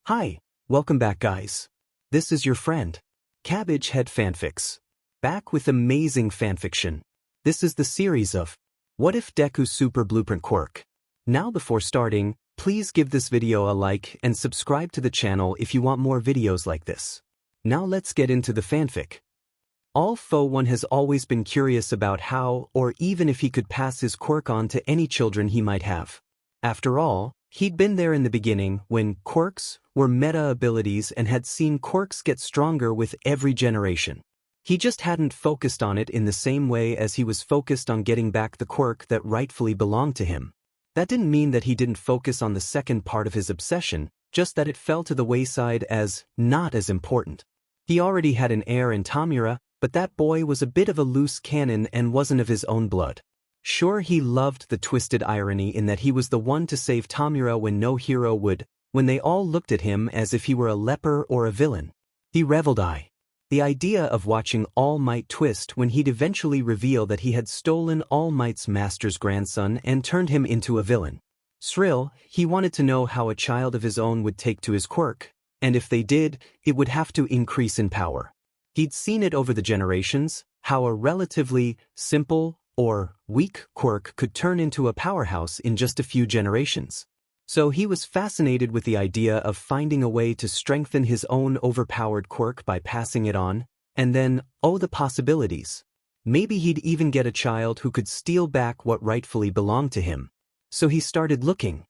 Hi, welcome back guys. This is your friend, Cabbage Head Fanfics. Back with amazing fanfiction. This is the series of What If Deku Super Blueprint Quirk. Now before starting, please give this video a like and subscribe to the channel if you want more videos like this. Now let's get into the fanfic. All Fo One has always been curious about how or even if he could pass his quirk on to any children he might have. After all, he'd been there in the beginning when quirks were meta abilities and had seen quirks get stronger with every generation. He just hadn't focused on it in the same way as he was focused on getting back the quirk that rightfully belonged to him. That didn't mean that he didn't focus on the second part of his obsession, just that it fell to the wayside as not as important. He already had an heir in Tamura, but that boy was a bit of a loose cannon and wasn't of his own blood. Sure, he loved the twisted irony in that he was the one to save Tamura when no hero would, when they all looked at him as if he were a leper or a villain. He reveled the idea of watching All Might twist when he'd eventually reveal that he had stolen All Might's master's grandson and turned him into a villain. Shrill, he wanted to know how a child of his own would take to his quirk, and if they did, it would have to increase in power. He'd seen it over the generations, how a relatively simple or weak quirk could turn into a powerhouse in just a few generations. So he was fascinated with the idea of finding a way to strengthen his own overpowered quirk by passing it on, and then, the possibilities. Maybe he'd even get a child who could steal back what rightfully belonged to him. So he started looking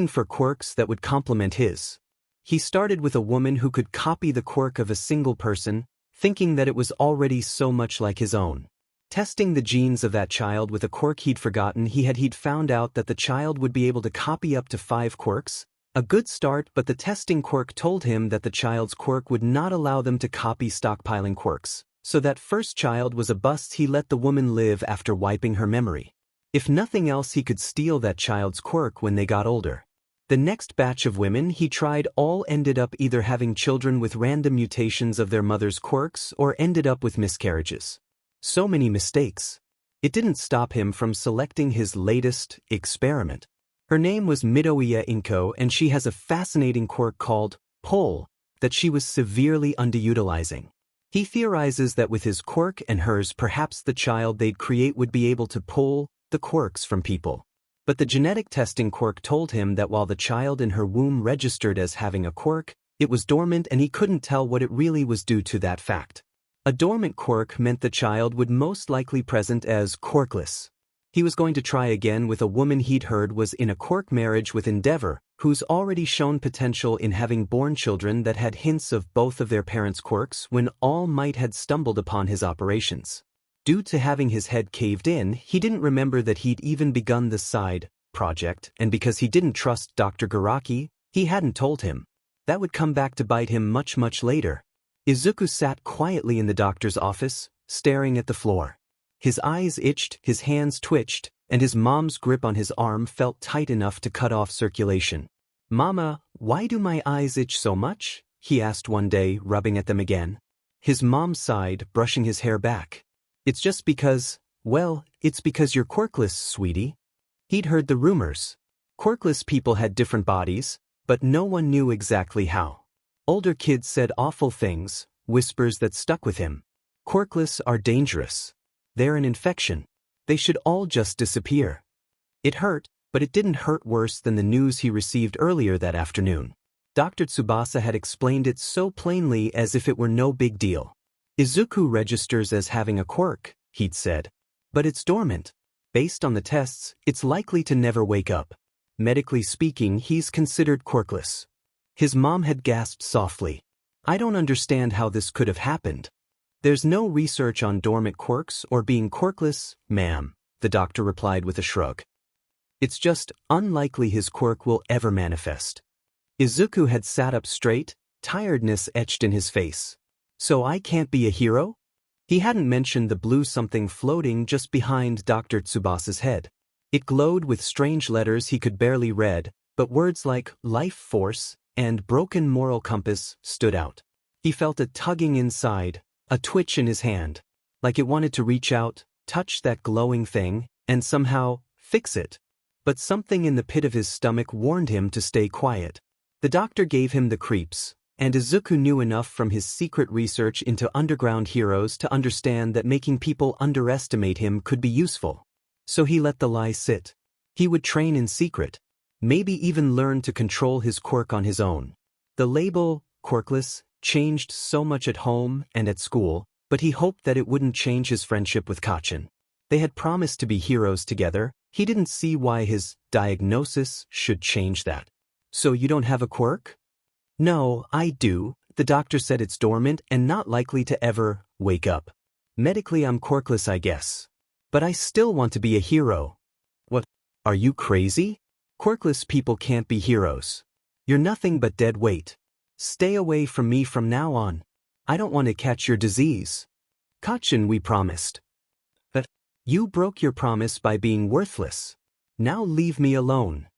for quirks that would complement his. He started with a woman who could copy the quirk of a single person, thinking that it was already so much like his own. Testing the genes of that child with a quirk he'd forgotten, he'd found out that the child would be able to copy up to 5 quirks. A good start, but the testing quirk told him that the child's quirk would not allow them to copy stockpiling quirks. So that first child was a bust. He let the woman live after wiping her memory. If nothing else, he could steal that child's quirk when they got older. The next batch of women he tried all ended up either having children with random mutations of their mother's quirks or ended up with miscarriages. So many mistakes. It didn't stop him from selecting his latest experiment. Her name was Midoriya Inko, and she has a fascinating quirk called Pull that she was severely underutilizing. He theorizes that with his quirk and hers, perhaps the child they'd create would be able to pull the quirks from people. But the genetic testing quirk told him that while the child in her womb registered as having a quirk, it was dormant and he couldn't tell what it really was due to that fact. A dormant quirk meant the child would most likely present as quirkless. He was going to try again with a woman he'd heard was in a quirk marriage with Endeavor, who's already shown potential in having born children that had hints of both of their parents' quirks when All Might had stumbled upon his operations. Due to having his head caved in, he didn't remember that he'd even begun the side project, and because he didn't trust Dr. Garaki, he hadn't told him. That would come back to bite him much later. Izuku sat quietly in the doctor's office, staring at the floor. His eyes itched, his hands twitched, and his mom's grip on his arm felt tight enough to cut off circulation. "Mama, why do my eyes itch so much?" he asked one day, rubbing at them again. His mom sighed, brushing his hair back. "It's just because, it's because you're quirkless, sweetie." He'd heard the rumors. Quirkless people had different bodies, but no one knew exactly how. Older kids said awful things, whispers that stuck with him. Quirkless are dangerous. They're an infection. They should all just disappear. It hurt, but it didn't hurt worse than the news he received earlier that afternoon. Dr. Tsubasa had explained it so plainly as if it were no big deal. Izuku registers as having a quirk, he'd said. But it's dormant. Based on the tests, it's likely to never wake up. Medically speaking, he's considered quirkless. His mom had gasped softly. "I don't understand how this could have happened." "There's no research on dormant quirks or being quirkless, ma'am," the doctor replied with a shrug. "It's just unlikely his quirk will ever manifest." Izuku had sat up straight, tiredness etched in his face. "So I can't be a hero?" He hadn't mentioned the blue something floating just behind Dr. Tsubasa's head. It glowed with strange letters he could barely read, but words like life force and broken moral compass stood out. He felt a tugging inside, a twitch in his hand, like it wanted to reach out, touch that glowing thing, and somehow fix it. But something in the pit of his stomach warned him to stay quiet. The doctor gave him the creeps, and Izuku knew enough from his secret research into underground heroes to understand that making people underestimate him could be useful. So he let the lie sit. He would train in secret, maybe even learn to control his quirk on his own. The label, quirkless, changed so much at home and at school, but he hoped that it wouldn't change his friendship with Kacchan. They had promised to be heroes together. He didn't see why his diagnosis should change that. So you don't have a quirk? No, I do. The doctor said it's dormant and not likely to ever wake up. Medically I'm quirkless, I guess. But I still want to be a hero. What? Are you crazy? Quirkless people can't be heroes. You're nothing but dead weight. Stay away from me from now on. I don't want to catch your disease. Kacchan, we promised. But you broke your promise by being worthless. Now leave me alone.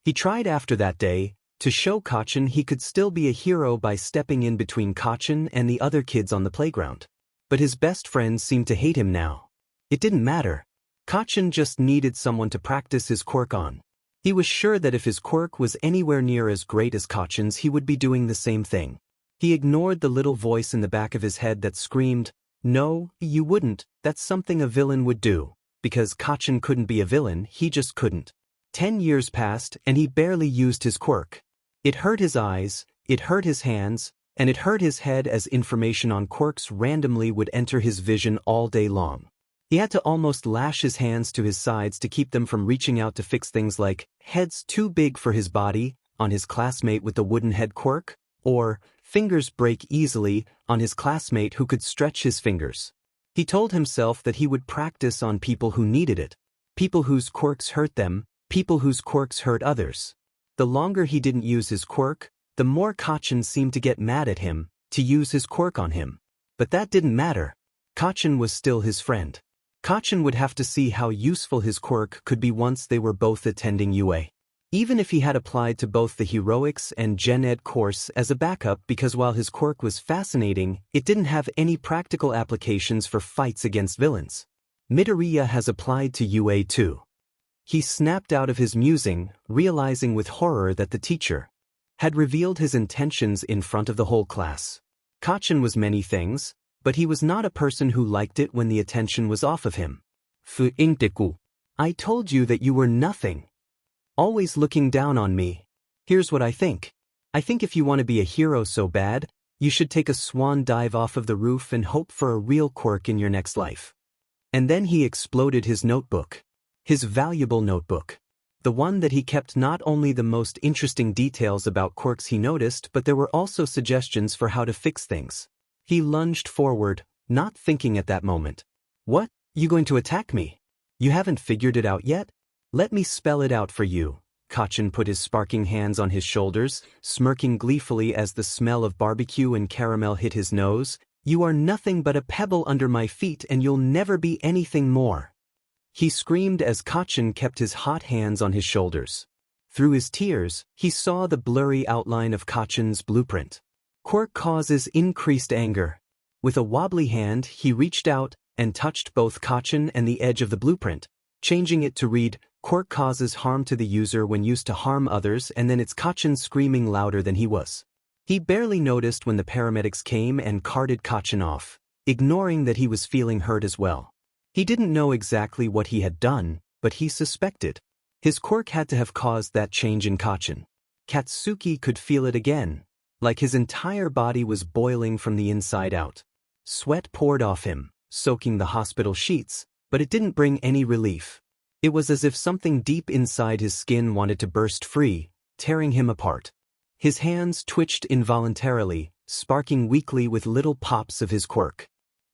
He tried after that day to show Kacchan he could still be a hero by stepping in between Kacchan and the other kids on the playground. But his best friends seemed to hate him now. It didn't matter. Kacchan just needed someone to practice his quirk on. He was sure that if his quirk was anywhere near as great as Kacchan's, he would be doing the same thing. He ignored the little voice in the back of his head that screamed, "No, you wouldn't, that's something a villain would do." Because Kacchan couldn't be a villain, he just couldn't. 10 years passed and he barely used his quirk. It hurt his eyes, it hurt his hands, and it hurt his head as information on quirks randomly would enter his vision all day long. He had to almost lash his hands to his sides to keep them from reaching out to fix things like heads too big for his body on his classmate with the wooden head quirk, or fingers break easily on his classmate who could stretch his fingers. He told himself that he would practice on people who needed it, people whose quirks hurt them, people whose quirks hurt others. The longer he didn't use his quirk, the more Kacchan seemed to get mad at him, to use his quirk on him. But that didn't matter. Kacchan was still his friend. Kacchan would have to see how useful his quirk could be once they were both attending UA. Even if he had applied to both the Heroics and Gen Ed course as a backup, because while his quirk was fascinating, it didn't have any practical applications for fights against villains. Midoriya has applied to UA too. He snapped out of his musing, realizing with horror that the teacher had revealed his intentions in front of the whole class. Kacchan was many things, but he was not a person who liked it when the attention was off of him. Deku, I told you that you were nothing. Always looking down on me. Here's what I think. I think if you want to be a hero so bad, you should take a swan dive off of the roof and hope for a real quirk in your next life. And then he exploded his notebook. His valuable notebook. The one that he kept not only the most interesting details about quirks he noticed, but there were also suggestions for how to fix things. He lunged forward, not thinking at that moment. What? You going to attack me? You haven't figured it out yet? Let me spell it out for you. Kacchan put his sparking hands on his shoulders, smirking gleefully as the smell of barbecue and caramel hit his nose. You are nothing but a pebble under my feet and you'll never be anything more. He screamed as Kacchan kept his hot hands on his shoulders. Through his tears, he saw the blurry outline of Kacchan's blueprint. Quirk causes increased anger. With a wobbly hand, he reached out and touched both Kacchan and the edge of the blueprint, changing it to read, Quirk causes harm to the user when used to harm others, and then it's Kacchan screaming louder than he was. He barely noticed when the paramedics came and carted Kacchan off, ignoring that he was feeling hurt as well. He didn't know exactly what he had done, but he suspected. His quirk had to have caused that change in Kacchan. Katsuki could feel it again, like his entire body was boiling from the inside out. Sweat poured off him, soaking the hospital sheets, but it didn't bring any relief. It was as if something deep inside his skin wanted to burst free, tearing him apart. His hands twitched involuntarily, sparking weakly with little pops of his quirk.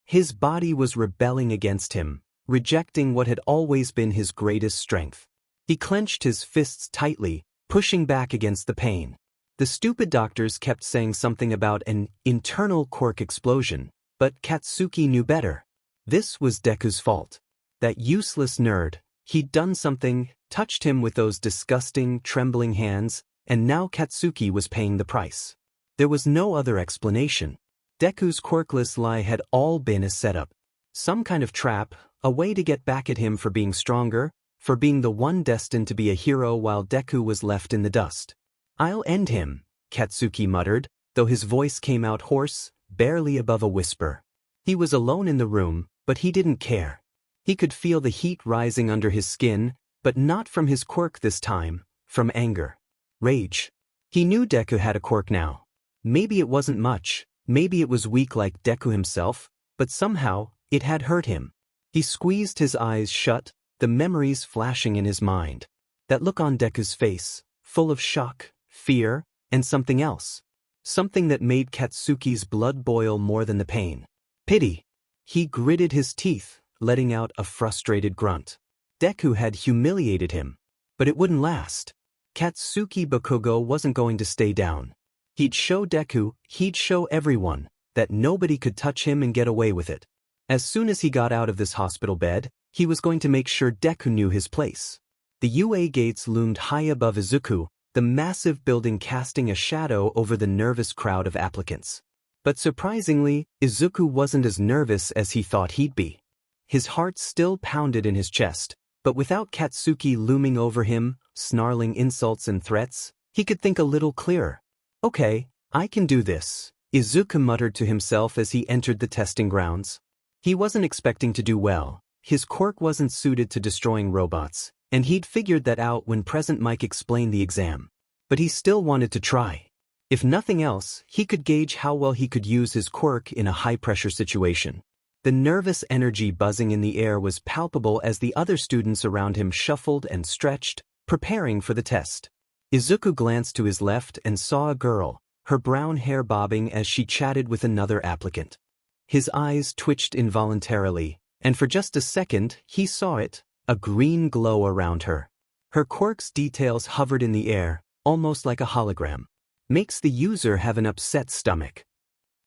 His body was rebelling against him, rejecting what had always been his greatest strength. He clenched his fists tightly, pushing back against the pain. The stupid doctors kept saying something about an internal quirk explosion, but Katsuki knew better. This was Deku's fault. That useless nerd, he'd done something, touched him with those disgusting, trembling hands, and now Katsuki was paying the price. There was no other explanation. Deku's quirkless lie had all been a setup. Some kind of trap, a way to get back at him for being stronger, for being the one destined to be a hero while Deku was left in the dust. I'll end him, Katsuki muttered, though his voice came out hoarse, barely above a whisper. He was alone in the room, but he didn't care. He could feel the heat rising under his skin, but not from his quirk this time, from anger. Rage. He knew Deku had a quirk now. Maybe it wasn't much, maybe it was weak like Deku himself, but somehow, it had hurt him. He squeezed his eyes shut, the memories flashing in his mind. That look on Deku's face, full of shock, fear, and something else. Something that made Katsuki's blood boil more than the pain. Pity. He gritted his teeth, letting out a frustrated grunt. Deku had humiliated him. But it wouldn't last. Katsuki Bakugo wasn't going to stay down. He'd show Deku, he'd show everyone, that nobody could touch him and get away with it. As soon as he got out of this hospital bed, he was going to make sure Deku knew his place. The UA gates loomed high above Izuku, the massive building casting a shadow over the nervous crowd of applicants. But surprisingly, Izuku wasn't as nervous as he thought he'd be. His heart still pounded in his chest, but without Katsuki looming over him, snarling insults and threats, he could think a little clearer. Okay, I can do this, Izuku muttered to himself as he entered the testing grounds. He wasn't expecting to do well. His quirk wasn't suited to destroying robots, and he'd figured that out when Present Mike explained the exam. But he still wanted to try. If nothing else, he could gauge how well he could use his quirk in a high-pressure situation. The nervous energy buzzing in the air was palpable as the other students around him shuffled and stretched, preparing for the test. Izuku glanced to his left and saw a girl, her brown hair bobbing as she chatted with another applicant. His eyes twitched involuntarily, and for just a second, he saw it, a green glow around her. Her quirk's details hovered in the air, almost like a hologram. Makes the user have an upset stomach.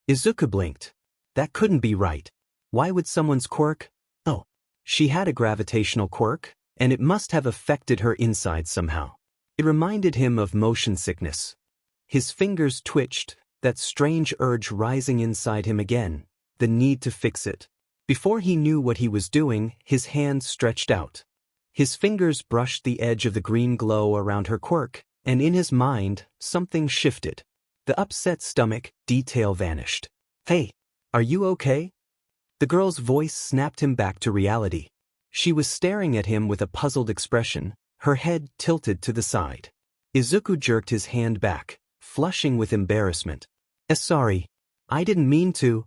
Izuku blinked. That couldn't be right. Why would someone's quirk? Oh, she had a gravitational quirk, and it must have affected her inside somehow. It reminded him of motion sickness. His fingers twitched, that strange urge rising inside him again, the need to fix it. Before he knew what he was doing, his hand stretched out. His fingers brushed the edge of the green glow around her quirk, and in his mind, something shifted. The upset stomach detail vanished. Hey, are you okay? The girl's voice snapped him back to reality. She was staring at him with a puzzled expression, her head tilted to the side. Izuku jerked his hand back, flushing with embarrassment. Sorry, I didn't mean to.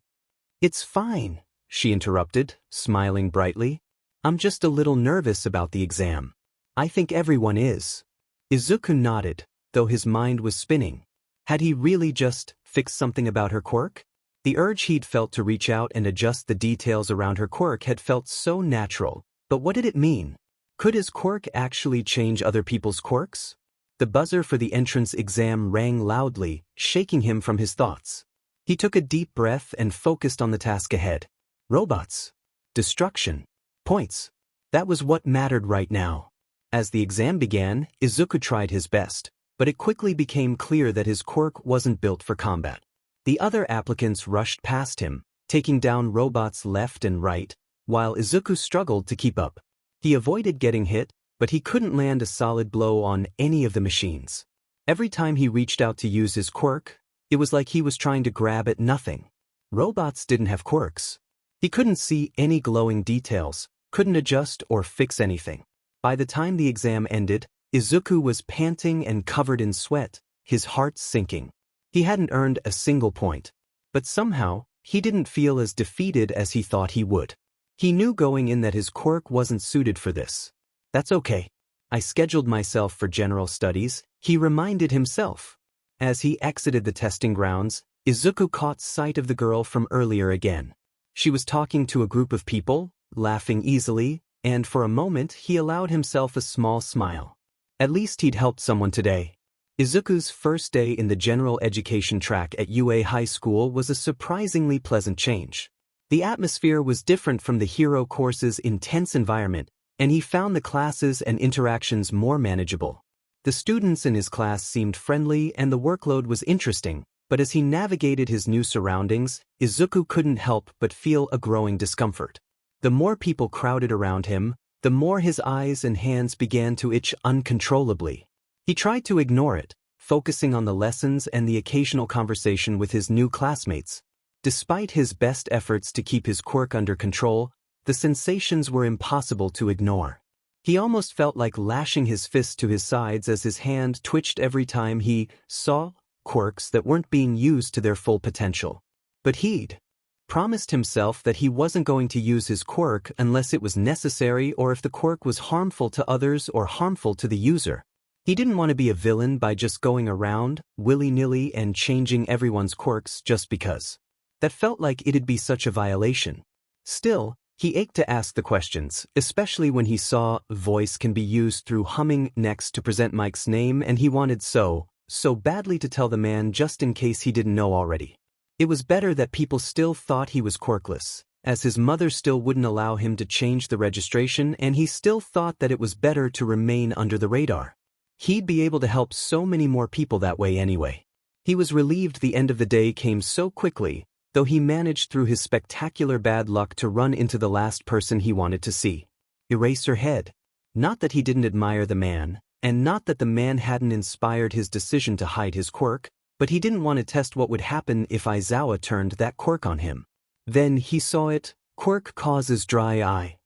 It's fine, she interrupted, smiling brightly. I'm just a little nervous about the exam. I think everyone is. Izuku nodded, though his mind was spinning. Had he really just fixed something about her quirk? The urge he'd felt to reach out and adjust the details around her quirk had felt so natural, but what did it mean? Could his quirk actually change other people's quirks? The buzzer for the entrance exam rang loudly, shaking him from his thoughts. He took a deep breath and focused on the task ahead. Robots. Destruction. Points. That was what mattered right now. As the exam began, Izuku tried his best, but it quickly became clear that his quirk wasn't built for combat. The other applicants rushed past him, taking down robots left and right, while Izuku struggled to keep up. He avoided getting hit, but he couldn't land a solid blow on any of the machines. Every time he reached out to use his quirk, it was like he was trying to grab at nothing. Robots didn't have quirks. He couldn't see any glowing details, couldn't adjust or fix anything. By the time the exam ended, Izuku was panting and covered in sweat, his heart sinking. He hadn't earned a single point, but somehow, he didn't feel as defeated as he thought he would. He knew going in that his quirk wasn't suited for this. That's okay. I scheduled myself for general studies, he reminded himself. As he exited the testing grounds, Izuku caught sight of the girl from earlier again. She was talking to a group of people, laughing easily, and for a moment he allowed himself a small smile. At least he'd helped someone today. Izuku's first day in the general education track at UA High School was a surprisingly pleasant change. The atmosphere was different from the hero course's intense environment, and he found the classes and interactions more manageable. The students in his class seemed friendly and the workload was interesting, but as he navigated his new surroundings, Izuku couldn't help but feel a growing discomfort. The more people crowded around him, the more his eyes and hands began to itch uncontrollably. He tried to ignore it, focusing on the lessons and the occasional conversation with his new classmates. Despite his best efforts to keep his quirk under control, the sensations were impossible to ignore. He almost felt like lashing his fists to his sides as his hand twitched every time he saw quirks that weren't being used to their full potential. But he'd promised himself that he wasn't going to use his quirk unless it was necessary or if the quirk was harmful to others or harmful to the user. He didn't want to be a villain by just going around, willy-nilly, and changing everyone's quirks just because. That felt like it'd be such a violation. Still, he ached to ask the questions, especially when he saw voice can be used through humming next to present Mike's name, and he wanted so badly to tell the man just in case he didn't know already. It was better that people still thought he was quirkless, as his mother still wouldn't allow him to change the registration, and he still thought that it was better to remain under the radar. He'd be able to help so many more people that way anyway. He was relieved the end of the day came so quickly, though he managed through his spectacular bad luck to run into the last person he wanted to see. Eraserhead. Not that he didn't admire the man, and not that the man hadn't inspired his decision to hide his quirk, but he didn't want to test what would happen if Aizawa turned that quirk on him. Then he saw it. Quirk causes dry eye.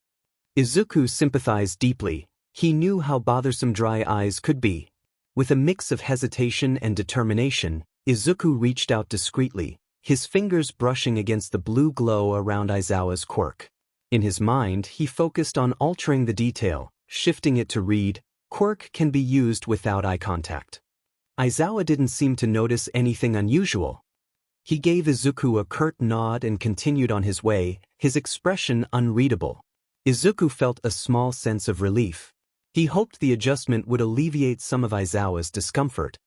Izuku sympathized deeply. He knew how bothersome dry eyes could be. With a mix of hesitation and determination, Izuku reached out discreetly, his fingers brushing against the blue glow around Aizawa's quirk. In his mind, he focused on altering the detail, shifting it to read, "Quirk can be used without eye contact." Aizawa didn't seem to notice anything unusual. He gave Izuku a curt nod and continued on his way, his expression unreadable. Izuku felt a small sense of relief. He hoped the adjustment would alleviate some of Aizawa's discomfort.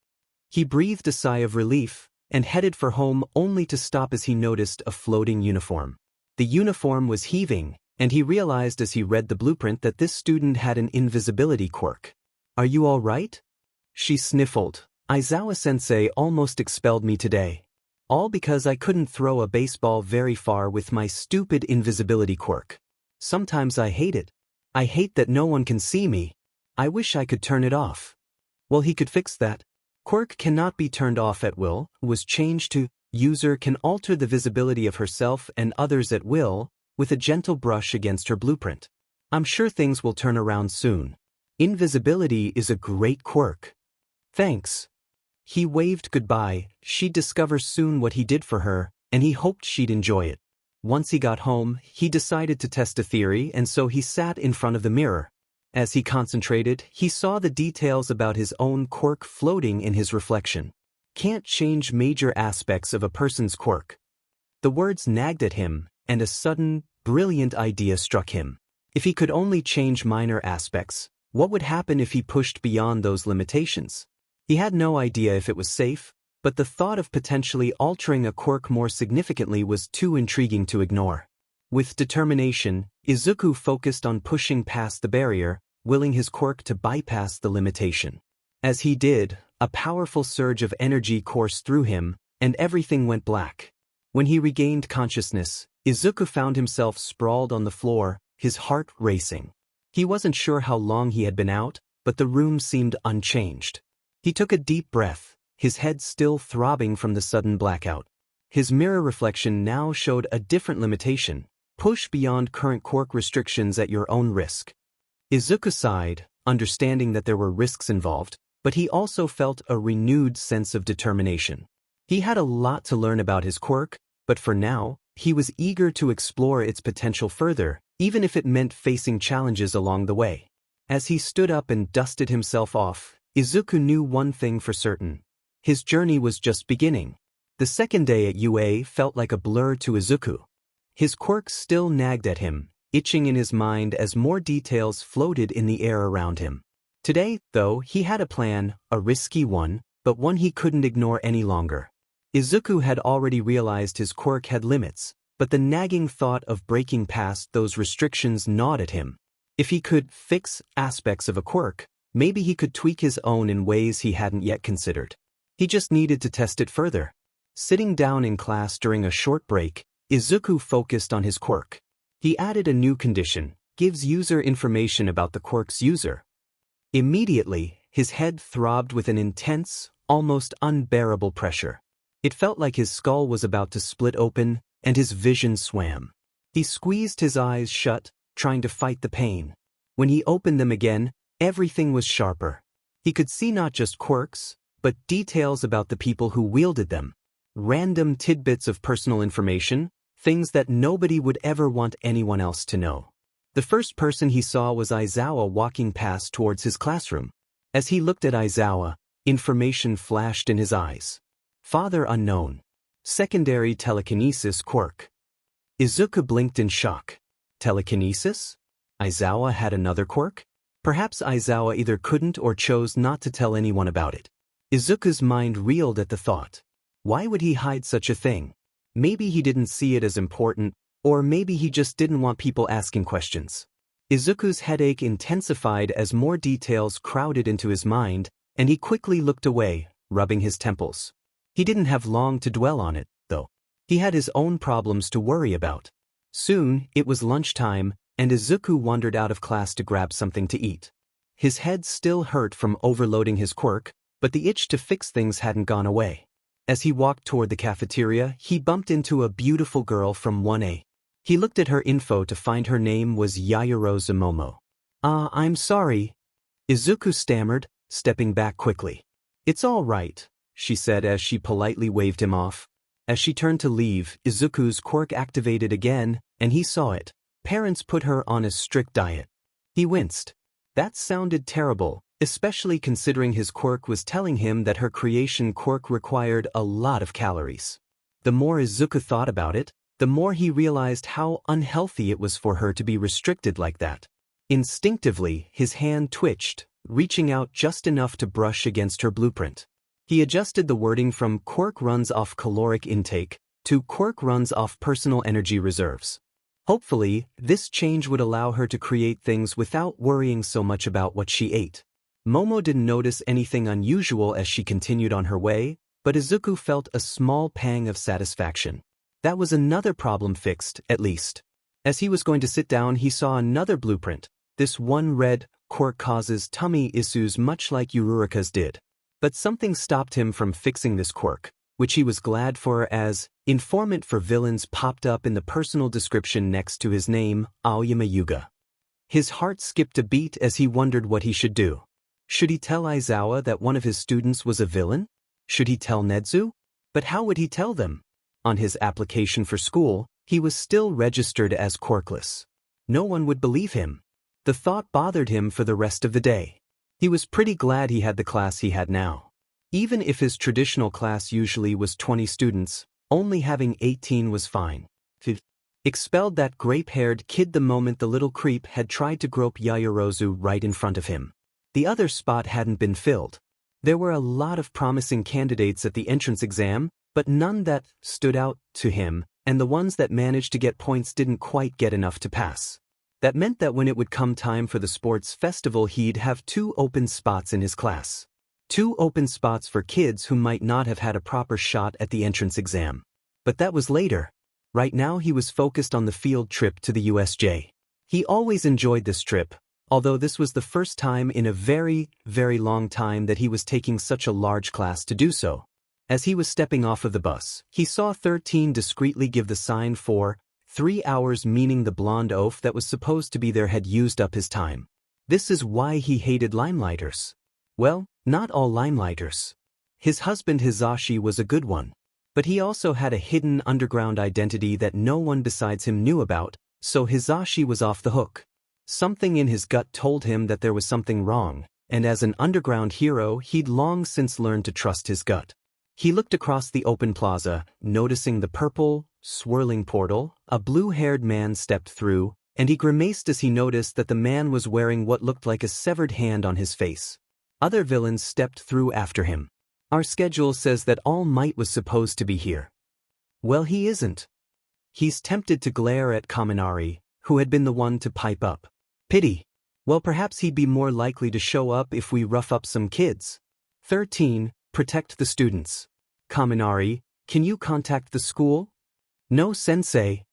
He breathed a sigh of relief and headed for home only to stop as he noticed a floating uniform. The uniform was heaving, and he realized as he read the blueprint that this student had an invisibility quirk. "Are you all right?" She sniffled. "Aizawa-sensei almost expelled me today. All because I couldn't throw a baseball very far with my stupid invisibility quirk. Sometimes I hate it. I hate that no one can see me. I wish I could turn it off." Well, he could fix that. Quirk cannot be turned off at will was changed to user can alter the visibility of herself and others at will with a gentle brush against her blueprint. "I'm sure things will turn around soon. Invisibility is a great quirk. Thanks." He waved goodbye. She'd discover soon what he did for her, and he hoped she'd enjoy it. Once he got home, he decided to test a theory, and so he sat in front of the mirror. As he concentrated, he saw the details about his own quirk floating in his reflection. Can't change major aspects of a person's quirk. The words nagged at him, and a sudden, brilliant idea struck him. If he could only change minor aspects, what would happen if he pushed beyond those limitations? He had no idea if it was safe, but the thought of potentially altering a quirk more significantly was too intriguing to ignore. With determination, Izuku focused on pushing past the barrier, willing his quirk to bypass the limitation. As he did, a powerful surge of energy coursed through him, and everything went black. When he regained consciousness, Izuku found himself sprawled on the floor, his heart racing. He wasn't sure how long he had been out, but the room seemed unchanged. He took a deep breath, his head still throbbing from the sudden blackout. His mirror reflection now showed a different limitation: push beyond current quirk restrictions at your own risk. Izuku sighed, understanding that there were risks involved, but he also felt a renewed sense of determination. He had a lot to learn about his quirk, but for now, he was eager to explore its potential further, even if it meant facing challenges along the way. As he stood up and dusted himself off, Izuku knew one thing for certain. His journey was just beginning. The second day at UA felt like a blur to Izuku. His quirk still nagged at him, itching in his mind as more details floated in the air around him. Today, though, he had a plan, a risky one, but one he couldn't ignore any longer. Izuku had already realized his quirk had limits, but the nagging thought of breaking past those restrictions gnawed at him. If he could fix aspects of a quirk, maybe he could tweak his own in ways he hadn't yet considered. He just needed to test it further. Sitting down in class during a short break, Izuku focused on his quirk. He added a new condition: gives user information about the quirk's user. Immediately, his head throbbed with an intense, almost unbearable pressure. It felt like his skull was about to split open, and his vision swam. He squeezed his eyes shut, trying to fight the pain. When he opened them again, everything was sharper. He could see not just quirks, but details about the people who wielded them. Random tidbits of personal information, things that nobody would ever want anyone else to know. The first person he saw was Aizawa walking past towards his classroom. As he looked at Aizawa, information flashed in his eyes. Father unknown. Secondary telekinesis quirk. Izuku blinked in shock. Telekinesis? Aizawa had another quirk? Perhaps Aizawa either couldn't or chose not to tell anyone about it. Izuku's mind reeled at the thought. Why would he hide such a thing? Maybe he didn't see it as important, or maybe he just didn't want people asking questions. Izuku's headache intensified as more details crowded into his mind, and he quickly looked away, rubbing his temples. He didn't have long to dwell on it, though. He had his own problems to worry about. Soon, it was lunchtime, and Izuku wandered out of class to grab something to eat. His head still hurt from overloading his quirk, but the itch to fix things hadn't gone away. As he walked toward the cafeteria, he bumped into a beautiful girl from 1A. He looked at her info to find her name was Yayoro Momo. I'm sorry. Izuku stammered, stepping back quickly. It's all right, she said as she politely waved him off. As she turned to leave, Izuku's quirk activated again, and he saw it. Parents put her on a strict diet. He winced. That sounded terrible, especially considering his quirk was telling him that her creation quirk required a lot of calories. The more Izuku thought about it, the more he realized how unhealthy it was for her to be restricted like that. Instinctively, his hand twitched, reaching out just enough to brush against her blueprint. He adjusted the wording from quirk runs off caloric intake to quirk runs off personal energy reserves. Hopefully, this change would allow her to create things without worrying so much about what she ate. Momo didn't notice anything unusual as she continued on her way, but Izuku felt a small pang of satisfaction. That was another problem fixed, at least. As he was going to sit down, he saw another blueprint. This one read, quirk causes tummy issues much like Uraraka's did. But something stopped him from fixing this quirk, which he was glad for as informant for villains popped up in the personal description next to his name, Aoyama Yuga. His heart skipped a beat as he wondered what he should do. Should he tell Aizawa that one of his students was a villain? Should he tell Nedu? But how would he tell them? On his application for school, he was still registered as quirkless. No one would believe him. The thought bothered him for the rest of the day. He was pretty glad he had the class he had now. Even if his traditional class usually was 20 students, only having 18 was fine. Expelled that grape-haired kid the moment the little creep had tried to grope Yayorozu right in front of him. The other spot hadn't been filled. There were a lot of promising candidates at the entrance exam, but none that stood out to him, and the ones that managed to get points didn't quite get enough to pass. That meant that when it would come time for the sports festival, he'd have 2 open spots in his class. 2 open spots for kids who might not have had a proper shot at the entrance exam. But that was later. Right now he was focused on the field trip to the USJ. He always enjoyed this trip, although this was the first time in a very, very long time that he was taking such a large class to do so. As he was stepping off of the bus, he saw 13 discreetly give the sign for 3 hours, meaning the blonde oaf that was supposed to be there had used up his time. This is why he hated limelighters. Well, not all limelighters. His husband Hisashi was a good one. But he also had a hidden underground identity that no one besides him knew about, so Hisashi was off the hook. Something in his gut told him that there was something wrong, and as an underground hero, he'd long since learned to trust his gut. He looked across the open plaza, noticing the purple, swirling portal. A blue-haired man stepped through, and he grimaced as he noticed that the man was wearing what looked like a severed hand on his face. Other villains stepped through after him. Our schedule says that All Might was supposed to be here. Well, he isn't. He's tempted to glare at Kaminari, who had been the one to pipe up. Pity. Well, perhaps he'd be more likely to show up if we rough up some kids. 13. Protect the students. Kaminari, can you contact the school? No, sensei.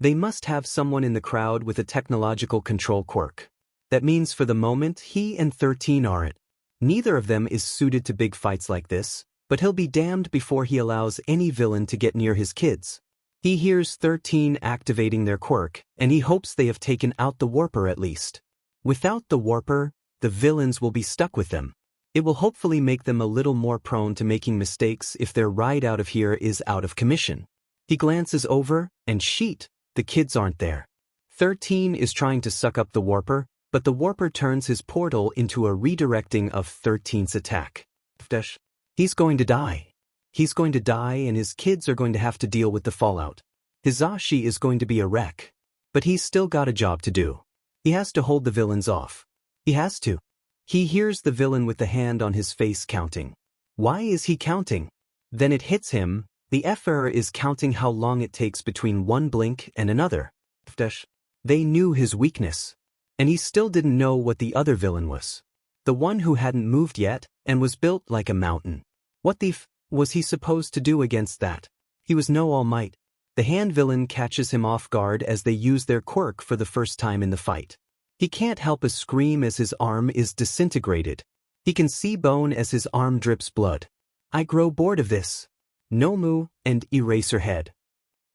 They must have someone in the crowd with a technological control quirk. That means for the moment he and 13 are it. Neither of them is suited to big fights like this, but he'll be damned before he allows any villain to get near his kids. He hears 13 activating their quirk, and he hopes they have taken out the warper at least. Without the warper, the villains will be stuck with them. It will hopefully make them a little more prone to making mistakes if their ride out of here is out of commission. He glances over, and sheet, the kids aren't there. 13 is trying to suck up the warper, but the warper turns his portal into a redirecting of 13's attack. He's going to die. He's going to die and his kids are going to have to deal with the fallout. Hisashi is going to be a wreck. But he's still got a job to do. He has to hold the villains off. He has to. He hears the villain with the hand on his face counting. Why is he counting? Then it hits him. The F-error is counting how long it takes between one blink and another. They knew his weakness. And he still didn't know what the other villain was. The one who hadn't moved yet and was built like a mountain. What the f was he supposed to do against that? He was no all might. The hand villain catches him off guard as they use their quirk for the first time in the fight. He can't help but scream as his arm is disintegrated. He can see bone as his arm drips blood. I grow bored of this. Nomu and Eraserhead.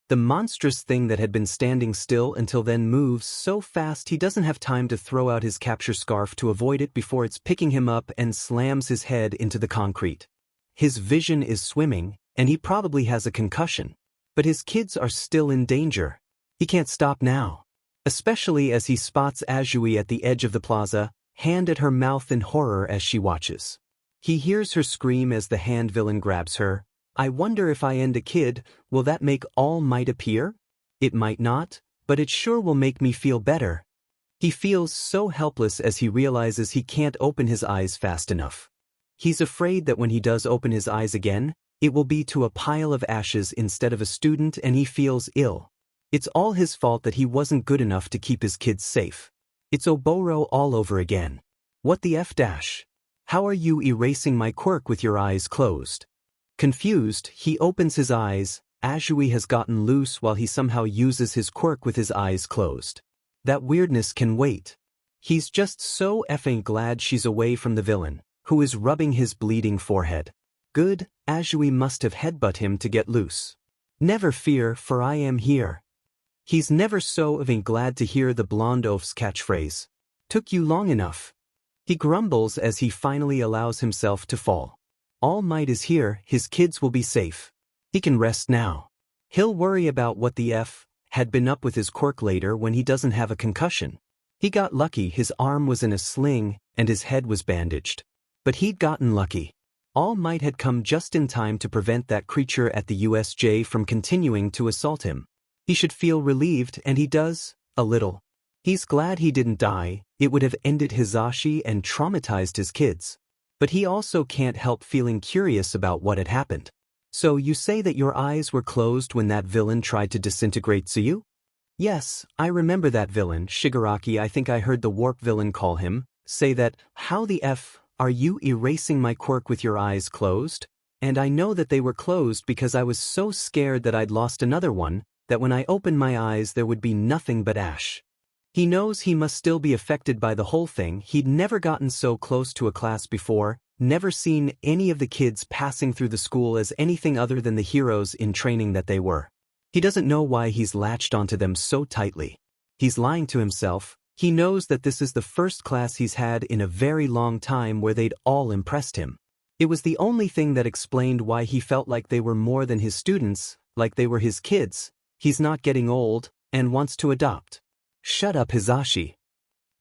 The monstrous thing that had been standing still until then moves so fast he doesn't have time to throw out his capture scarf to avoid it before it's picking him up and slams his head into the concrete. His vision is swimming, and he probably has a concussion. But his kids are still in danger. He can't stop now. Especially as he spots Azui at the edge of the plaza, hand at her mouth in horror as she watches. He hears her scream as the hand villain grabs her. I wonder if I end a kid, will that make All Might appear? It might not, but it sure will make me feel better. He feels so helpless as he realizes he can't open his eyes fast enough. He's afraid that when he does open his eyes again, it will be to a pile of ashes instead of a student and he feels ill. It's all his fault that he wasn't good enough to keep his kids safe. It's Oboro all over again. What the F dash? How are you erasing my quirk with your eyes closed? Confused, he opens his eyes. Azui has gotten loose while he somehow uses his quirk with his eyes closed. That weirdness can wait. He's just so effing glad she's away from the villain, who is rubbing his bleeding forehead. Good, Azui must have headbutt him to get loose. Never fear, for I am here. He's never so effing glad to hear the blonde oaf's catchphrase. Took you long enough. He grumbles as he finally allows himself to fall. All Might is here, his kids will be safe. He can rest now. He'll worry about what the F had been up with his quirk later when he doesn't have a concussion. He got lucky his arm was in a sling and his head was bandaged. But he'd gotten lucky. All Might had come just in time to prevent that creature at the USJ from continuing to assault him. He should feel relieved, and he does, a little. He's glad he didn't die, it would have ended Hisashi and traumatized his kids. But he also can't help feeling curious about what had happened. So you say that your eyes were closed when that villain tried to disintegrate Tsuyu? Yes, I remember that villain, Shigaraki. I think I heard the warp villain call him, say that, how the F are you erasing my quirk with your eyes closed? And I know that they were closed because I was so scared that I'd lost another one, that when I opened my eyes there would be nothing but ash. He knows he must still be affected by the whole thing. He'd never gotten so close to a class before, never seen any of the kids passing through the school as anything other than the heroes in training that they were. He doesn't know why he's latched onto them so tightly. He's lying to himself. He knows that this is the first class he's had in a very long time where they'd all impressed him. It was the only thing that explained why he felt like they were more than his students, like they were his kids. He's not getting old, and wants to adopt. Shut up, Hisashi.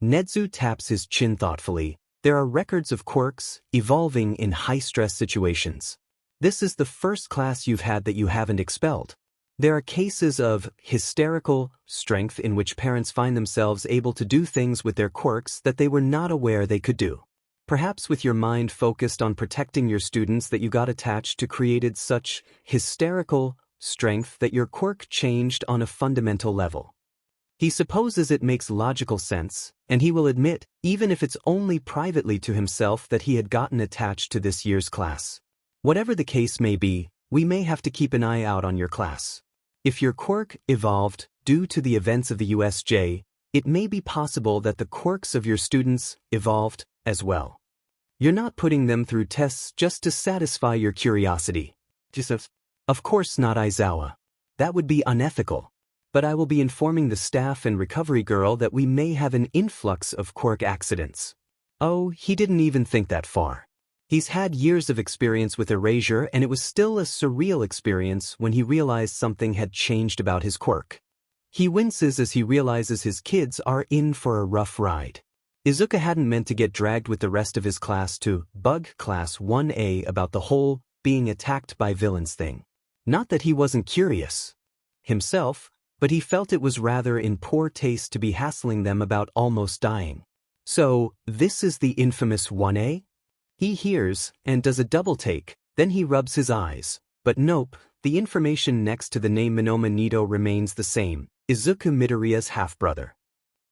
Nedu taps his chin thoughtfully. There are records of quirks evolving in high-stress situations. This is the first class you've had that you haven't expelled. There are cases of hysterical strength in which parents find themselves able to do things with their quirks that they were not aware they could do. Perhaps with your mind focused on protecting your students that you got attached to created such hysterical strength that your quirk changed on a fundamental level. He supposes it makes logical sense, and he will admit, even if it's only privately to himself, that he had gotten attached to this year's class. Whatever the case may be, we may have to keep an eye out on your class. If your quirk evolved due to the events of the USJ, it may be possible that the quirks of your students evolved as well. You're not putting them through tests just to satisfy your curiosity. Of course not, Aizawa. That would be unethical. But I will be informing the staff and recovery girl that we may have an influx of quirk accidents. Oh, he didn't even think that far. He's had years of experience with erasure, and it was still a surreal experience when he realized something had changed about his quirk. He winces as he realizes his kids are in for a rough ride. Izuku hadn't meant to get dragged with the rest of his class to bug Class 1A about the whole being attacked by villains thing. Not that he wasn't curious himself, but he felt it was rather in poor taste to be hassling them about almost dying. So, this is the infamous 1A? He hears and does a double take, then he rubs his eyes. But nope, the information next to the name Monoma Nedu remains the same, Izuku Midoriya's half-brother.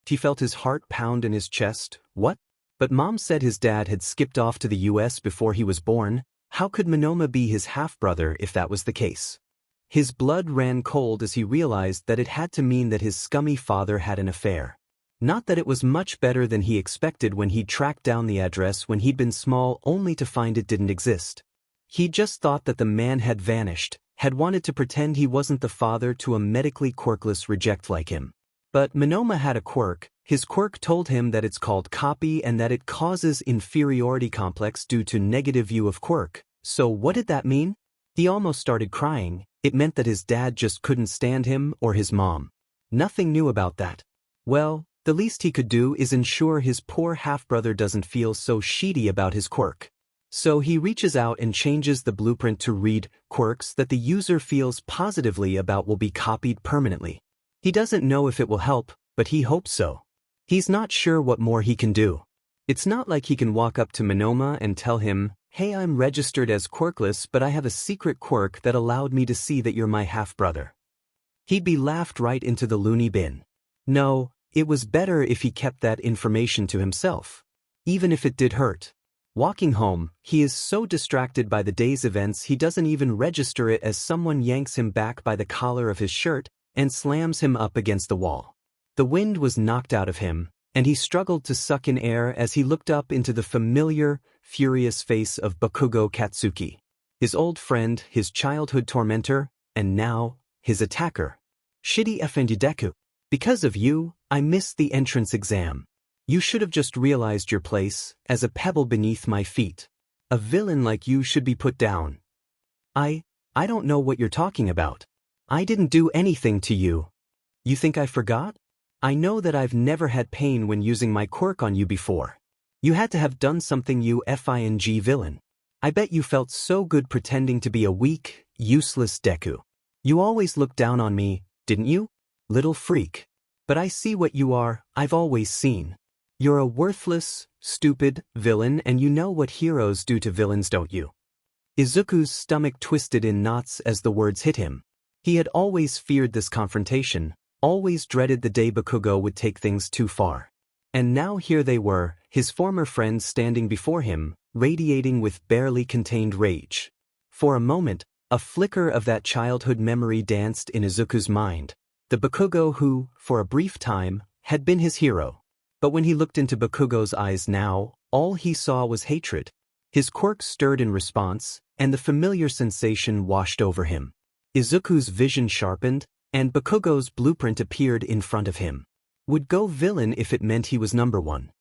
He felt his heart pound in his chest. What? But Mom said his dad had skipped off to the US before he was born. How could Monoma be his half-brother if that was the case? His blood ran cold as he realized that it had to mean that his scummy father had an affair. Not that it was much better than he expected when he tracked down the address when he'd been small only to find it didn't exist. He just thought that the man had vanished, had wanted to pretend he wasn't the father to a medically quirkless reject like him. But Monoma had a quirk. His quirk told him that it's called copy and that it causes inferiority complex due to negative view of quirk. So what did that mean? He almost started crying. It meant that his dad just couldn't stand him or his mom. Nothing new about that. Well, the least he could do is ensure his poor half-brother doesn't feel so shitty about his quirk. So he reaches out and changes the blueprint to read quirks that the user feels positively about will be copied permanently. He doesn't know if it will help, but he hopes so. He's not sure what more he can do. It's not like he can walk up to Monoma and tell him, "Hey, I'm registered as quirkless, but I have a secret quirk that allowed me to see that you're my half-brother." He'd be laughed right into the loony bin. No, it was better if he kept that information to himself. Even if it did hurt. Walking home, he is so distracted by the day's events he doesn't even register it as someone yanks him back by the collar of his shirt and slams him up against the wall. The wind was knocked out of him, and he struggled to suck in air as he looked up into the familiar, furious face of Bakugo Katsuki. His old friend, his childhood tormentor, and now, his attacker. Shitty effing Deku. Because of you, I missed the entrance exam. You should have just realized your place as a pebble beneath my feet. A villain like you should be put down. I don't know what you're talking about. I didn't do anything to you. You think I forgot? I know that I've never had pain when using my quirk on you before. You had to have done something, you FING villain. I bet you felt so good pretending to be a weak, useless Deku. You always looked down on me, didn't you? Little freak. But I see what you are, I've always seen. You're a worthless, stupid villain, and you know what heroes do to villains, don't you? Izuku's stomach twisted in knots as the words hit him. He had always feared this confrontation, always dreaded the day Bakugo would take things too far. And now here they were, his former friends standing before him, radiating with barely contained rage. For a moment, a flicker of that childhood memory danced in Izuku's mind. The Bakugo who, for a brief time, had been his hero. But when he looked into Bakugo's eyes now, all he saw was hatred. His quirk stirred in response, and the familiar sensation washed over him. Izuku's vision sharpened, and Bakugo's blueprint appeared in front of him. Would go villain if it meant he was number one.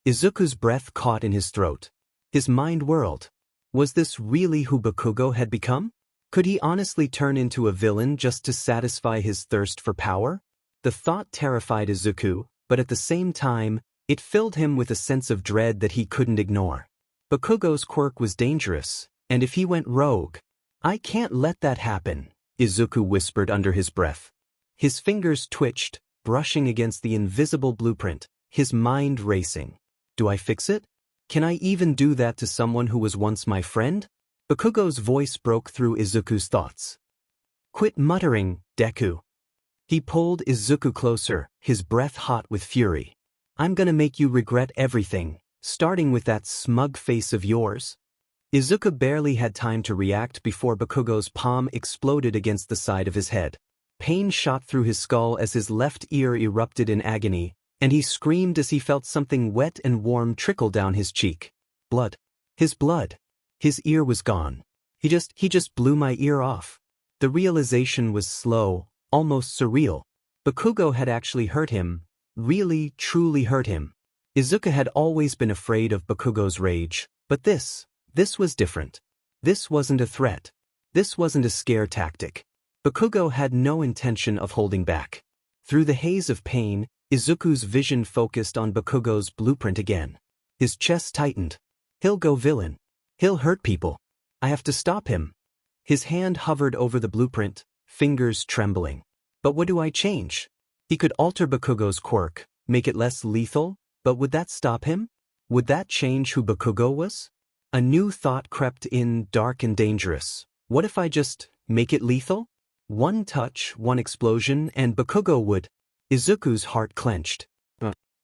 Izuku's breath caught in his throat. His mind whirled. Was this really who Bakugo had become? Could he honestly turn into a villain just to satisfy his thirst for power? The thought terrified Izuku, but at the same time, it filled him with a sense of dread that he couldn't ignore. Bakugo's quirk was dangerous, and if he went rogue, I can't let that happen, Izuku whispered under his breath. His fingers twitched, brushing against the invisible blueprint, his mind racing. Do I fix it? Can I even do that to someone who was once my friend? Bakugo's voice broke through Izuku's thoughts. Quit muttering, Deku. He pulled Izuku closer, his breath hot with fury. I'm gonna make you regret everything, starting with that smug face of yours. Izuku barely had time to react before Bakugo's palm exploded against the side of his head. Pain shot through his skull as his left ear erupted in agony, and he screamed as he felt something wet and warm trickle down his cheek. Blood. His blood. His ear was gone. He just blew my ear off. The realization was slow, almost surreal. Bakugo had actually hurt him, really, truly hurt him. Izuku had always been afraid of Bakugo's rage, but this was different. This wasn't a threat. This wasn't a scare tactic. Bakugo had no intention of holding back. Through the haze of pain, Izuku's vision focused on Bakugo's blueprint again. His chest tightened. He'll go villain. He'll hurt people. I have to stop him. His hand hovered over the blueprint, fingers trembling. But what do I change? He could alter Bakugo's quirk, make it less lethal, but would that stop him? Would that change who Bakugo was? A new thought crept in, dark and dangerous. What if I just make it lethal? One touch, one explosion, and Bakugo would. Izuku's heart clenched.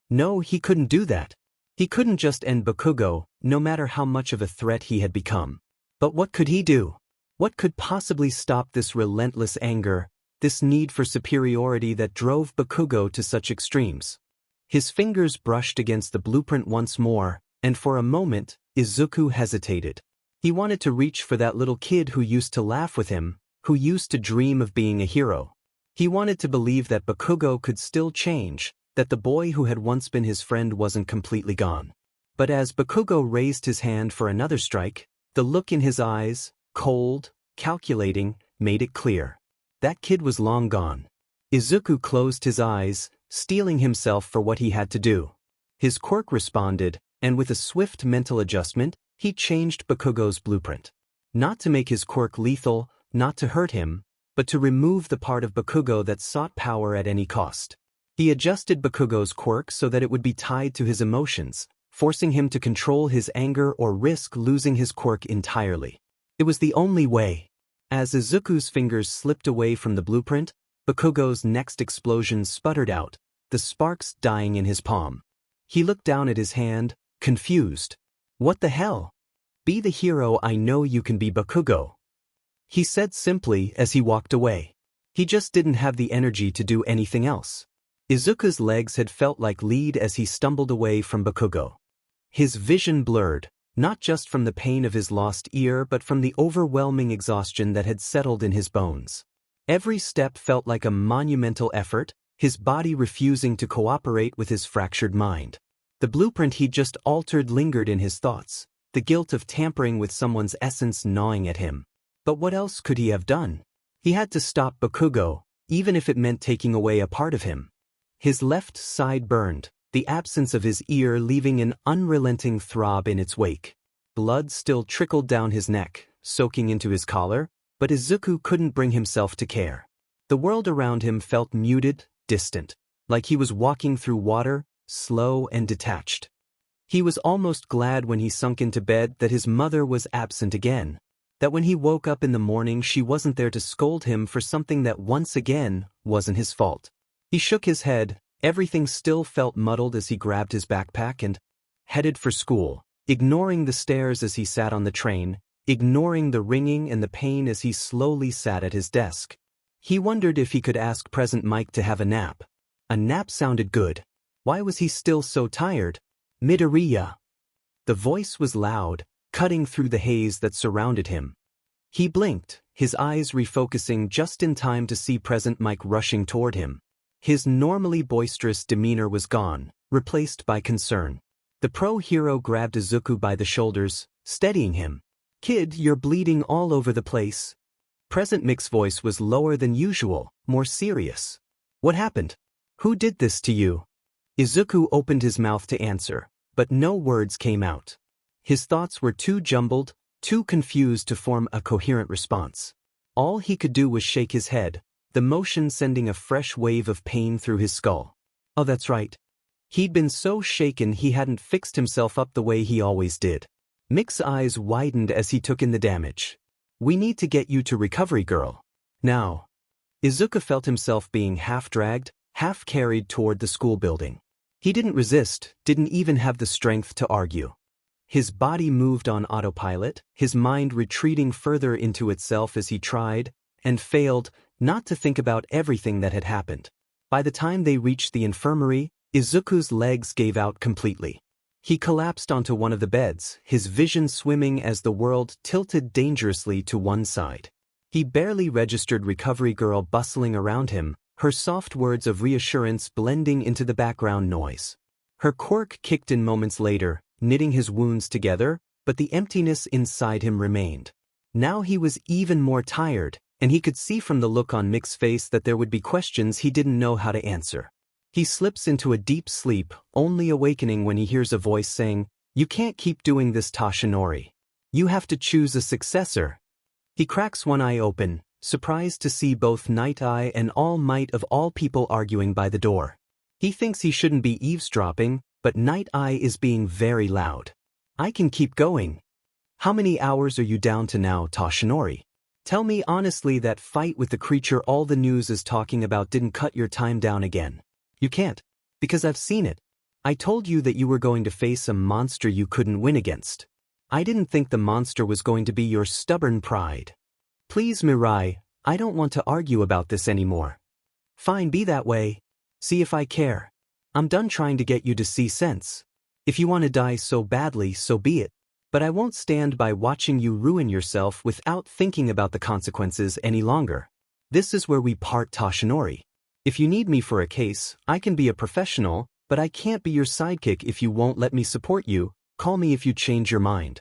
No, he couldn't do that. He couldn't just end Bakugo, no matter how much of a threat he had become. But what could he do? What could possibly stop this relentless anger, this need for superiority that drove Bakugo to such extremes? His fingers brushed against the blueprint once more, and for a moment, Izuku hesitated. He wanted to reach for that little kid who used to laugh with him, who used to dream of being a hero. He wanted to believe that Bakugo could still change, that the boy who had once been his friend wasn't completely gone. But as Bakugo raised his hand for another strike, the look in his eyes, cold, calculating, made it clear. That kid was long gone. Izuku closed his eyes, steeling himself for what he had to do. His quirk responded, and with a swift mental adjustment, he changed Bakugo's blueprint. Not to make his quirk lethal, not to hurt him, but to remove the part of Bakugo that sought power at any cost. He adjusted Bakugo's quirk so that it would be tied to his emotions, forcing him to control his anger or risk losing his quirk entirely. It was the only way. As Izuku's fingers slipped away from the blueprint, Bakugo's next explosion sputtered out, the sparks dying in his palm. He looked down at his hand, confused. What the hell? Be the hero I know you can be, Bakugo. He said simply as he walked away. He just didn't have the energy to do anything else. Izuku's legs had felt like lead as he stumbled away from Bakugo. His vision blurred, not just from the pain of his lost ear but from the overwhelming exhaustion that had settled in his bones. Every step felt like a monumental effort, his body refusing to cooperate with his fractured mind. The blueprint he'd just altered lingered in his thoughts, the guilt of tampering with someone's essence gnawing at him. But what else could he have done? He had to stop Bakugo, even if it meant taking away a part of him. His left side burned, the absence of his ear leaving an unrelenting throb in its wake. Blood still trickled down his neck, soaking into his collar, but Izuku couldn't bring himself to care. The world around him felt muted, distant, like he was walking through water, slow and detached. He was almost glad when he sunk into bed that his mother was absent again, that when he woke up in the morning she wasn't there to scold him for something that once again wasn't his fault. He shook his head, everything still felt muddled as he grabbed his backpack and headed for school, ignoring the stairs as he sat on the train, ignoring the ringing and the pain as he slowly sat at his desk. He wondered if he could ask Present Mike to have a nap. A nap sounded good. Why was he still so tired? Midoriya. The voice was loud, cutting through the haze that surrounded him. He blinked, his eyes refocusing just in time to see Present Mike rushing toward him. His normally boisterous demeanor was gone, replaced by concern. The pro-hero grabbed Izuku by the shoulders, steadying him. "Kid, you're bleeding all over the place." Present Mike's voice was lower than usual, more serious. "What happened? Who did this to you?" Izuku opened his mouth to answer, but no words came out. His thoughts were too jumbled, too confused to form a coherent response. All he could do was shake his head, the motion sending a fresh wave of pain through his skull. Oh, that's right. He'd been so shaken he hadn't fixed himself up the way he always did. Mick's eyes widened as he took in the damage. "We need to get you to recovery, girl. Now." Izuku felt himself being half-dragged, half-carried toward the school building. He didn't resist, didn't even have the strength to argue. His body moved on autopilot, his mind retreating further into itself as he tried, and failed, not to think about everything that had happened. By the time they reached the infirmary, Izuku's legs gave out completely. He collapsed onto one of the beds, his vision swimming as the world tilted dangerously to one side. He barely registered recovery girl bustling around him, her soft words of reassurance blending into the background noise. Her quirk kicked in moments later, knitting his wounds together, but the emptiness inside him remained. Now he was even more tired, and he could see from the look on Mick's face that there would be questions he didn't know how to answer. He slips into a deep sleep, only awakening when he hears a voice saying, "You can't keep doing this, Toshinori. You have to choose a successor." He cracks one eye open, surprised to see both Night Eye and All Might of all people arguing by the door. He thinks he shouldn't be eavesdropping, but Night Eye is being very loud. "I can keep going. How many hours are you down to now, Toshinori? Tell me honestly that fight with the creature all the news is talking about didn't cut your time down again." "You can't, because I've seen it. I told you that you were going to face a monster you couldn't win against. I didn't think the monster was going to be your stubborn pride." "Please, Mirai, I don't want to argue about this anymore." "Fine, be that way. See if I care. I'm done trying to get you to see sense. If you want to die so badly, so be it. But I won't stand by watching you ruin yourself without thinking about the consequences any longer. This is where we part, Toshinori. If you need me for a case, I can be a professional, but I can't be your sidekick if you won't let me support you. Call me if you change your mind."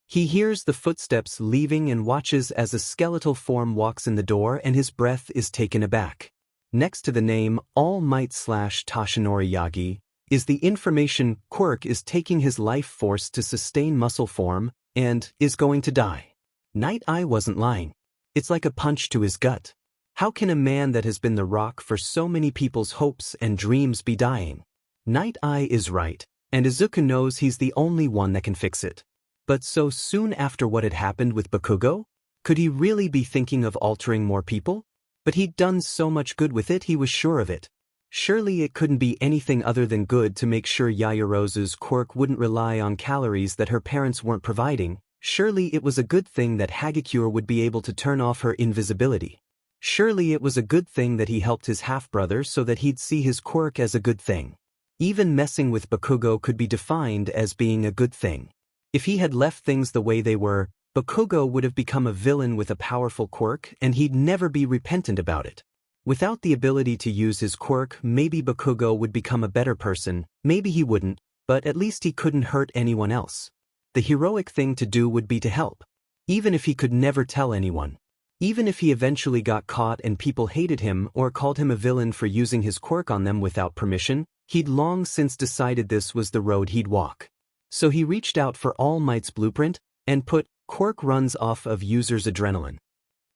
He hears the footsteps leaving and watches as a skeletal form walks in the door and his breath is taken aback. Next to the name All Might / Toshinori Yagi is the information Quirk is taking his life force to sustain muscle form and is going to die. Night Eye wasn't lying. It's like a punch to his gut. How can a man that has been the rock for so many people's hopes and dreams be dying? Night Eye is right, and Izuku knows he's the only one that can fix it. But so soon after what had happened with Bakugo? Could he really be thinking of altering more people? But he'd done so much good with it, he was sure of it. Surely it couldn't be anything other than good to make sure Yaoyorozu's quirk wouldn't rely on calories that her parents weren't providing. Surely it was a good thing that Hagakure would be able to turn off her invisibility. Surely it was a good thing that he helped his half-brother so that he'd see his quirk as a good thing. Even messing with Bakugo could be defined as being a good thing. If he had left things the way they were, Bakugo would have become a villain with a powerful quirk and he'd never be repentant about it. Without the ability to use his quirk, maybe Bakugo would become a better person, maybe he wouldn't, but at least he couldn't hurt anyone else. The heroic thing to do would be to help. Even if he could never tell anyone. Even if he eventually got caught and people hated him or called him a villain for using his quirk on them without permission, he'd long since decided this was the road he'd walk. So he reached out for All Might's blueprint and put quirk runs off of users' adrenaline.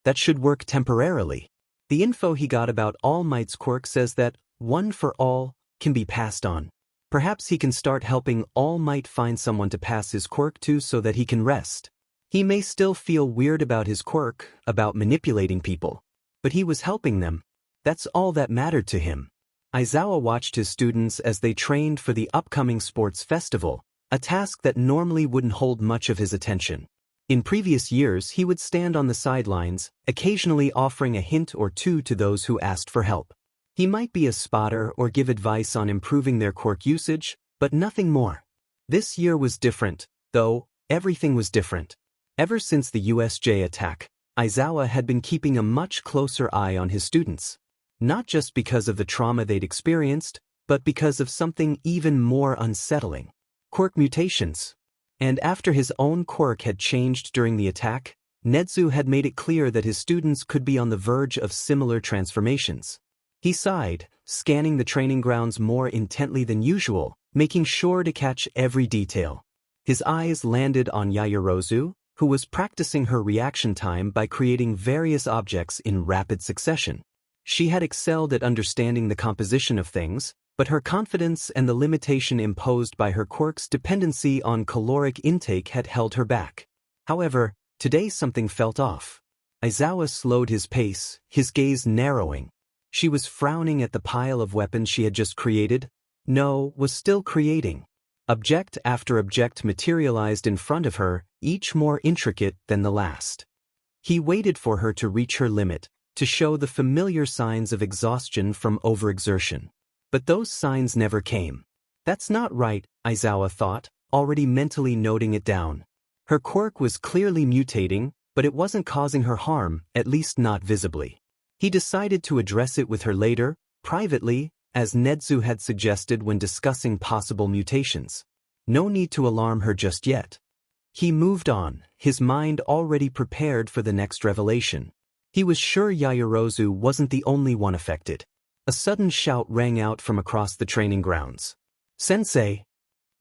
That should work temporarily. The info he got about All Might's quirk says that one for all can be passed on. Perhaps he can start helping All Might find someone to pass his quirk to so that he can rest. He may still feel weird about his quirk, about manipulating people, but he was helping them. That's all that mattered to him. Aizawa watched his students as they trained for the upcoming sports festival, a task that normally wouldn't hold much of his attention. In previous years, he would stand on the sidelines, occasionally offering a hint or two to those who asked for help. He might be a spotter or give advice on improving their quirk usage, but nothing more. This year was different, though. Everything was different. Ever since the USJ attack, Aizawa had been keeping a much closer eye on his students. Not just because of the trauma they'd experienced, but because of something even more unsettling. Quirk mutations. And after his own quirk had changed during the attack, Nedu had made it clear that his students could be on the verge of similar transformations. He sighed, scanning the training grounds more intently than usual, making sure to catch every detail. His eyes landed on Yaoyorozu, who was practicing her reaction time by creating various objects in rapid succession. She had excelled at understanding the composition of things, but her confidence and the limitation imposed by her quirk's dependency on caloric intake had held her back. However, today something felt off. Aizawa slowed his pace, his gaze narrowing. She was frowning at the pile of weapons she had just created. No, was still creating. Object after object materialized in front of her, each more intricate than the last. He waited for her to reach her limit, to show the familiar signs of exhaustion from overexertion. But those signs never came. That's not right, Aizawa thought, already mentally noting it down. Her quirk was clearly mutating, but it wasn't causing her harm, at least not visibly. He decided to address it with her later, privately, as Nedu had suggested when discussing possible mutations. No need to alarm her just yet. He moved on, his mind already prepared for the next revelation. He was sure Yaoyorozu wasn't the only one affected. A sudden shout rang out from across the training grounds. "Sensei!"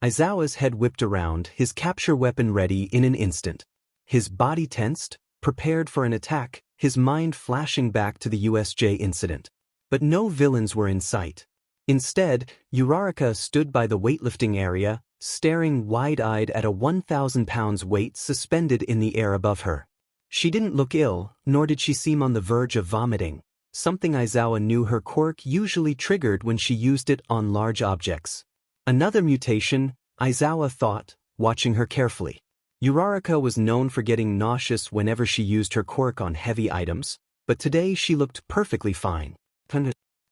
Aizawa's head whipped around, his capture weapon ready in an instant. His body tensed, prepared for an attack, his mind flashing back to the USJ incident. But no villains were in sight. Instead, Uraraka stood by the weightlifting area, staring wide-eyed at a 1,000 pounds weight suspended in the air above her. She didn't look ill, nor did she seem on the verge of vomiting, something Aizawa knew her quirk usually triggered when she used it on large objects. Another mutation, Aizawa thought, watching her carefully. Uraraka was known for getting nauseous whenever she used her quirk on heavy items, but today she looked perfectly fine.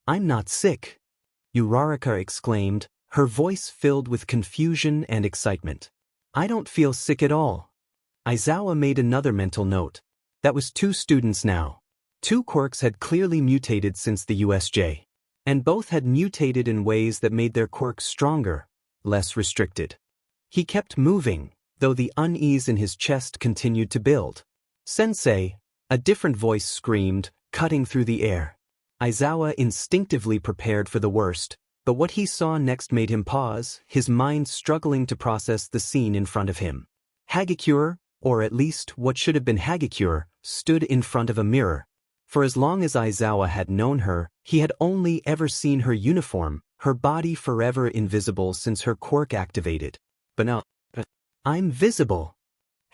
"I'm not sick," Uraraka exclaimed, her voice filled with confusion and excitement. "I don't feel sick at all." Aizawa made another mental note. That was 2 students now. 2 quirks had clearly mutated since the USJ. And both had mutated in ways that made their quirks stronger, less restricted. He kept moving, though the unease in his chest continued to build. "Sensei!" a different voice screamed, cutting through the air. Aizawa instinctively prepared for the worst, but what he saw next made him pause, his mind struggling to process the scene in front of him. Hagakure, or at least what should have been Hagakure, stood in front of a mirror. For as long as Aizawa had known her, he had only ever seen her uniform, her body forever invisible since her quirk activated. But now, "I'm visible!"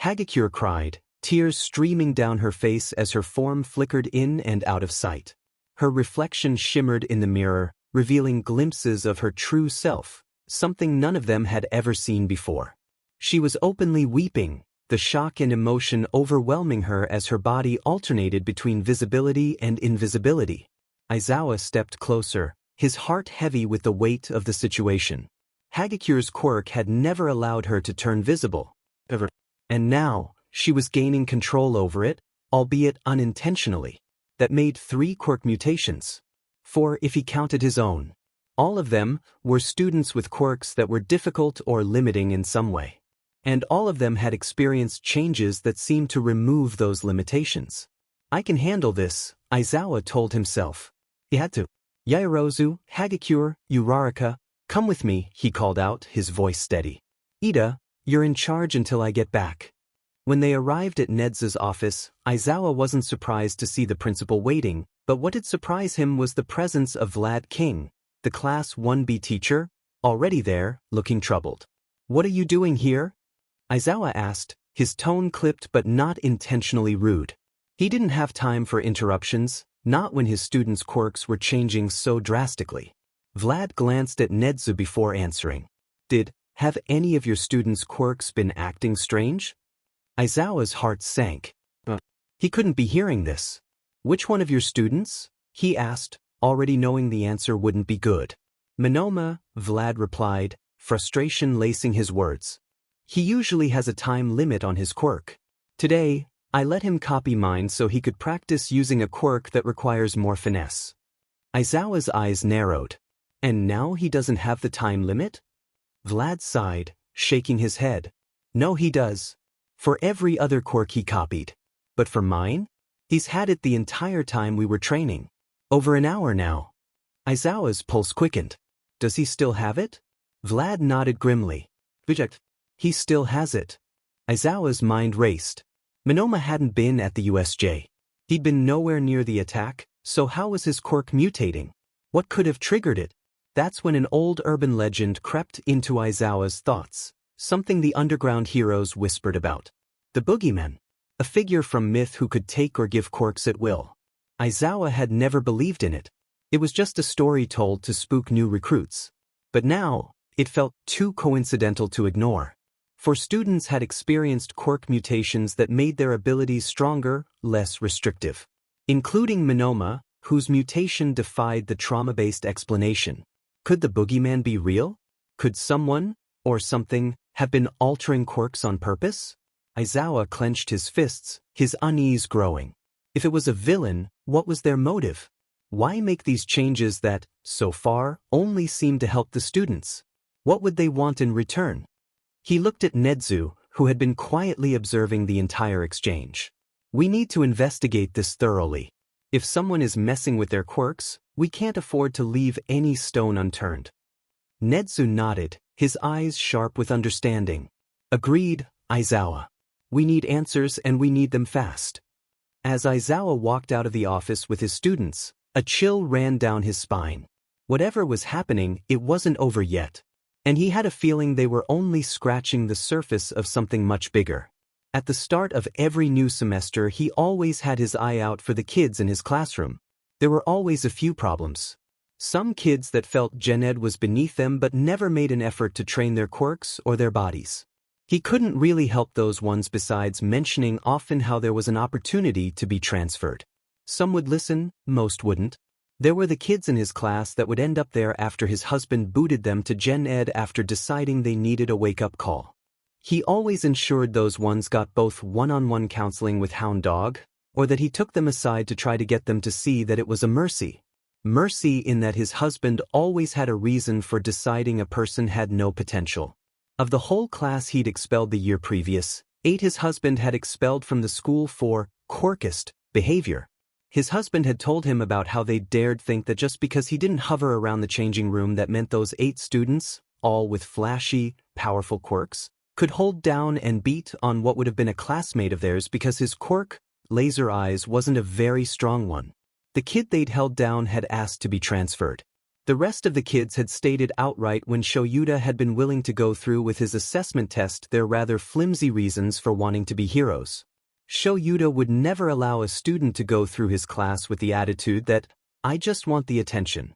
Hagakure cried, tears streaming down her face as her form flickered in and out of sight. Her reflection shimmered in the mirror, revealing glimpses of her true self, something none of them had ever seen before. She was openly weeping, the shock and emotion overwhelming her as her body alternated between visibility and invisibility. Aizawa stepped closer, his heart heavy with the weight of the situation. Hagakure's quirk had never allowed her to turn visible. Ever. And now, she was gaining control over it, albeit unintentionally. That made 3 quirk mutations. 4 if he counted his own. All of them were students with quirks that were difficult or limiting in some way. And all of them had experienced changes that seemed to remove those limitations. "I can handle this," Aizawa told himself. He had to. "Yaoyorozu, Hagakure, Uraraka, come with me," he called out, his voice steady. "Ida, you're in charge until I get back." When they arrived at Nezu's office, Aizawa wasn't surprised to see the principal waiting, but what did surprise him was the presence of Vlad King, the Class 1B teacher, already there, looking troubled. "What are you doing here?" Aizawa asked, his tone clipped but not intentionally rude. He didn't have time for interruptions, not when his students' quirks were changing so drastically. Vlad glanced at Nezu before answering. Have any of your students' quirks been acting strange?" Aizawa's heart sank. He couldn't be hearing this. "Which one of your students?" he asked, already knowing the answer wouldn't be good. "Minoma," Vlad replied, frustration lacing his words. "He usually has a time limit on his quirk. Today, I let him copy mine so he could practice using a quirk that requires more finesse." Aizawa's eyes narrowed. "And now he doesn't have the time limit?" Vlad sighed, shaking his head. "No, he does. For every other quirk he copied. But for mine? He's had it the entire time we were training. Over an hour now." Aizawa's pulse quickened. "Does he still have it?" Vlad nodded grimly. "He still has it." Aizawa's mind raced. Minoma hadn't been at the USJ. He'd been nowhere near the attack, so how was his quirk mutating? What could have triggered it? That's when an old urban legend crept into Aizawa's thoughts, something the underground heroes whispered about. The boogeyman, a figure from myth who could take or give quirks at will. Aizawa had never believed in it. It was just a story told to spook new recruits. But now, it felt too coincidental to ignore. For students had experienced quirk mutations that made their abilities stronger, less restrictive. Including Minoma, whose mutation defied the trauma-based explanation. Could the boogeyman be real? Could someone, or something, have been altering quirks on purpose? Aizawa clenched his fists, his unease growing. If it was a villain, what was their motive? Why make these changes that, so far, only seem to help the students? What would they want in return? He looked at Nedu, who had been quietly observing the entire exchange. We need to investigate this thoroughly. If someone is messing with their quirks, we can't afford to leave any stone unturned. Nedu nodded, his eyes sharp with understanding. Agreed, Aizawa. We need answers and we need them fast. As Aizawa walked out of the office with his students, a chill ran down his spine. Whatever was happening, it wasn't over yet. And he had a feeling they were only scratching the surface of something much bigger. At the start of every new semester, he always had his eye out for the kids in his classroom. There were always a few problems. Some kids that felt Gen Ed was beneath them but never made an effort to train their quirks or their bodies. He couldn't really help those ones besides mentioning often how there was an opportunity to be transferred. Some would listen, most wouldn't. There were the kids in his class that would end up there after his husband booted them to Gen Ed after deciding they needed a wake-up call. He always ensured those ones got both one-on-one counseling with Hound Dog, or that he took them aside to try to get them to see that it was a mercy. Mercy in that his husband always had a reason for deciding a person had no potential. Of the whole class he'd expelled the year previous, 8 his husband had expelled from the school for quirkist behavior. His husband had told him about how they dared think that just because he didn't hover around the changing room that meant those 8 students, all with flashy, powerful quirks, could hold down and beat on what would have been a classmate of theirs because his quirk, laser eyes, wasn't a very strong one. The kid they'd held down had asked to be transferred. The rest of the kids had stated outright when Shoyuta had been willing to go through with his assessment test their rather flimsy reasons for wanting to be heroes. Shoyuta would never allow a student to go through his class with the attitude that, I just want the attention.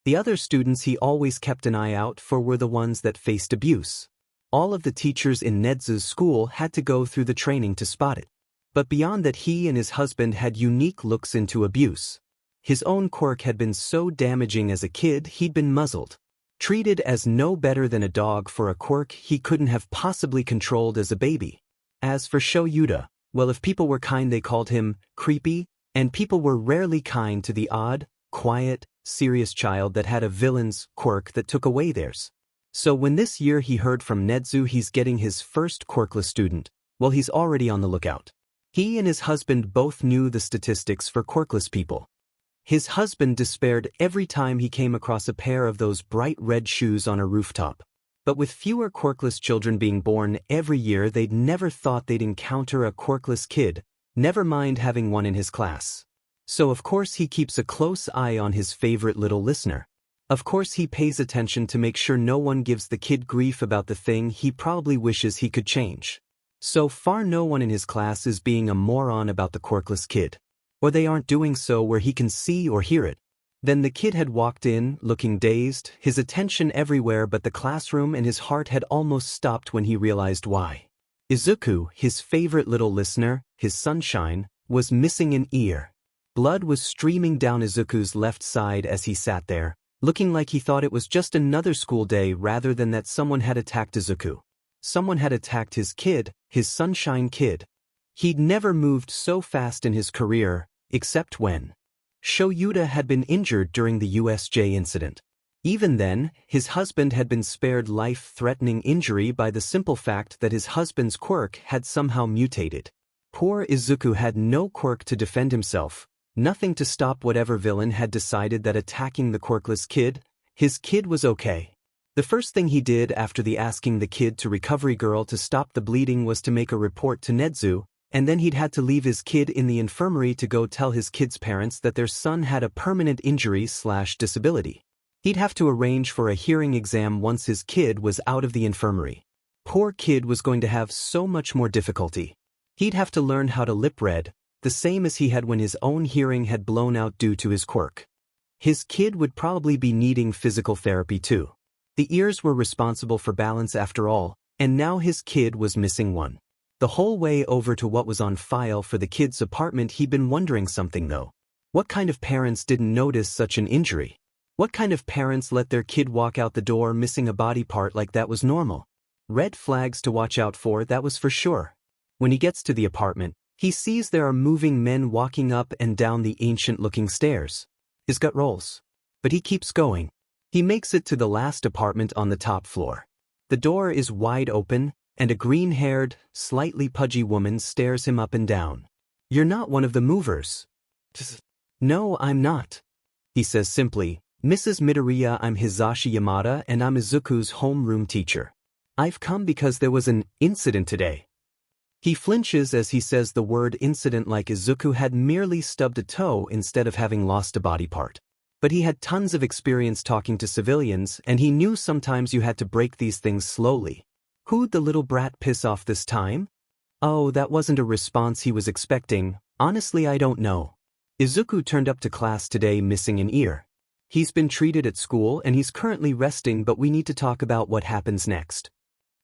The other students he always kept an eye out for were the ones that faced abuse. All of the teachers in Nezu's school had to go through the training to spot it. But beyond that, he and his husband had unique looks into abuse. His own quirk had been so damaging as a kid he'd been muzzled. Treated as no better than a dog for a quirk he couldn't have possibly controlled as a baby. As for Shoyuta, well, if people were kind they called him creepy, and people were rarely kind to the odd, quiet, serious child that had a villain's quirk that took away theirs. So when this year he heard from Nedu he's getting his first quirkless student, well, he's already on the lookout. He and his husband both knew the statistics for quirkless people. His husband despaired every time he came across a pair of those bright red shoes on a rooftop. But with fewer quirkless children being born every year, they'd never thought they'd encounter a quirkless kid, never mind having one in his class. So of course he keeps a close eye on his favorite little listener. Of course he pays attention to make sure no one gives the kid grief about the thing he probably wishes he could change. So far no one in his class is being a moron about the quirkless kid. Or they aren't doing so where he can see or hear it. Then the kid had walked in, looking dazed, his attention everywhere but the classroom, and his heart had almost stopped when he realized why. Izuku, his favorite little listener, his sunshine, was missing an ear. Blood was streaming down Izuku's left side as he sat there, looking like he thought it was just another school day rather than that someone had attacked Izuku. Someone had attacked his kid, his sunshine kid. He'd never moved so fast in his career, except when Shoyuta had been injured during the USJ incident. Even then, his husband had been spared life-threatening injury by the simple fact that his husband's quirk had somehow mutated. Poor Izuku had no quirk to defend himself, nothing to stop whatever villain had decided that attacking the quirkless kid, his kid was okay. The first thing he did after the asking the kid to recovery girl to stop the bleeding was to make a report to Nedu, and then he'd had to leave his kid in the infirmary to go tell his kid's parents that their son had a permanent injury/disability. He'd have to arrange for a hearing exam once his kid was out of the infirmary. Poor kid was going to have so much more difficulty. He'd have to learn how to lip read, the same as he had when his own hearing had blown out due to his quirk. His kid would probably be needing physical therapy too. The ears were responsible for balance after all, and now his kid was missing one. The whole way over to what was on file for the kid's apartment he'd been wondering something though. What kind of parents didn't notice such an injury? What kind of parents let their kid walk out the door missing a body part like that was normal? Red flags to watch out for, that was for sure. When he gets to the apartment, he sees there are moving men walking up and down the ancient-looking stairs. His gut rolls. But he keeps going. He makes it to the last apartment on the top floor. The door is wide open, and a green-haired, slightly pudgy woman stares him up and down. "You're not one of the movers." "No, I'm not," he says simply. "Mrs. Midoriya, I'm Hisashi Yamada and I'm Izuku's homeroom teacher. I've come because there was an incident today." He flinches as he says the word incident, like Izuku had merely stubbed a toe instead of having lost a body part. But he had tons of experience talking to civilians, and he knew sometimes you had to break these things slowly. Who'd the little brat piss off this time? Oh, that wasn't a response he was expecting. Honestly, I don't know. Izuku turned up to class today missing an ear. He's been treated at school and he's currently resting, but we need to talk about what happens next.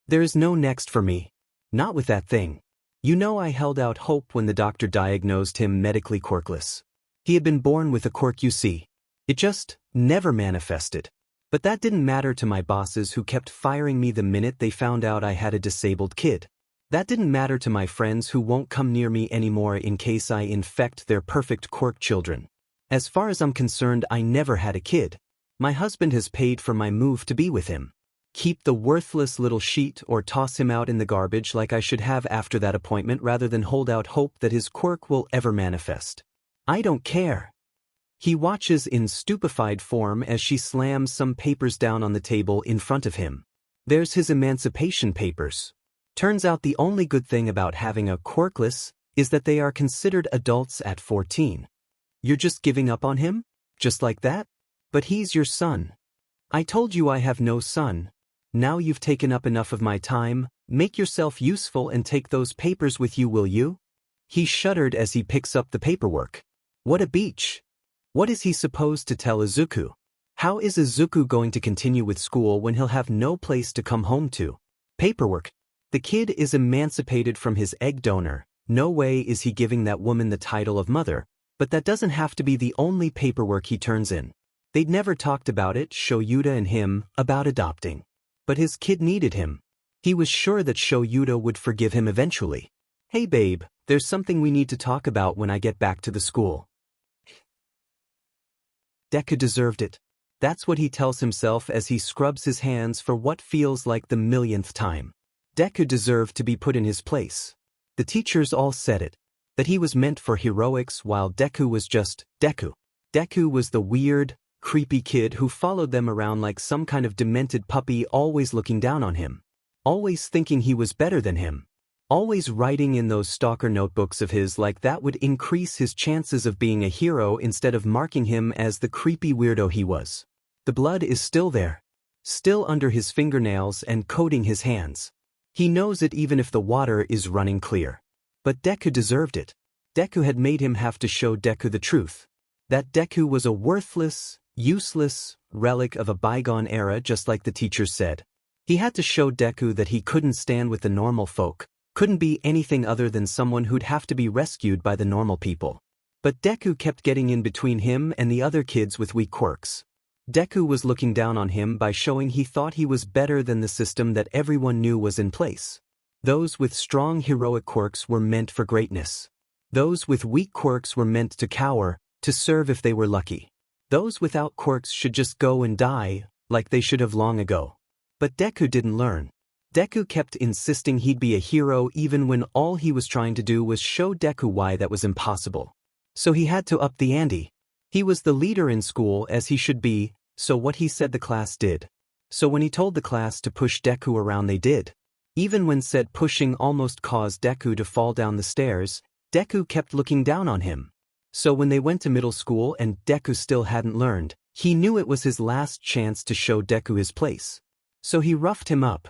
There is no next for me. Not with that thing. You know, I held out hope when the doctor diagnosed him medically quirkless. He had been born with a quirk, you see. It just never manifested. But that didn't matter to my bosses, who kept firing me the minute they found out I had a disabled kid. That didn't matter to my friends, who won't come near me anymore in case I infect their perfect quirk children. As far as I'm concerned, I never had a kid. My husband has paid for my move to be with him. Keep the worthless little sheet or toss him out in the garbage like I should have after that appointment, rather than hold out hope that his quirk will ever manifest. I don't care. He watches in stupefied form as she slams some papers down on the table in front of him. There's his Emancipation papers. Turns out the only good thing about having a quirkless is that they are considered adults at 14. You're just giving up on him? Just like that? But he's your son. I told you I have no son. Now you've taken up enough of my time. Make yourself useful and take those papers with you, will you? He shuddered as he picks up the paperwork. What a beach. What is he supposed to tell Izuku? How is Izuku going to continue with school when he'll have no place to come home to? Paperwork. The kid is emancipated from his egg donor. No way is he giving that woman the title of mother, but that doesn't have to be the only paperwork he turns in. They'd never talked about it, Shoyuda and him, about adopting. But his kid needed him. He was sure that Shoyuda would forgive him eventually. Hey babe, there's something we need to talk about when I get back to the school. Deku deserved it. That's what he tells himself as he scrubs his hands for what feels like the millionth time. Deku deserved to be put in his place. The teachers all said it, that he was meant for heroics while Deku was just Deku. Deku was the weird, creepy kid who followed them around like some kind of demented puppy, always looking down on him. Always thinking he was better than him. Always writing in those stalker notebooks of his like that would increase his chances of being a hero instead of marking him as the creepy weirdo he was. The blood is still there. Still under his fingernails and coating his hands. He knows it even if the water is running clear. But Deku deserved it. Deku had made him have to show Deku the truth. That Deku was a worthless, useless relic of a bygone era, just like the teachers said. He had to show Deku that he couldn't stand with the normal folk. Couldn't be anything other than someone who'd have to be rescued by the normal people. But Deku kept getting in between him and the other kids with weak quirks. Deku was looking down on him by showing he thought he was better than the system that everyone knew was in place. Those with strong heroic quirks were meant for greatness. Those with weak quirks were meant to cower, to serve if they were lucky. Those without quirks should just go and die, like they should have long ago. But Deku didn't learn. Deku kept insisting he'd be a hero even when all he was trying to do was show Deku why that was impossible. So he had to up the ante. He was the leader in school, as he should be, so what he said the class did. So when he told the class to push Deku around, they did. Even when said pushing almost caused Deku to fall down the stairs, Deku kept looking down on him. So when they went to middle school and Deku still hadn't learned, he knew it was his last chance to show Deku his place. So he roughed him up.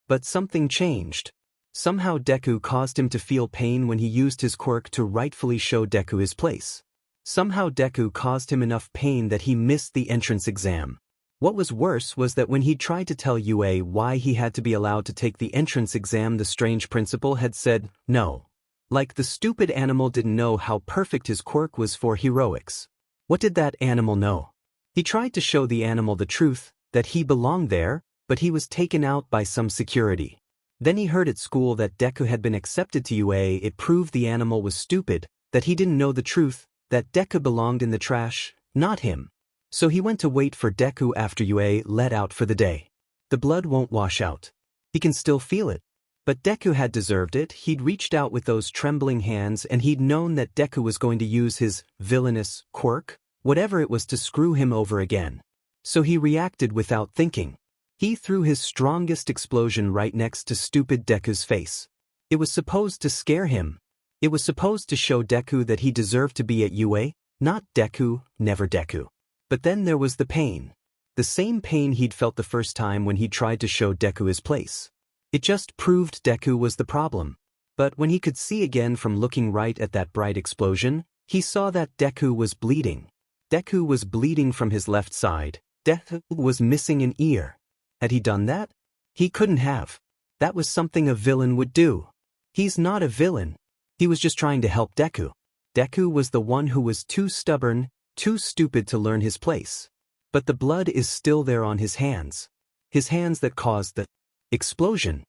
But something changed. Somehow Deku caused him to feel pain when he used his quirk to rightfully show Deku his place. Somehow Deku caused him enough pain that he missed the entrance exam. What was worse was that when he tried to tell Yue why he had to be allowed to take the entrance exam, the strange principal had said, no. Like the stupid animal didn't know how perfect his quirk was for heroics. What did that animal know? He tried to show the animal the truth, that he belonged there, but he was taken out by some security. Then he heard at school that Deku had been accepted to UA. It proved the animal was stupid, that he didn't know the truth, that Deku belonged in the trash, not him. So he went to wait for Deku after UA let out for the day. The blood won't wash out. He can still feel it. But Deku had deserved it. He'd reached out with those trembling hands and he'd known that Deku was going to use his villainous quirk, whatever it was, to screw him over again. So he reacted without thinking. He threw his strongest explosion right next to stupid Deku's face. It was supposed to scare him. It was supposed to show Deku that he deserved to be at UA, not Deku, never Deku. But then there was the pain. The same pain he'd felt the first time when he tried to show Deku his place. It just proved Deku was the problem. But when he could see again from looking right at that bright explosion, he saw that Deku was bleeding. Deku was bleeding from his left side. Deku was missing an ear. Had he done that? He couldn't have. That was something a villain would do. He's not a villain. He was just trying to help Deku. Deku was the one who was too stubborn, too stupid to learn his place. But the blood is still there on his hands. His hands that caused the explosion.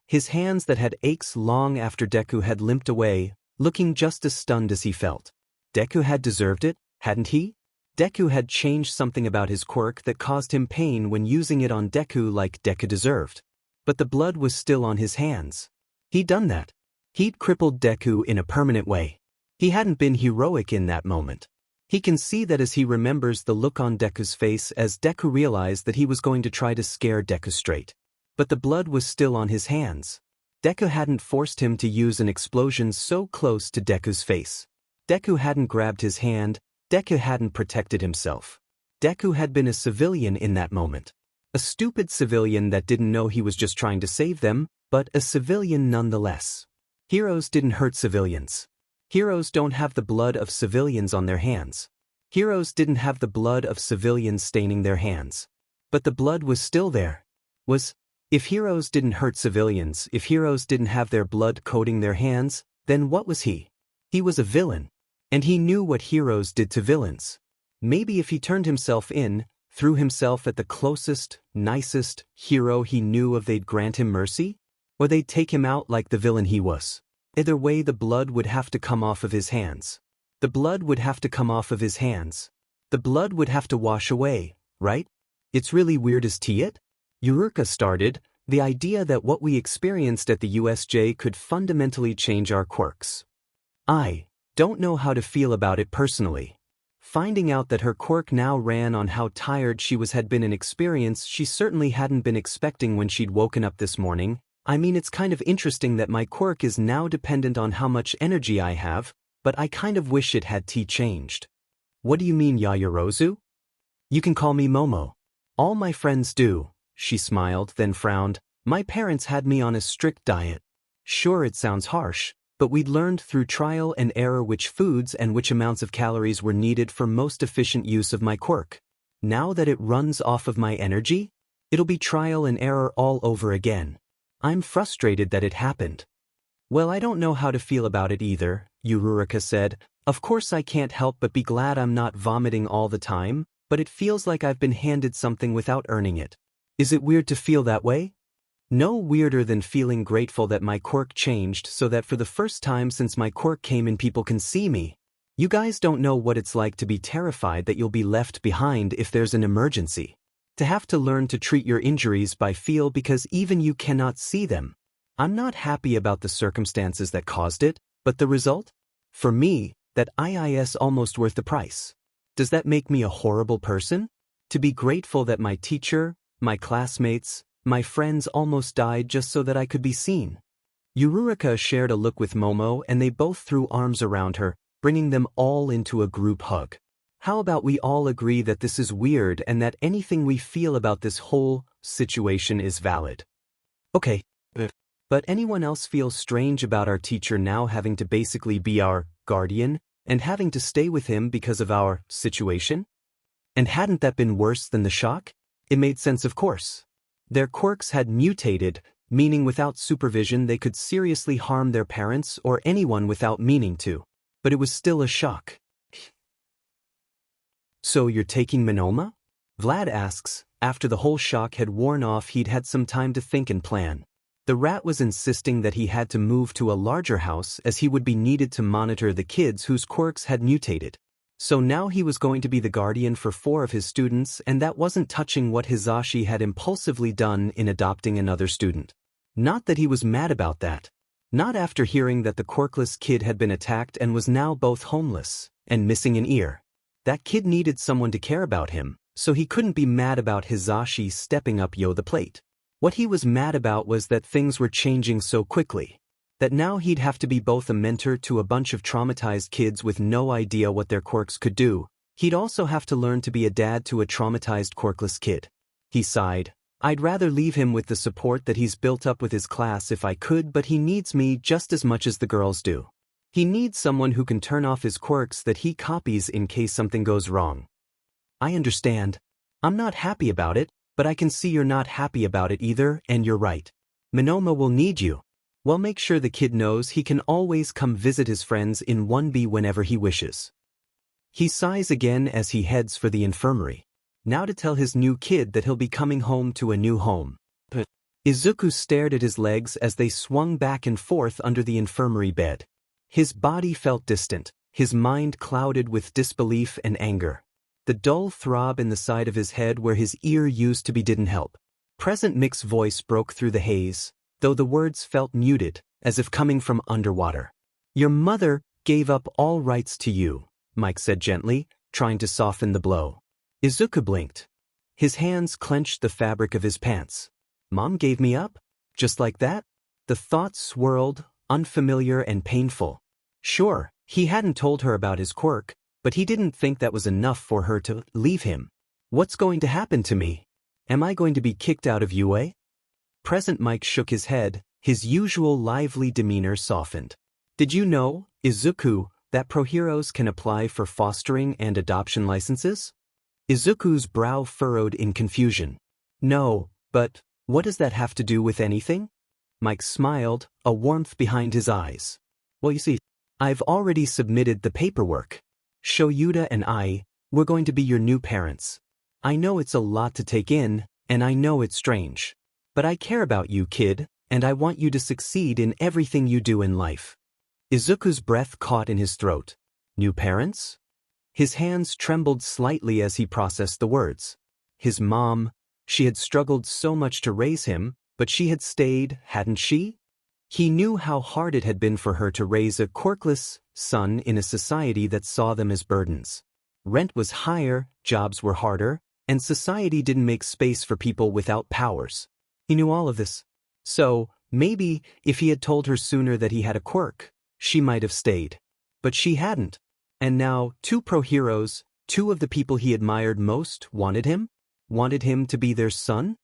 His hands that had aches long after Deku had limped away, looking just as stunned as he felt. Deku had deserved it, hadn't he? Deku had changed something about his quirk that caused him pain when using it on Deku like Deku deserved. But the blood was still on his hands. He'd done that. He'd crippled Deku in a permanent way. He hadn't been heroic in that moment. He can see that as he remembers the look on Deku's face as Deku realized that he was going to try to scare Deku straight. But the blood was still on his hands. Deku hadn't forced him to use an explosion so close to Deku's face. Deku hadn't grabbed his hand. Deku hadn't protected himself. Deku had been a civilian in that moment. A stupid civilian that didn't know he was just trying to save them, but a civilian nonetheless. Heroes didn't hurt civilians. Heroes don't have the blood of civilians on their hands. Heroes didn't have the blood of civilians staining their hands. But the blood was still there. If heroes didn't hurt civilians, if heroes didn't have their blood coating their hands, then what was he? He was a villain. And he knew what heroes did to villains. Maybe if he turned himself in, threw himself at the closest, nicest hero he knew of, they'd grant him mercy? Or they'd take him out like the villain he was. Either way, the blood would have to come off of his hands. The blood would have to come off of his hands. The blood would have to wash away, right? It's really weird as it? Eureka started, the idea that what we experienced at the USJ could fundamentally change our quirks. I don't know how to feel about it personally. Finding out that her quirk now ran on how tired she had been an experience she certainly hadn't been expecting when she'd woken up this morning. I mean, it's kind of interesting that my quirk is now dependent on how much energy I have, but I kind of wish it had changed. What do you mean, Yayarozu? You can call me Momo. All my friends do, she smiled, then frowned. My parents had me on a strict diet. Sure, it sounds harsh, but we'd learned through trial and error which foods and which amounts of calories were needed for most efficient use of my quirk. Now that it runs off of my energy, it'll be trial and error all over again. I'm frustrated that it happened. Well, I don't know how to feel about it either, Eureka said. Of course I can't help but be glad I'm not vomiting all the time, but it feels like I've been handed something without earning it. Is it weird to feel that way? No weirder than feeling grateful that my quirk changed so that for the first time since my quirk came in people can see me. You guys don't know what it's like to be terrified that you'll be left behind if there's an emergency. To have to learn to treat your injuries by feel because even you cannot see them. I'm not happy about the circumstances that caused it, but the result? For me, that is almost worth the price. Does that make me a horrible person? To be grateful that my teacher, my classmates, my friends almost died just so that I could be seen. Eureka shared a look with Momo and they both threw arms around her, bringing them all into a group hug. How about we all agree that this is weird and that anything we feel about this whole situation is valid? Okay. But anyone else feel strange about our teacher now having to basically be our guardian and having to stay with him because of our situation? And hadn't that been worse than the shock? It made sense, of course. Their quirks had mutated, meaning without supervision they could seriously harm their parents or anyone without meaning to. But it was still a shock. So you're taking Monoma? Vlad asks. After the whole shock had worn off, he'd had some time to think and plan. The rat was insisting that he had to move to a larger house as he would be needed to monitor the kids whose quirks had mutated. So now he was going to be the guardian for 4 of his students, and that wasn't touching what Hisashi had impulsively done in adopting another student. Not that he was mad about that. Not after hearing that the quirkless kid had been attacked and was now both homeless and missing an ear. That kid needed someone to care about him, so he couldn't be mad about Hisashi stepping up the plate. What he was mad about was that things were changing so quickly. That now he'd have to be both a mentor to a bunch of traumatized kids with no idea what their quirks could do. He'd also have to learn to be a dad to a traumatized quirkless kid. He sighed. I'd rather leave him with the support that he's built up with his class if I could, but he needs me just as much as the girls do. He needs someone who can turn off his quirks that he copies in case something goes wrong. I understand. I'm not happy about it, but I can see you're not happy about it either, and you're right. Monoma will need you. Well, make sure the kid knows he can always come visit his friends in 1B whenever he wishes. He sighs again as he heads for the infirmary. Now to tell his new kid that he'll be coming home to a new home. But Izuku stared at his legs as they swung back and forth under the infirmary bed. His body felt distant, his mind clouded with disbelief and anger. The dull throb in the side of his head where his ear used to be didn't help. Present Mick's voice broke through the haze, though the words felt muted, as if coming from underwater. Your mother gave up all rights to you, Mike said gently, trying to soften the blow. Izuku blinked. His hands clenched the fabric of his pants. Mom gave me up? Just like that? The thought swirled, unfamiliar and painful. Sure, he hadn't told her about his quirk, but he didn't think that was enough for her to leave him. What's going to happen to me? Am I going to be kicked out of UA? Present Mike shook his head, his usual lively demeanor softened. Did you know, Izuku, that pro-heroes can apply for fostering and adoption licenses? Izuku's brow furrowed in confusion. No, but what does that have to do with anything? Mike smiled, a warmth behind his eyes. Well, you see, I've already submitted the paperwork. Shoyuta and we're going to be your new parents. I know it's a lot to take in, and I know it's strange. But I care about you, kid, and I want you to succeed in everything you do in life. Izuku's breath caught in his throat. New parents? His hands trembled slightly as he processed the words. His mom, she had struggled so much to raise him, but she had stayed, hadn't she? He knew how hard it had been for her to raise a quirkless son in a society that saw them as burdens. Rent was higher, jobs were harder, and society didn't make space for people without powers. He knew all of this. So, maybe, if he had told her sooner that he had a quirk, she might have stayed. But she hadn't. And now, 2 pro-heroes, 2 of the people he admired most, wanted him to be their son?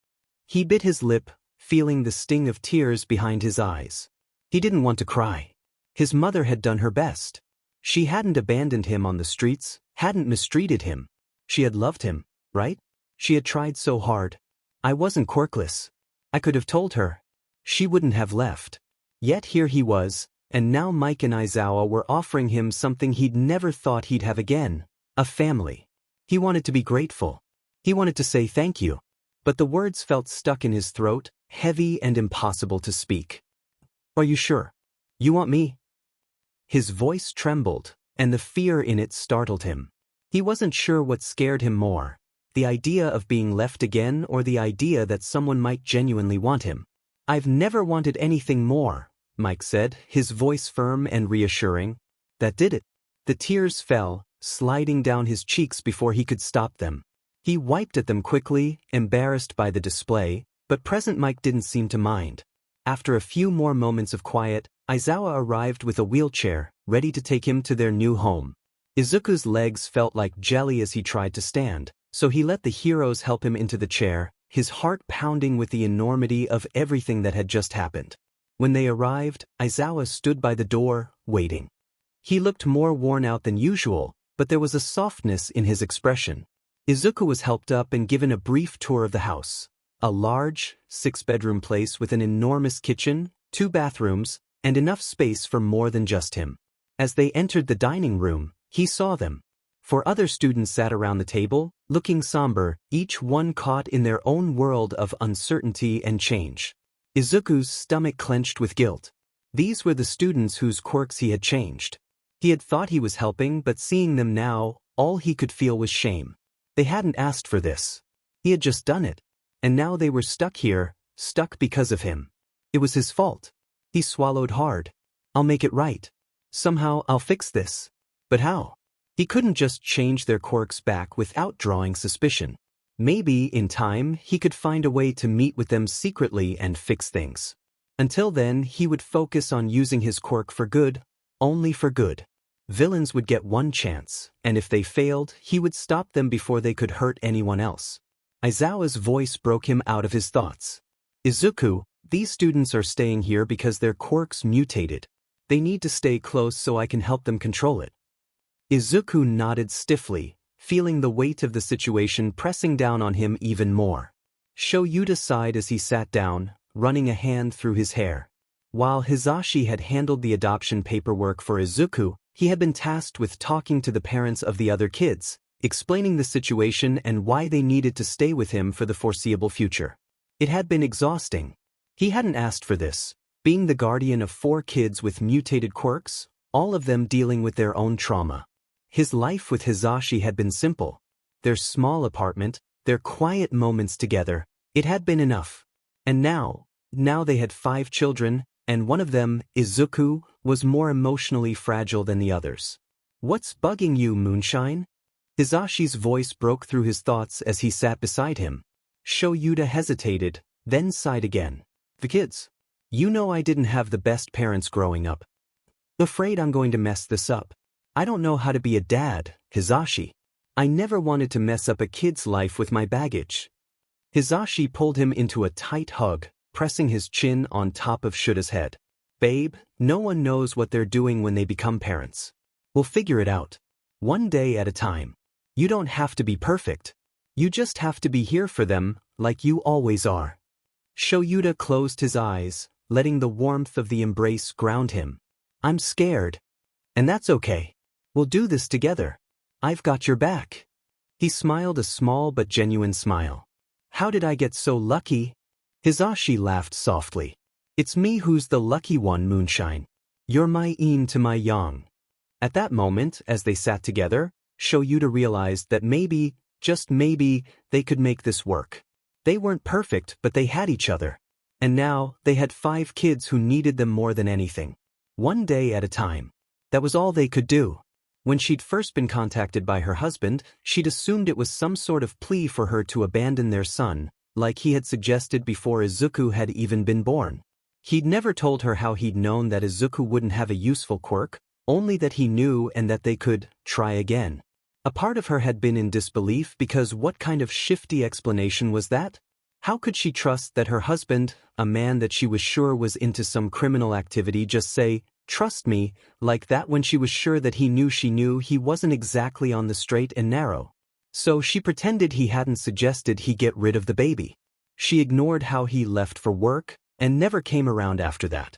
He bit his lip, feeling the sting of tears behind his eyes. He didn't want to cry. His mother had done her best. She hadn't abandoned him on the streets, hadn't mistreated him. She had loved him, right? She had tried so hard. I wasn't quirkless. I could have told her. She wouldn't have left. Yet here he was, and now Mike and Aizawa were offering him something he'd never thought he'd have again, a family. He wanted to be grateful. He wanted to say thank you. But the words felt stuck in his throat, heavy and impossible to speak. Are you sure? You want me? His voice trembled, and the fear in it startled him. He wasn't sure what scared him more, the idea of being left again or the idea that someone might genuinely want him. I've never wanted anything more, Mike said, his voice firm and reassuring. That did it. The tears fell, sliding down his cheeks before he could stop them. He wiped at them quickly, embarrassed by the display, but present Mike didn't seem to mind. After a few more moments of quiet, Aizawa arrived with a wheelchair, ready to take him to their new home. Izuku's legs felt like jelly as he tried to stand, so he let the heroes help him into the chair, his heart pounding with the enormity of everything that had just happened. When they arrived, Aizawa stood by the door, waiting. He looked more worn out than usual, but there was a softness in his expression. Izuku was helped up and given a brief tour of the house. A large, 6-bedroom place with an enormous kitchen, 2 bathrooms, and enough space for more than just him. As they entered the dining room, he saw them. Four other students sat around the table, looking somber, each one caught in their own world of uncertainty and change. Izuku's stomach clenched with guilt. These were the students whose quirks he had changed. He had thought he was helping, but seeing them now, all he could feel was shame. They hadn't asked for this. He had just done it. And now they were stuck here, stuck because of him. It was his fault. He swallowed hard. I'll make it right. Somehow I'll fix this. But how? He couldn't just change their quirks back without drawing suspicion. Maybe, in time, he could find a way to meet with them secretly and fix things. Until then, he would focus on using his quirk for good, only for good. Villains would get one chance, and if they failed, he would stop them before they could hurt anyone else. Aizawa's voice broke him out of his thoughts. Izuku, these students are staying here because their quirks mutated. They need to stay close so I can help them control it. Izuku nodded stiffly, feeling the weight of the situation pressing down on him even more. Shoyuta sighed as he sat down, running a hand through his hair. While Hisashi had handled the adoption paperwork for Izuku, he had been tasked with talking to the parents of the other kids, explaining the situation and why they needed to stay with him for the foreseeable future. It had been exhausting. He hadn't asked for this, being the guardian of 4 kids with mutated quirks, all of them dealing with their own trauma. His life with Hisashi had been simple. Their small apartment, their quiet moments together, it had been enough. And now they had 5 children, and one of them, Izuku, was more emotionally fragile than the others. What's bugging you, Moonshine? Hisashi's voice broke through his thoughts as he sat beside him. Shoyuta hesitated, then sighed again. The kids. You know I didn't have the best parents growing up. Afraid I'm going to mess this up. I don't know how to be a dad, Hisashi. I never wanted to mess up a kid's life with my baggage. Hisashi pulled him into a tight hug, pressing his chin on top of Shuta's head. Babe, no one knows what they're doing when they become parents. We'll figure it out. One day at a time. You don't have to be perfect. You just have to be here for them, like you always are. Shoyuta closed his eyes, letting the warmth of the embrace ground him. I'm scared. And that's okay. We'll do this together. I've got your back. He smiled a small but genuine smile. How did I get so lucky? Hisashi laughed softly. It's me who's the lucky one, Moonshine. You're my yin to my yang. At that moment, as they sat together, Shoyuta realized that maybe, just maybe, they could make this work. They weren't perfect, but they had each other. And now, they had 5 kids who needed them more than anything. One day at a time. That was all they could do. When she'd first been contacted by her husband, she'd assumed it was some sort of plea for her to abandon their son, like he had suggested before Izuku had even been born. He'd never told her how he'd known that Izuku wouldn't have a useful quirk, only that he knew and that they could try again. A part of her had been in disbelief because what kind of shifty explanation was that? How could she trust that her husband, a man that she was sure was into some criminal activity, just say, "Trust me," like that when she was sure that he knew he wasn't exactly on the straight and narrow? So she pretended he hadn't suggested he get rid of the baby. She ignored how he left for work and never came around after that.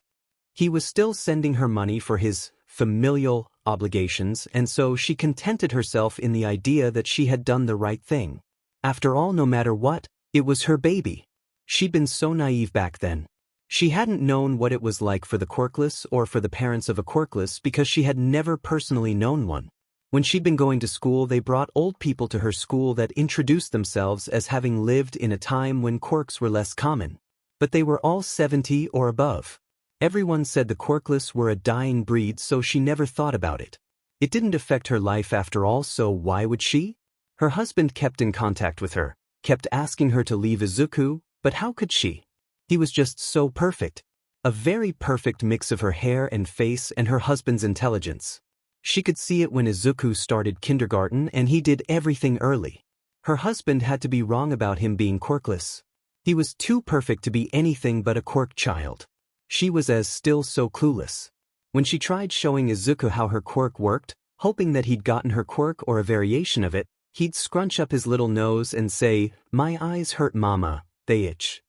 He was still sending her money for his familial obligations, and so she contented herself in the idea that she had done the right thing. After all, no matter what, it was her baby. She'd been so naive back then. She hadn't known what it was like for the quirkless or for the parents of a quirkless because she had never personally known one. When she'd been going to school, they brought old people to her school that introduced themselves as having lived in a time when quirks were less common. But they were all 70 or above. Everyone said the quirkless were a dying breed, so she never thought about it. It didn't affect her life after all, so why would she? Her husband kept in contact with her, kept asking her to leave Izuku, but how could she? He was just so perfect. A very perfect mix of her hair and face and her husband's intelligence. She could see it when Izuku started kindergarten and he did everything early. Her husband had to be wrong about him being quirkless. He was too perfect to be anything but a quirk child. She was still so clueless. When she tried showing Izuku how her quirk worked, hoping that he'd gotten her quirk or a variation of it, he'd scrunch up his little nose and say, "My eyes hurt, mama, they itch."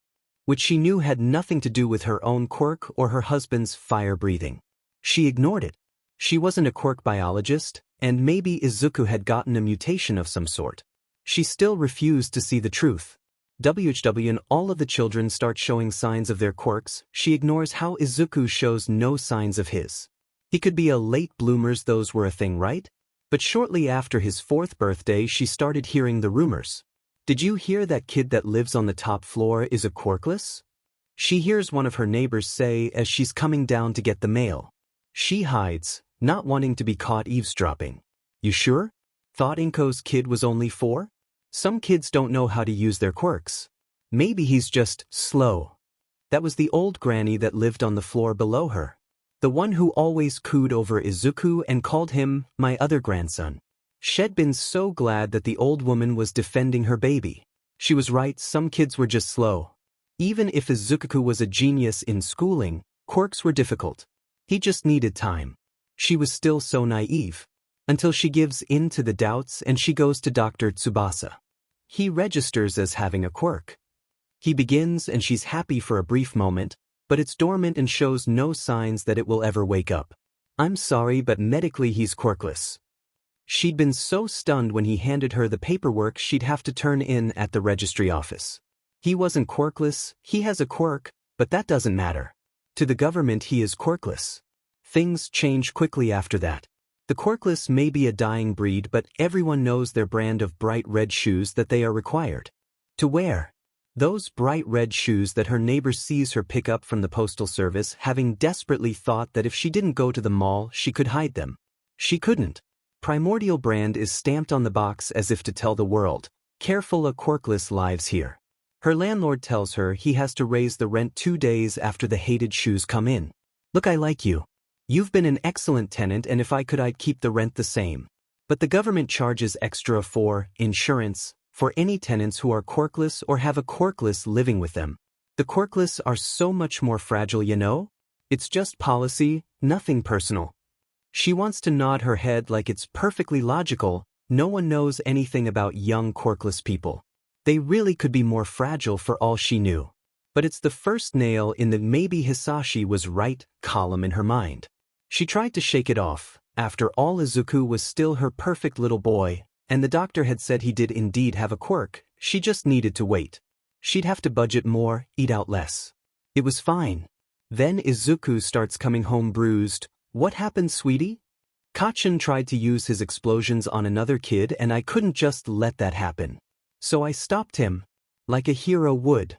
Which she knew had nothing to do with her own quirk or her husband's fire breathing. She ignored it. She wasn't a quirk biologist, and maybe Izuku had gotten a mutation of some sort. She still refused to see the truth. WHW and all of the children start showing signs of their quirks. She ignores how Izuku shows no signs of his. He could be a late bloomers, those were a thing, right? But shortly after his 4th birthday she started hearing the rumors. Did you hear that kid that lives on the top floor is a quirkless? She hears one of her neighbors say as she's coming down to get the mail. She hides, not wanting to be caught eavesdropping. You sure? Thought Inko's kid was only 4? Some kids don't know how to use their quirks. Maybe he's just slow. That was the old granny that lived on the floor below her. The one who always cooed over Izuku and called him my other grandson. She'd been so glad that the old woman was defending her baby. She was right, some kids were just slow. Even if Izuku was a genius in schooling, quirks were difficult. He just needed time. She was still so naive. Until she gives in to the doubts and she goes to Dr. Tsubasa. He registers as having a quirk. He begins and she's happy for a brief moment, but it's dormant and shows no signs that it will ever wake up. I'm sorry, but medically he's quirkless. She'd been so stunned when he handed her the paperwork she'd have to turn in at the registry office. He wasn't quirkless, he has a quirk, but that doesn't matter. To the government he is quirkless. Things change quickly after that. The quirkless may be a dying breed, but everyone knows their brand of bright red shoes that they are required to wear. Those bright red shoes that her neighbor sees her pick up from the postal service, having desperately thought that if she didn't go to the mall she could hide them. She couldn't. Primordial brand is stamped on the box as if to tell the world, careful, a quirkless lives here. Her landlord tells her he has to raise the rent 2 days after the hated shoes come in. Look, I like you. You've been an excellent tenant and if I could I'd keep the rent the same. But the government charges extra for insurance for any tenants who are quirkless or have a quirkless living with them. The quirkless are so much more fragile, you know? It's just policy, nothing personal. She wants to nod her head like it's perfectly logical. No one knows anything about young quirkless people. They really could be more fragile for all she knew. But it's the first nail in the maybe Hisashi was right column in her mind. She tried to shake it off. After all, Izuku was still her perfect little boy, and the doctor had said he did indeed have a quirk. She just needed to wait. She'd have to budget more, eat out less. It was fine. Then Izuku starts coming home bruised. What happened, sweetie? Kachin tried to use his explosions on another kid and I couldn't just let that happen. So I stopped him. Like a hero would.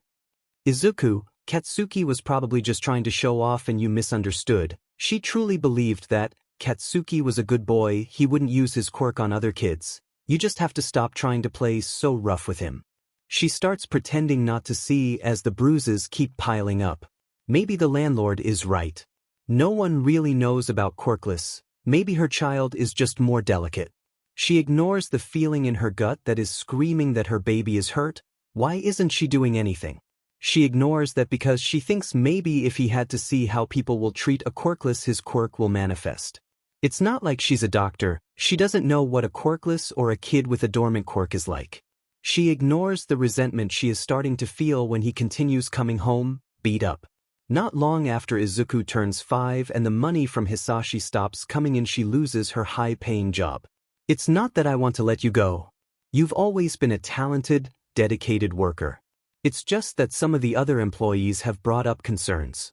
Izuku, Katsuki was probably just trying to show off and you misunderstood. She truly believed that Katsuki was a good boy, he wouldn't use his quirk on other kids. You just have to stop trying to play so rough with him. She starts pretending not to see as the bruises keep piling up. Maybe the landlord is right. No one really knows about quirkless. Maybe her child is just more delicate. She ignores the feeling in her gut that is screaming that her baby is hurt. Why isn't she doing anything? She ignores that because she thinks maybe if he had to see how people will treat a quirkless his quirk will manifest. It's not like she's a doctor, she doesn't know what a quirkless or a kid with a dormant quirk is like. She ignores the resentment she is starting to feel when he continues coming home, beat up. Not long after Izuku turns 5 and the money from Hisashi stops coming in, she loses her high-paying job. It's not that I want to let you go. You've always been a talented, dedicated worker. It's just that some of the other employees have brought up concerns.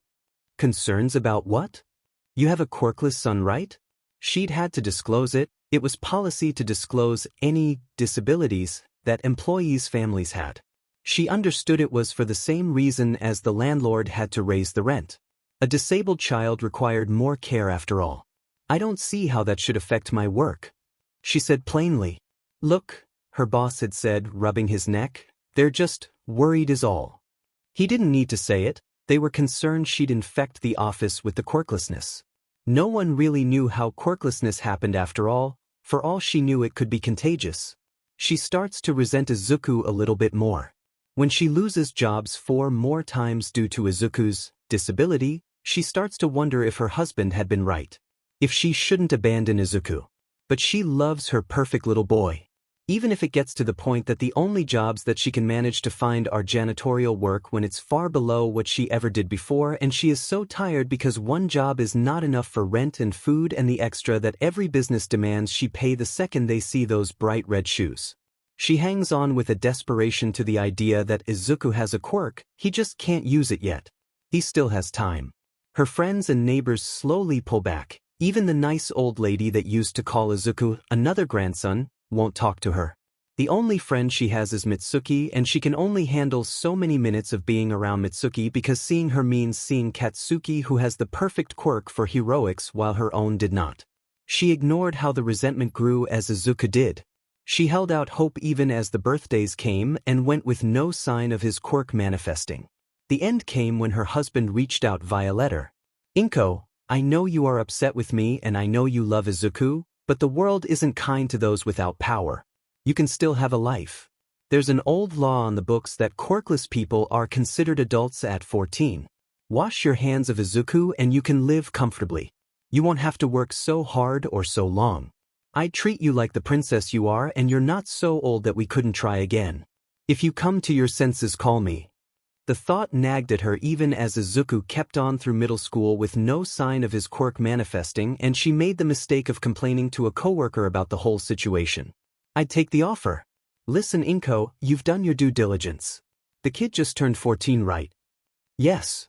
Concerns about what? You have a quirkless son, right? She'd had to disclose it. It was policy to disclose any disabilities that employees' families had. She understood it was for the same reason as the landlord had to raise the rent. A disabled child required more care after all. I don't see how that should affect my work, she said plainly. Look, her boss had said, rubbing his neck, they're just worried is all. He didn't need to say it, they were concerned she'd infect the office with the quirklessness. No one really knew how quirklessness happened after all, for all she knew it could be contagious. She starts to resent Izuku a little bit more. When she loses jobs 4 more times due to Izuku's disability, she starts to wonder if her husband had been right. If she shouldn't abandon Izuku. But she loves her perfect little boy. Even if it gets to the point that the only jobs that she can manage to find are janitorial work when it's far below what she ever did before, and she is so tired because one job is not enough for rent and food and the extra that every business demands she pay the second they see those bright red shoes. She hangs on with a desperation to the idea that Izuku has a quirk, he just can't use it yet. He still has time. Her friends and neighbors slowly pull back. Even the nice old lady that used to call Izuku another grandson won't talk to her. The only friend she has is Mitsuki, and she can only handle so many minutes of being around Mitsuki because seeing her means seeing Katsuki, who has the perfect quirk for heroics while her own did not. She ignored how the resentment grew as Izuku did. She held out hope even as the birthdays came and went with no sign of his quirk manifesting. The end came when her husband reached out via letter. Inko, I know you are upset with me and I know you love Izuku, but the world isn't kind to those without power. You can still have a life. There's an old law on the books that quirkless people are considered adults at 14. Wash your hands of Izuku and you can live comfortably. You won't have to work so hard or so long. I'd treat you like the princess you are, and you're not so old that we couldn't try again. If you come to your senses, call me. The thought nagged at her even as Izuku kept on through middle school with no sign of his quirk manifesting, and she made the mistake of complaining to a coworker about the whole situation. I'd take the offer. Listen, Inko, you've done your due diligence. The kid just turned 14, right? Yes.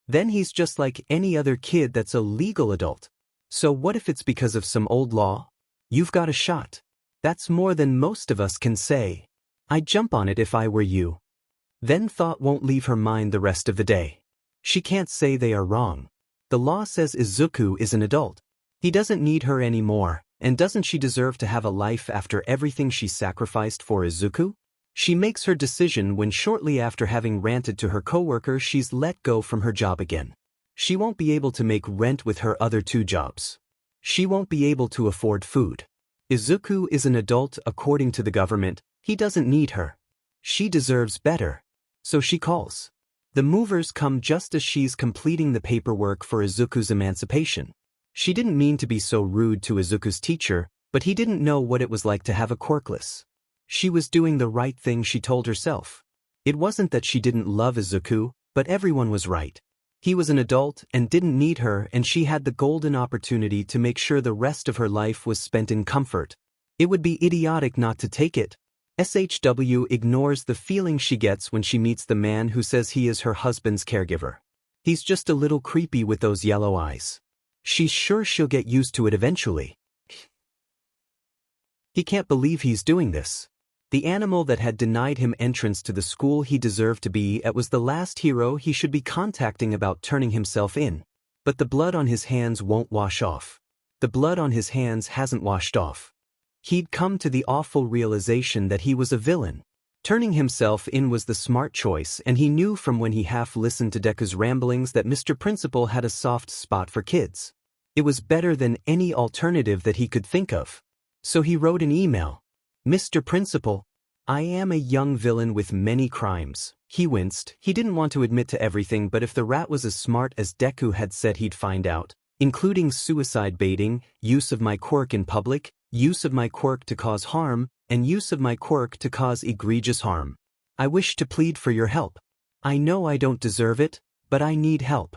Then he's just like any other kid that's a legal adult. So what if it's because of some old law? You've got a shot. That's more than most of us can say. I'd jump on it if I were you. Then thought won't leave her mind the rest of the day. She can't say they are wrong. The law says Izuku is an adult. He doesn't need her anymore, and doesn't she deserve to have a life after everything she sacrificed for Izuku? She makes her decision when shortly after having ranted to her coworker she's let go from her job again. She won't be able to make rent with her other two jobs. She won't be able to afford food. Izuku is an adult according to the government. He doesn't need her. She deserves better. So she calls. The movers come just as she's completing the paperwork for Izuku's emancipation. She didn't mean to be so rude to Izuku's teacher, but he didn't know what it was like to have a quirkless. She was doing the right thing, she told herself. It wasn't that she didn't love Izuku, but everyone was right. He was an adult and didn't need her, and she had the golden opportunity to make sure the rest of her life was spent in comfort. It would be idiotic not to take it. SHW ignores the feeling she gets when she meets the man who says he is her husband's caregiver. He's just a little creepy with those yellow eyes. She's sure she'll get used to it eventually. He can't believe he's doing this. The animal that had denied him entrance to the school he deserved to be at was the last hero he should be contacting about turning himself in. But the blood on his hands won't wash off. The blood on his hands hasn't washed off. He'd come to the awful realization that he was a villain. Turning himself in was the smart choice, and he knew from when he half listened to Deku's ramblings that Mr. Principal had a soft spot for kids. It was better than any alternative that he could think of. So he wrote an email. Mr. Principal, I am a young villain with many crimes. He winced. He didn't want to admit to everything, but if the rat was as smart as Deku had said he'd find out, including suicide baiting, use of my quirk in public, use of my quirk to cause harm, and use of my quirk to cause egregious harm. I wish to plead for your help. I know I don't deserve it, but I need help.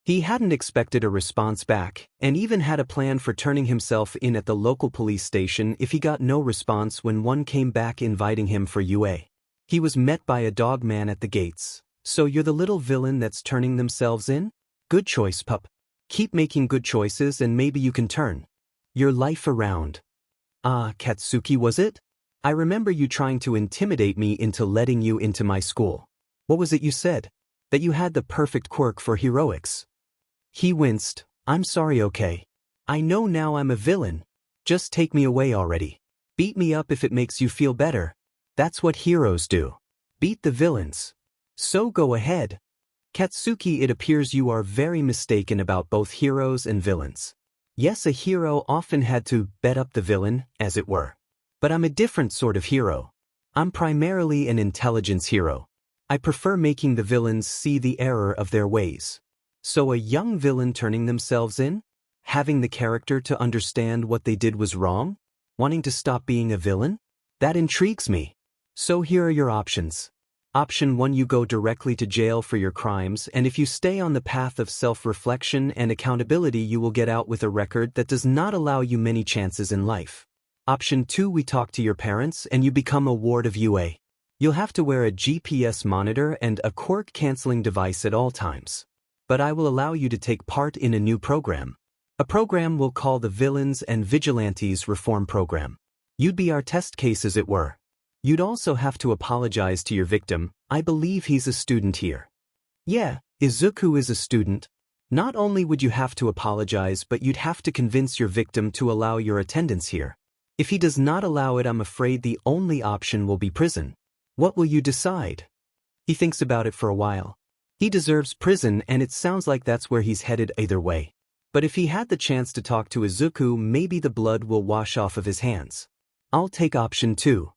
He hadn't expected a response back, and even had a plan for turning himself in at the local police station if he got no response when one came back inviting him for UA. He was met by a dog man at the gates. So you're the little villain that's turning themselves in? Good choice, pup. Keep making good choices and maybe you can turn your life around. Ah, Katsuki, was it? I remember you trying to intimidate me into letting you into my school. What was it you said? That you had the perfect quirk for heroics. He winced. I'm sorry, okay. I know now I'm a villain. Just take me away already. Beat me up if it makes you feel better. That's what heroes do. Beat the villains. So go ahead. Katsuki, it appears you are very mistaken about both heroes and villains. Yes, a hero often had to bet up the villain, as it were. But I'm a different sort of hero. I'm primarily an intelligence hero. I prefer making the villains see the error of their ways. So a young villain turning themselves in? Having the character to understand what they did was wrong? Wanting to stop being a villain? That intrigues me. So here are your options. Option 1, you go directly to jail for your crimes, and if you stay on the path of self-reflection and accountability, you will get out with a record that does not allow you many chances in life. Option 2, we talk to your parents and you become a ward of UA. You'll have to wear a GPS monitor and a quirk-canceling device at all times. But I will allow you to take part in a new program. A program we'll call the Villains and Vigilantes Reform Program. You'd be our test case, as it were. You'd also have to apologize to your victim. I believe he's a student here. Yeah, Izuku is a student. Not only would you have to apologize, but you'd have to convince your victim to allow your attendance here. If he does not allow it, I'm afraid the only option will be prison. What will you decide? He thinks about it for a while. He deserves prison, and it sounds like that's where he's headed either way. But if he had the chance to talk to Izuku, maybe the blood will wash off of his hands. I'll take option 2.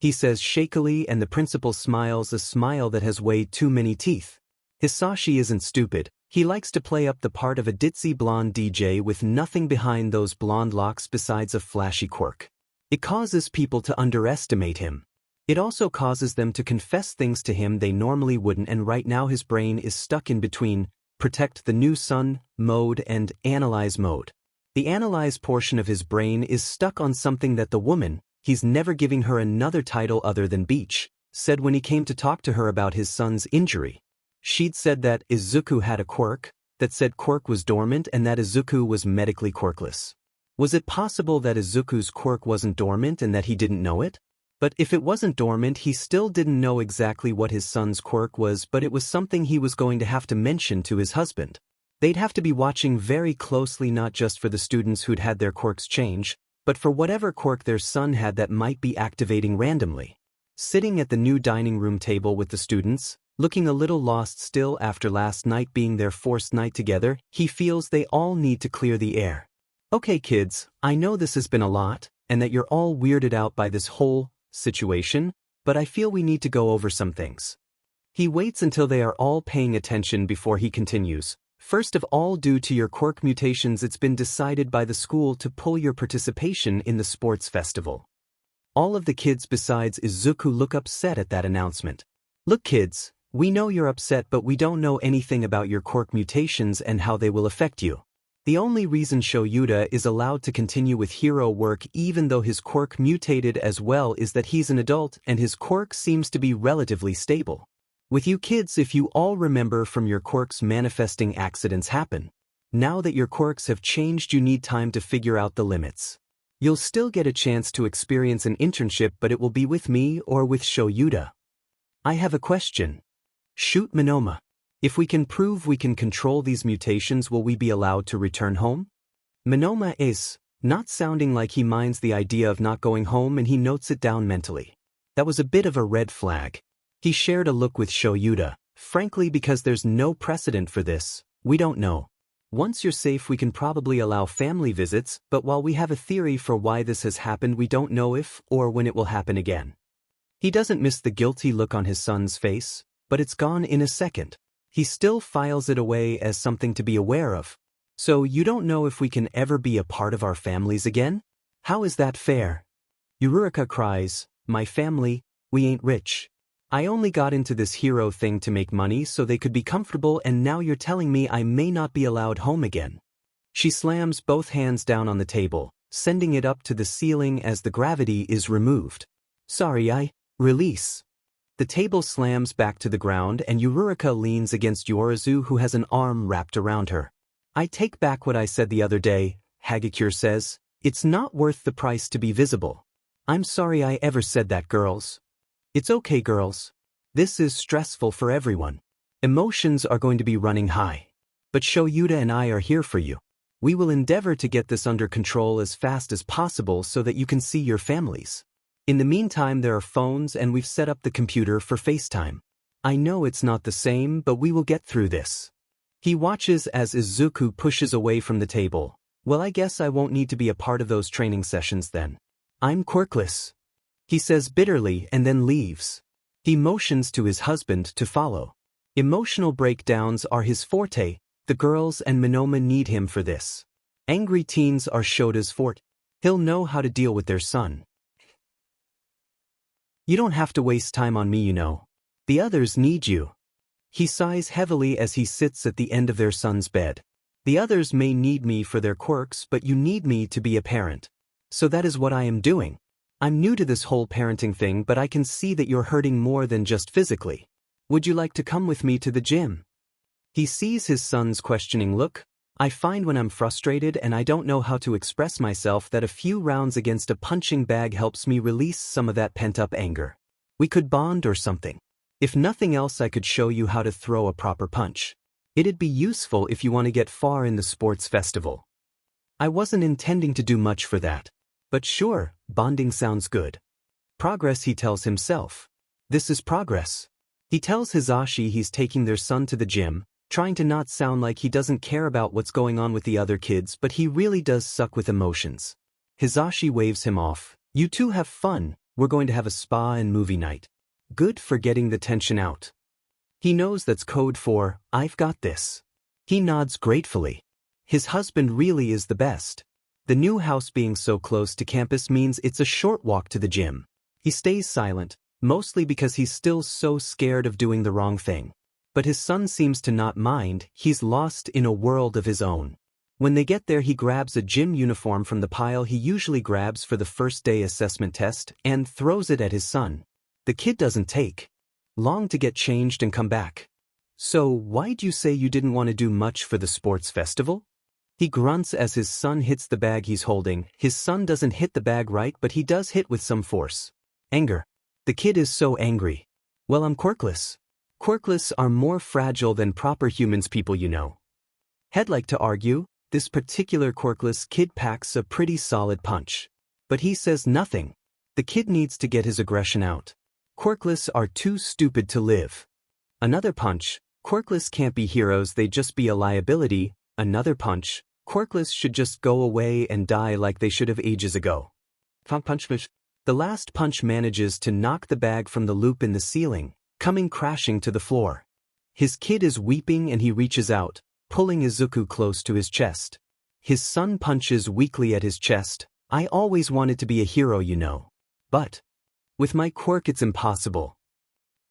He says shakily, and the principal smiles, a smile that has way too many teeth. Hisashi isn't stupid. He likes to play up the part of a ditzy blonde DJ with nothing behind those blonde locks besides a flashy quirk. It causes people to underestimate him. It also causes them to confess things to him they normally wouldn't, and right now his brain is stuck in between protect the new sun mode and analyze mode. The analyze portion of his brain is stuck on something that the woman, he's never giving her another title other than Beach, said when he came to talk to her about his son's injury. She'd said that Izuku had a quirk, that said quirk was dormant, and that Izuku was medically quirkless. Was it possible that Izuku's quirk wasn't dormant and that he didn't know it? But if it wasn't dormant, he still didn't know exactly what his son's quirk was, but it was something he was going to have to mention to his husband. They'd have to be watching very closely, not just for the students who'd had their quirks change, but for whatever quirk their son had that might be activating randomly. Sitting at the new dining room table with the students, looking a little lost still after last night being their forced night together, he feels they all need to clear the air. Okay kids, I know this has been a lot, and that you're all weirded out by this whole situation, but I feel we need to go over some things. He waits until they are all paying attention before he continues. First of all, due to your quirk mutations, it's been decided by the school to pull your participation in the sports festival. All of the kids besides Izuku look upset at that announcement. Look kids, we know you're upset, but we don't know anything about your quirk mutations and how they will affect you. The only reason Shoyuta is allowed to continue with hero work even though his quirk mutated as well is that he's an adult and his quirk seems to be relatively stable. With you kids, if you all remember from your quirks, manifesting accidents happen. Now that your quirks have changed, you need time to figure out the limits. You'll still get a chance to experience an internship, but it will be with me or with Shoyuta. I have a question. Shoot Monoma. If we can prove we can control these mutations, will we be allowed to return home? Monoma is not sounding like he minds the idea of not going home, and he notes it down mentally. That was a bit of a red flag. He shared a look with Shoyuta. Frankly, because there's no precedent for this, we don't know. Once you're safe, we can probably allow family visits, but while we have a theory for why this has happened, we don't know if or when it will happen again. He doesn't miss the guilty look on his son's face, but it's gone in a second. He still files it away as something to be aware of. So you don't know if we can ever be a part of our families again? How is that fair? Yurika cries, my family, we ain't rich. I only got into this hero thing to make money so they could be comfortable, and now you're telling me I may not be allowed home again. She slams both hands down on the table, sending it up to the ceiling as the gravity is removed. Sorry, release. The table slams back to the ground and Yurika leans against Yorizu, who has an arm wrapped around her. I take back what I said the other day, Hagakure says. It's not worth the price to be visible. I'm sorry I ever said that, girls. It's okay, girls. This is stressful for everyone. Emotions are going to be running high. But Shoyuta and I are here for you. We will endeavor to get this under control as fast as possible so that you can see your families. In the meantime, there are phones and we've set up the computer for FaceTime. I know it's not the same, but we will get through this. He watches as Izuku pushes away from the table. Well, I guess I won't need to be a part of those training sessions then. I'm quirkless, he says bitterly and then leaves. He motions to his husband to follow. Emotional breakdowns are his forte. The girls and Monoma need him for this. Angry teens are Shota's forte. He'll know how to deal with their son. You don't have to waste time on me, you know. The others need you. He sighs heavily as he sits at the end of their son's bed. The others may need me for their quirks, but you need me to be a parent. So that is what I am doing. I'm new to this whole parenting thing, but I can see that you're hurting more than just physically. Would you like to come with me to the gym? He sees his son's questioning look. I find when I'm frustrated and I don't know how to express myself that a few rounds against a punching bag helps me release some of that pent-up anger. We could bond or something. If nothing else, I could show you how to throw a proper punch. It'd be useful if you want to get far in the sports festival. I wasn't intending to do much for that. But sure, bonding sounds good. Progress, he tells himself. This is progress. He tells Hisashi he's taking their son to the gym, trying to not sound like he doesn't care about what's going on with the other kids, but he really does suck with emotions. Hisashi waves him off. You two have fun, we're going to have a spa and movie night. Good for getting the tension out. He knows that's code for, I've got this. He nods gratefully. His husband really is the best. The new house being so close to campus means it's a short walk to the gym. He stays silent, mostly because he's still so scared of doing the wrong thing. But his son seems to not mind, he's lost in a world of his own. When they get there, he grabs a gym uniform from the pile he usually grabs for the first day assessment test and throws it at his son. The kid doesn't take long to get changed and come back. So why'd you say you didn't want to do much for the sports festival? He grunts as his son hits the bag he's holding. His son doesn't hit the bag right, but he does hit with some force. Anger. The kid is so angry. Well, I'm quirkless. Quirkless are more fragile than proper humans, people, you know. He'd like to argue, this particular quirkless kid packs a pretty solid punch. But he says nothing. The kid needs to get his aggression out. Quirkless are too stupid to live. Another punch. Quirkless can't be heroes, they just be a liability. Another punch. Quirkless should just go away and die like they should have ages ago. Punch. The last punch manages to knock the bag from the loop in the ceiling, coming crashing to the floor. His kid is weeping and he reaches out, pulling Izuku close to his chest. His son punches weakly at his chest. I always wanted to be a hero, you know. But with my quirk it's impossible.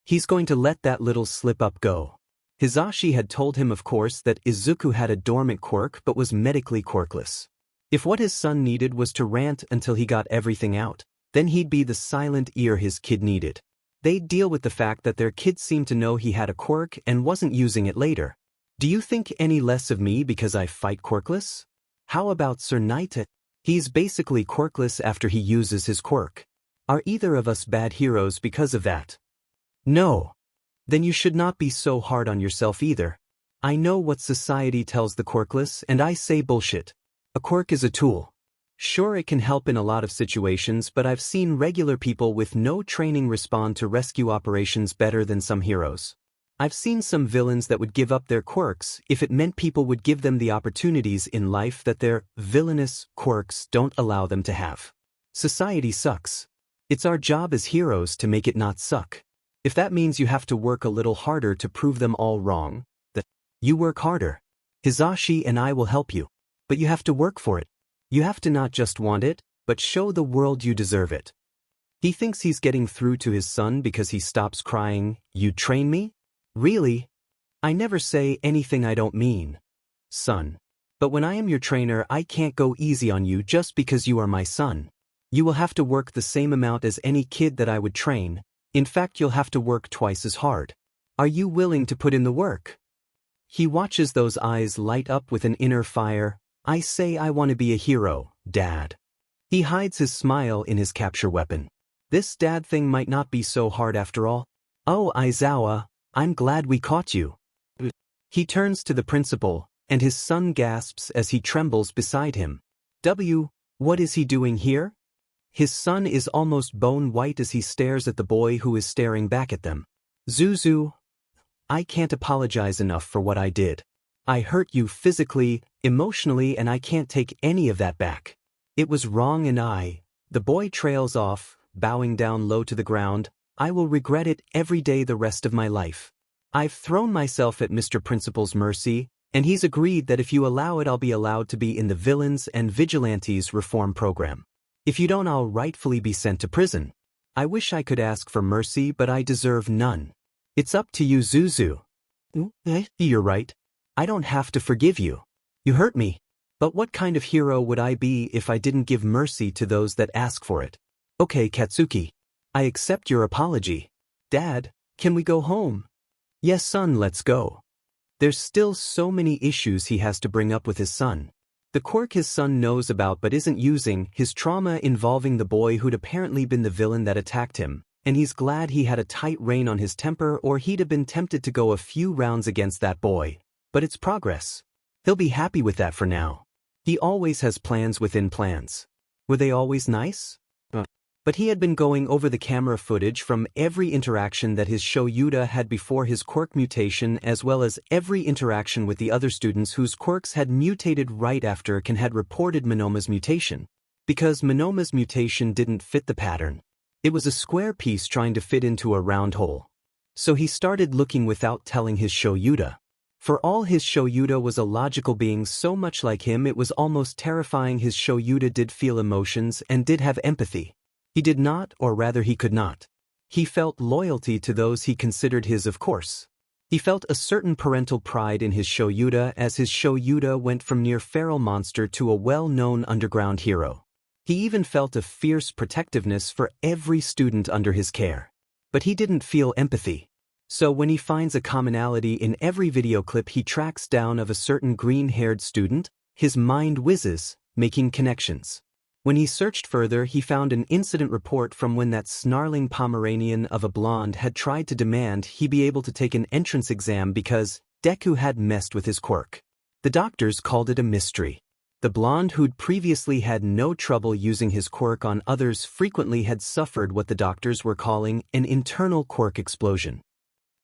He's going to let that little slip-up go. Hisashi had told him, of course, that Izuku had a dormant quirk but was medically quirkless. If what his son needed was to rant until he got everything out, then he'd be the silent ear his kid needed. They'd deal with the fact that their kid seemed to know he had a quirk and wasn't using it later. Do you think any less of me because I fight quirkless? How about Sir Naita? He's basically quirkless after he uses his quirk. Are either of us bad heroes because of that? No. Then you should not be so hard on yourself either. I know what society tells the quirkless and I say bullshit. A quirk is a tool. Sure, it can help in a lot of situations, but I've seen regular people with no training respond to rescue operations better than some heroes. I've seen some villains that would give up their quirks if it meant people would give them the opportunities in life that their villainous quirks don't allow them to have. Society sucks. It's our job as heroes to make it not suck. If that means you have to work a little harder to prove them all wrong, then you work harder. Hisashi and I will help you. But you have to work for it. You have to not just want it, but show the world you deserve it. He thinks he's getting through to his son because he stops crying, "You train me?" Really? I never say anything I don't mean, son. But when I am your trainer, I can't go easy on you just because you are my son. You will have to work the same amount as any kid that I would train. In fact, you'll have to work twice as hard. Are you willing to put in the work? He watches those eyes light up with an inner fire. I say I want to be a hero, Dad. He hides his smile in his capture weapon. This dad thing might not be so hard after all. Oh, Aizawa, I'm glad we caught you. He turns to the principal, and his son gasps as he trembles beside him. What is he doing here? His son is almost bone white as he stares at the boy who is staring back at them. Zuzu, I can't apologize enough for what I did. I hurt you physically, emotionally, and I can't take any of that back. It was wrong and the boy trails off, bowing down low to the ground. I will regret it every day the rest of my life. I've thrown myself at Mr. Principal's mercy, and he's agreed that if you allow it I'll be allowed to be in the Villains and Vigilantes reform program. If you don't, I'll rightfully be sent to prison. I wish I could ask for mercy, but I deserve none. It's up to you, Zuzu. You're right. I don't have to forgive you. You hurt me. But what kind of hero would I be if I didn't give mercy to those that ask for it? Okay, Katsuki. I accept your apology. Dad, can we go home? Yes, son, let's go. There's still so many issues he has to bring up with his son. The quirk his son knows about but isn't using, his trauma involving the boy who'd apparently been the villain that attacked him, and he's glad he had a tight rein on his temper or he'd have been tempted to go a few rounds against that boy. But it's progress. He'll be happy with that for now. He always has plans within plans. Were they always nice? But he had been going over the camera footage from every interaction that his Shoyuda had before his quirk mutation, as well as every interaction with the other students whose quirks had mutated right after Ken had reported Monoma's mutation. Because Monoma's mutation didn't fit the pattern. It was a square piece trying to fit into a round hole. So he started looking without telling his Shoyuda. For all his Shoyuda was a logical being so much like him, it was almost terrifying. His Shoyuda did feel emotions and did have empathy. He did not, or rather he could not. He felt loyalty to those he considered his, of course. He felt a certain parental pride in his Shoyuda, as his Shoyuda went from near feral monster to a well-known underground hero. He even felt a fierce protectiveness for every student under his care. But he didn't feel empathy. So when he finds a commonality in every video clip he tracks down of a certain green-haired student, his mind whizzes, making connections. When he searched further, he found an incident report from when that snarling Pomeranian of a blonde had tried to demand he be able to take an entrance exam because Deku had messed with his quirk. The doctors called it a mystery. The blonde, who'd previously had no trouble using his quirk on others, frequently had suffered what the doctors were calling an internal quirk explosion.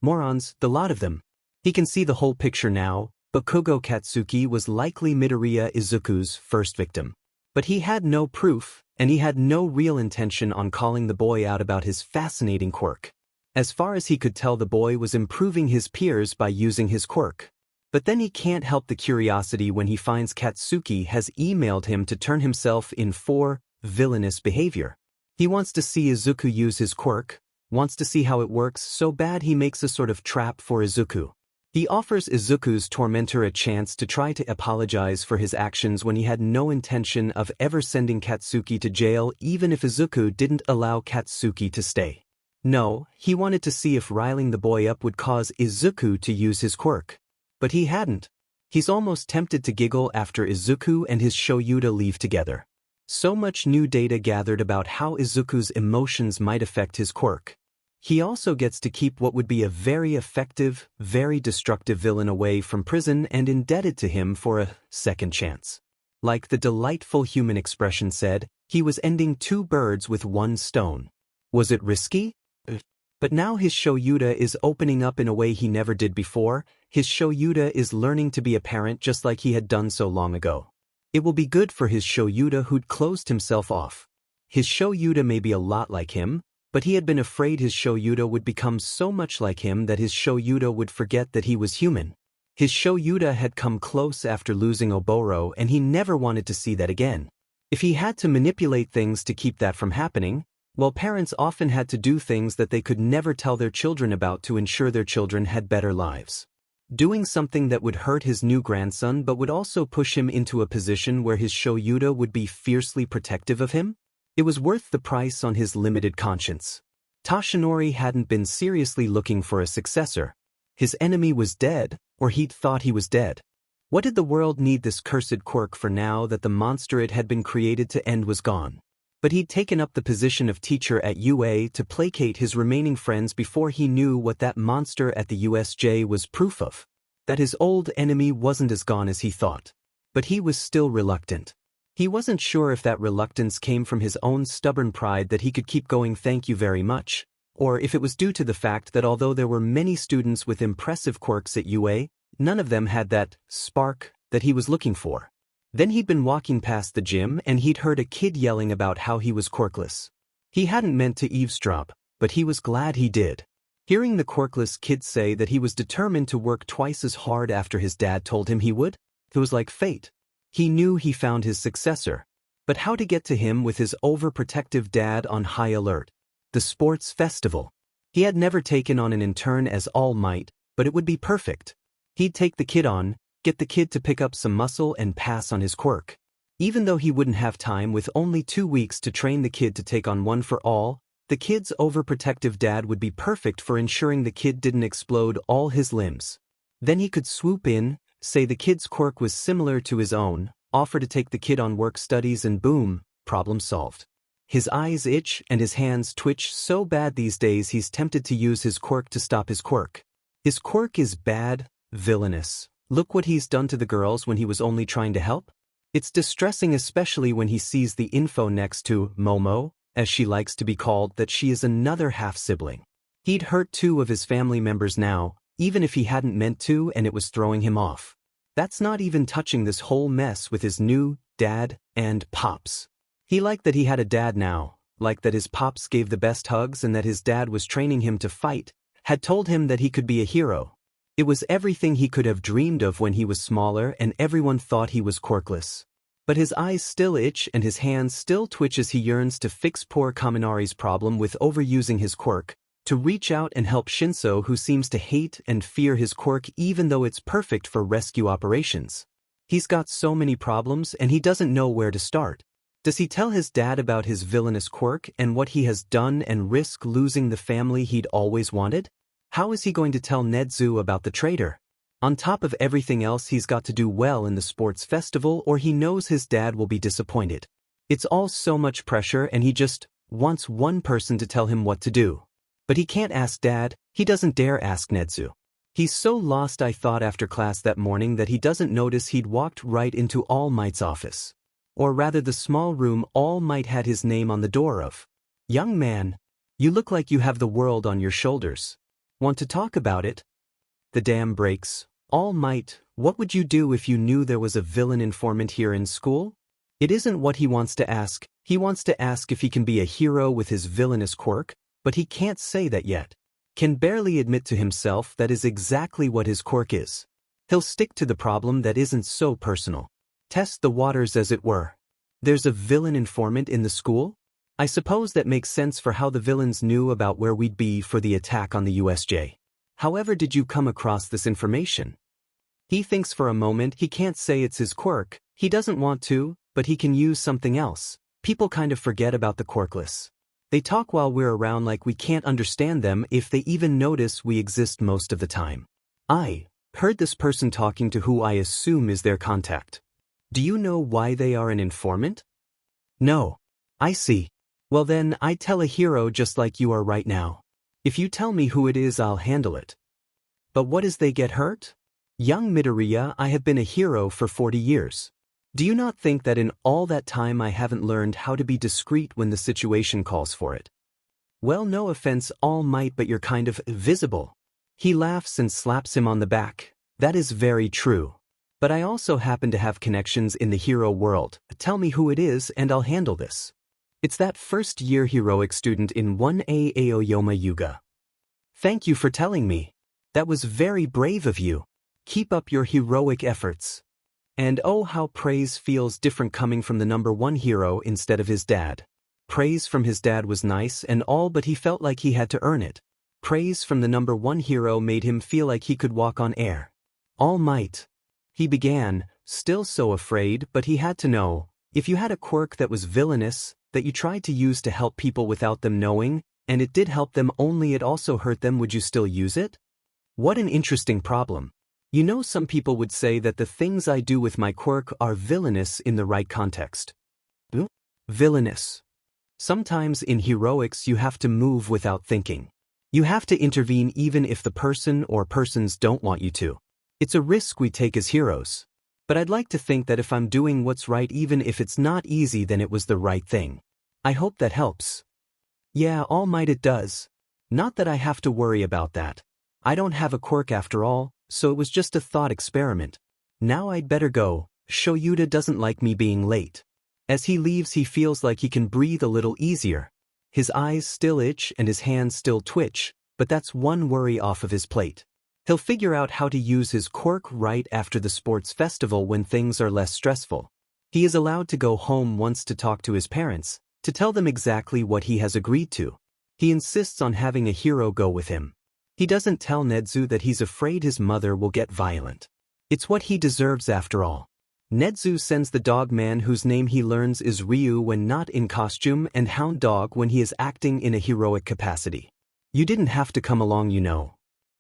Morons, the lot of them. He can see the whole picture now. Bakugo Katsuki was likely Midoriya Izuku's first victim. But he had no proof, and he had no real intention on calling the boy out about his fascinating quirk. As far as he could tell, the boy was improving his peers by using his quirk. But then he can't help the curiosity when he finds Katsuki has emailed him to turn himself in for villainous behavior. He wants to see Izuku use his quirk, wants to see how it works so bad he makes a sort of trap for Izuku. He offers Izuku's tormentor a chance to try to apologize for his actions when he had no intention of ever sending Katsuki to jail, even if Izuku didn't allow Katsuki to stay. No, he wanted to see if riling the boy up would cause Izuku to use his quirk. But he hadn't. He's almost tempted to giggle after Izuku and his Shoyuda leave together. So much new data gathered about how Izuku's emotions might affect his quirk. He also gets to keep what would be a very effective, very destructive villain away from prison and indebted to him for a second chance. Like the delightful human expression said, he was ending two birds with one stone. Was it risky? But now his Shoyuda is opening up in a way he never did before. His Shoyuda is learning to be a parent just like he had done so long ago. It will be good for his Shoyuda who'd closed himself off. His Shoyuda may be a lot like him, but he had been afraid his Shoyuda would become so much like him that his Shoyuda would forget that he was human. His Shoyuda had come close after losing Oboro, and he never wanted to see that again. If he had to manipulate things to keep that from happening, well, parents often had to do things that they could never tell their children about to ensure their children had better lives. Doing something that would hurt his new grandson but would also push him into a position where his Shoyuda would be fiercely protective of him? It was worth the price on his limited conscience. Toshinori hadn't been seriously looking for a successor. His enemy was dead, or he'd thought he was dead. What did the world need this cursed quirk for now that the monster it had been created to end was gone? But he'd taken up the position of teacher at UA to placate his remaining friends before he knew what that monster at the USJ was proof of. That his old enemy wasn't as gone as he thought. But he was still reluctant. He wasn't sure if that reluctance came from his own stubborn pride that he could keep going thank you very much, or if it was due to the fact that although there were many students with impressive quirks at UA, none of them had that spark that he was looking for. Then he'd been walking past the gym and he'd heard a kid yelling about how he was quirkless. He hadn't meant to eavesdrop, but he was glad he did. Hearing the quirkless kid say that he was determined to work twice as hard after his dad told him he would, it was like fate. He knew he found his successor. But how to get to him with his overprotective dad on high alert? The sports festival. He had never taken on an intern as All Might, but it would be perfect. He'd take the kid on, get the kid to pick up some muscle and pass on his quirk. Even though he wouldn't have time with only 2 weeks to train the kid to take on One for All, the kid's overprotective dad would be perfect for ensuring the kid didn't explode all his limbs. Then he could swoop in, say the kid's quirk was similar to his own, offer to take the kid on work studies, and boom, problem solved. His eyes itch and his hands twitch so bad these days he's tempted to use his quirk to stop his quirk. His quirk is bad, villainous. Look what he's done to the girls when he was only trying to help. It's distressing, especially when he sees the info next to Momo, as she likes to be called, that she is another half-sibling. He'd hurt 2 of his family members now, even if he hadn't meant to, and it was throwing him off. That's not even touching this whole mess with his new dad and pops. He liked that he had a dad now, liked that his pops gave the best hugs and that his dad was training him to fight, had told him that he could be a hero. It was everything he could have dreamed of when he was smaller, and everyone thought he was quirkless. But his eyes still itch and his hands still twitch as he yearns to fix poor Kaminari's problem with overusing his quirk, to reach out and help Shinso, who seems to hate and fear his quirk even though it's perfect for rescue operations. He's got so many problems and he doesn't know where to start. Does he tell his dad about his villainous quirk and what he has done and risk losing the family he'd always wanted? How is he going to tell Nedu about the traitor? On top of everything else, he's got to do well in the sports festival or he knows his dad will be disappointed. It's all so much pressure and he just wants one person to tell him what to do. But he can't ask Dad, he doesn't dare ask Nedu. He's so lost, I thought after class that morning, that he doesn't notice he'd walked right into All Might's office. Or rather the small room All Might had his name on the door of. "Young man, you look like you have the world on your shoulders. Want to talk about it?" The dam breaks. "All Might, what would you do if you knew there was a villain informant here in school?" It isn't what he wants to ask. He wants to ask if he can be a hero with his villainous quirk, but he can't say that yet. Can barely admit to himself that is exactly what his quirk is. He'll stick to the problem that isn't so personal. Test the waters, as it were. There's a villain informant in the school? I suppose that makes sense for how the villains knew about where we'd be for the attack on the USJ. However did you come across this information? He thinks for a moment. He can't say it's his quirk. He doesn't want to, but he can use something else. People kind of forget about the quirkless. They talk while we're around like we can't understand them, if they even notice we exist most of the time. I heard this person talking to who I assume is their contact. Do you know why they are an informant? No. I see. Well then, I tell a hero just like you are right now. If you tell me who it is, I'll handle it. But what is they get hurt? Young Midoriya, I have been a hero for 40 years. Do you not think that in all that time I haven't learned how to be discreet when the situation calls for it? Well, no offense, All Might, but you're kind of visible. He laughs and slaps him on the back. That is very true. But I also happen to have connections in the hero world. Tell me who it is and I'll handle this. It's that first-year heroic student in 1A Aoyama Yuga. Thank you for telling me. That was very brave of you. Keep up your heroic efforts. And oh, how praise feels different coming from the #1 hero instead of his dad. Praise from his dad was nice and all, but he felt like he had to earn it. Praise from the #1 hero made him feel like he could walk on air. All Might. He began, still so afraid, but he had to know. If you had a quirk that was villainous, that you tried to use to help people without them knowing, and it did help them only it also hurt them, would you still use it? What an interesting problem. You know, some people would say that the things I do with my quirk are villainous in the right context. Villainous. Sometimes in heroics you have to move without thinking. You have to intervene even if the person or persons don't want you to. It's a risk we take as heroes. But I'd like to think that if I'm doing what's right, even if it's not easy, then it was the right thing. I hope that helps. Yeah, All Might, it does. Not that I have to worry about that. I don't have a quirk after all, so it was just a thought experiment. Now I'd better go. Shoyuta doesn't like me being late. As he leaves, he feels like he can breathe a little easier. His eyes still itch and his hands still twitch, but that's one worry off of his plate. He'll figure out how to use his quirk right after the sports festival when things are less stressful. He is allowed to go home once to talk to his parents, to tell them exactly what he has agreed to. He insists on having a hero go with him. He doesn't tell Nedu that he's afraid his mother will get violent. It's what he deserves after all. Nedu sends the dog man whose name he learns is Ryu when not in costume and hound dog when he is acting in a heroic capacity. You didn't have to come along, you know.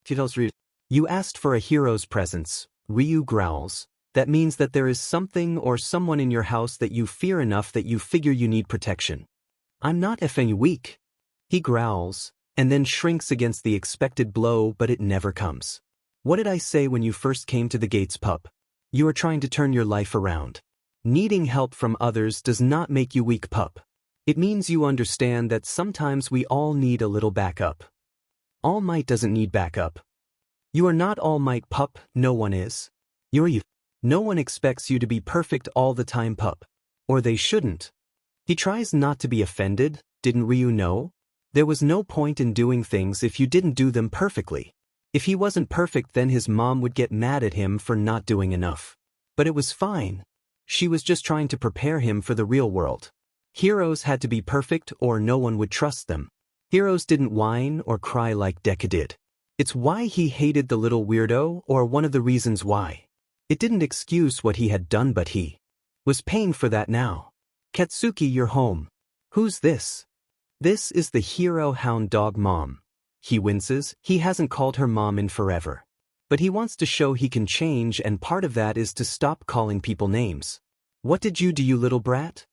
He tells Ryu. You asked for a hero's presence, Ryu growls. That means that there is something or someone in your house that you fear enough that you figure you need protection. I'm not effing weak. He growls, and then shrinks against the expected blow, but it never comes. What did I say when you first came to the gates, pup? You are trying to turn your life around. Needing help from others does not make you weak, pup. It means you understand that sometimes we all need a little backup. All Might doesn't need backup. You are not All Might, pup, no one is. You're you. No one expects you to be perfect all the time, pup. Or they shouldn't. He tries not to be offended, didn't Ryu know? There was no point in doing things if you didn't do them perfectly. If he wasn't perfect, then his mom would get mad at him for not doing enough. But it was fine. She was just trying to prepare him for the real world. Heroes had to be perfect or no one would trust them. Heroes didn't whine or cry like Deku did. It's why he hated the little weirdo, or one of the reasons why. It didn't excuse what he had done, but he was paying for that now. Katsuki, you're home. Who's this? This is the hero hound dog mom. He winces. He hasn't called her mom in forever. But he wants to show he can change, and part of that is to stop calling people names. What did you do, you little brat?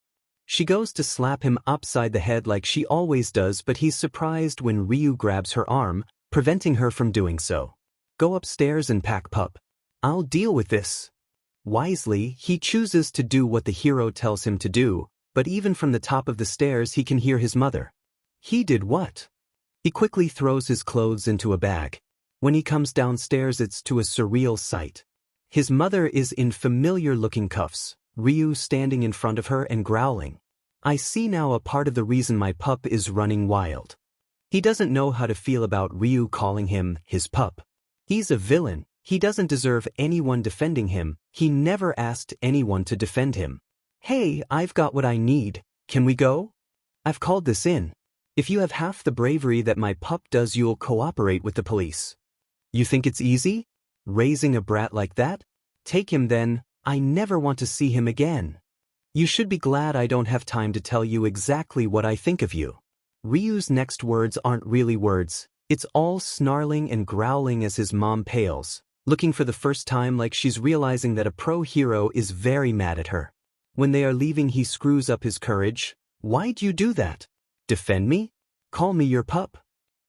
She goes to slap him upside the head like she always does, but he's surprised when Ryu grabs her arm, preventing her from doing so. Go upstairs and pack, pup. I'll deal with this. Wisely, he chooses to do what the hero tells him to do, but even from the top of the stairs he can hear his mother. He did what? He quickly throws his clothes into a bag. When he comes downstairs, it's to a surreal sight. His mother is in familiar-looking cuffs, Ryu standing in front of her and growling. I see now a part of the reason my pup is running wild. He doesn't know how to feel about Ryu calling him his pup. He's a villain. He doesn't deserve anyone defending him. He never asked anyone to defend him. Hey, I've got what I need. Can we go? I've called this in. If you have half the bravery that my pup does, you'll cooperate with the police. You think it's easy? Raising a brat like that? Take him then. I never want to see him again. You should be glad I don't have time to tell you exactly what I think of you. Ryu's next words aren't really words. It's all snarling and growling as his mom pales, looking for the first time like she's realizing that a pro-hero is very mad at her. When they are leaving, he screws up his courage. Why'd you do that? Defend me? Call me your pup?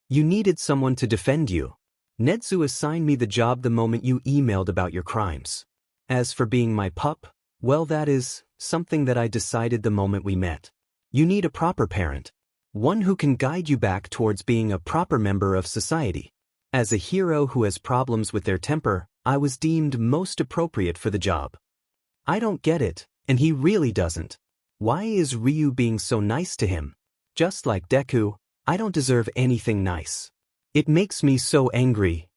You needed someone to defend you. Nedu assigned me the job the moment you emailed about your crimes. As for being my pup, well, that is something that I decided the moment we met. You need a proper parent. One who can guide you back towards being a proper member of society. As a hero who has problems with their temper, I was deemed most appropriate for the job. I don't get it, and he really doesn't. Why is Ryu being so nice to him? Just like Deku, I don't deserve anything nice. It makes me so angry.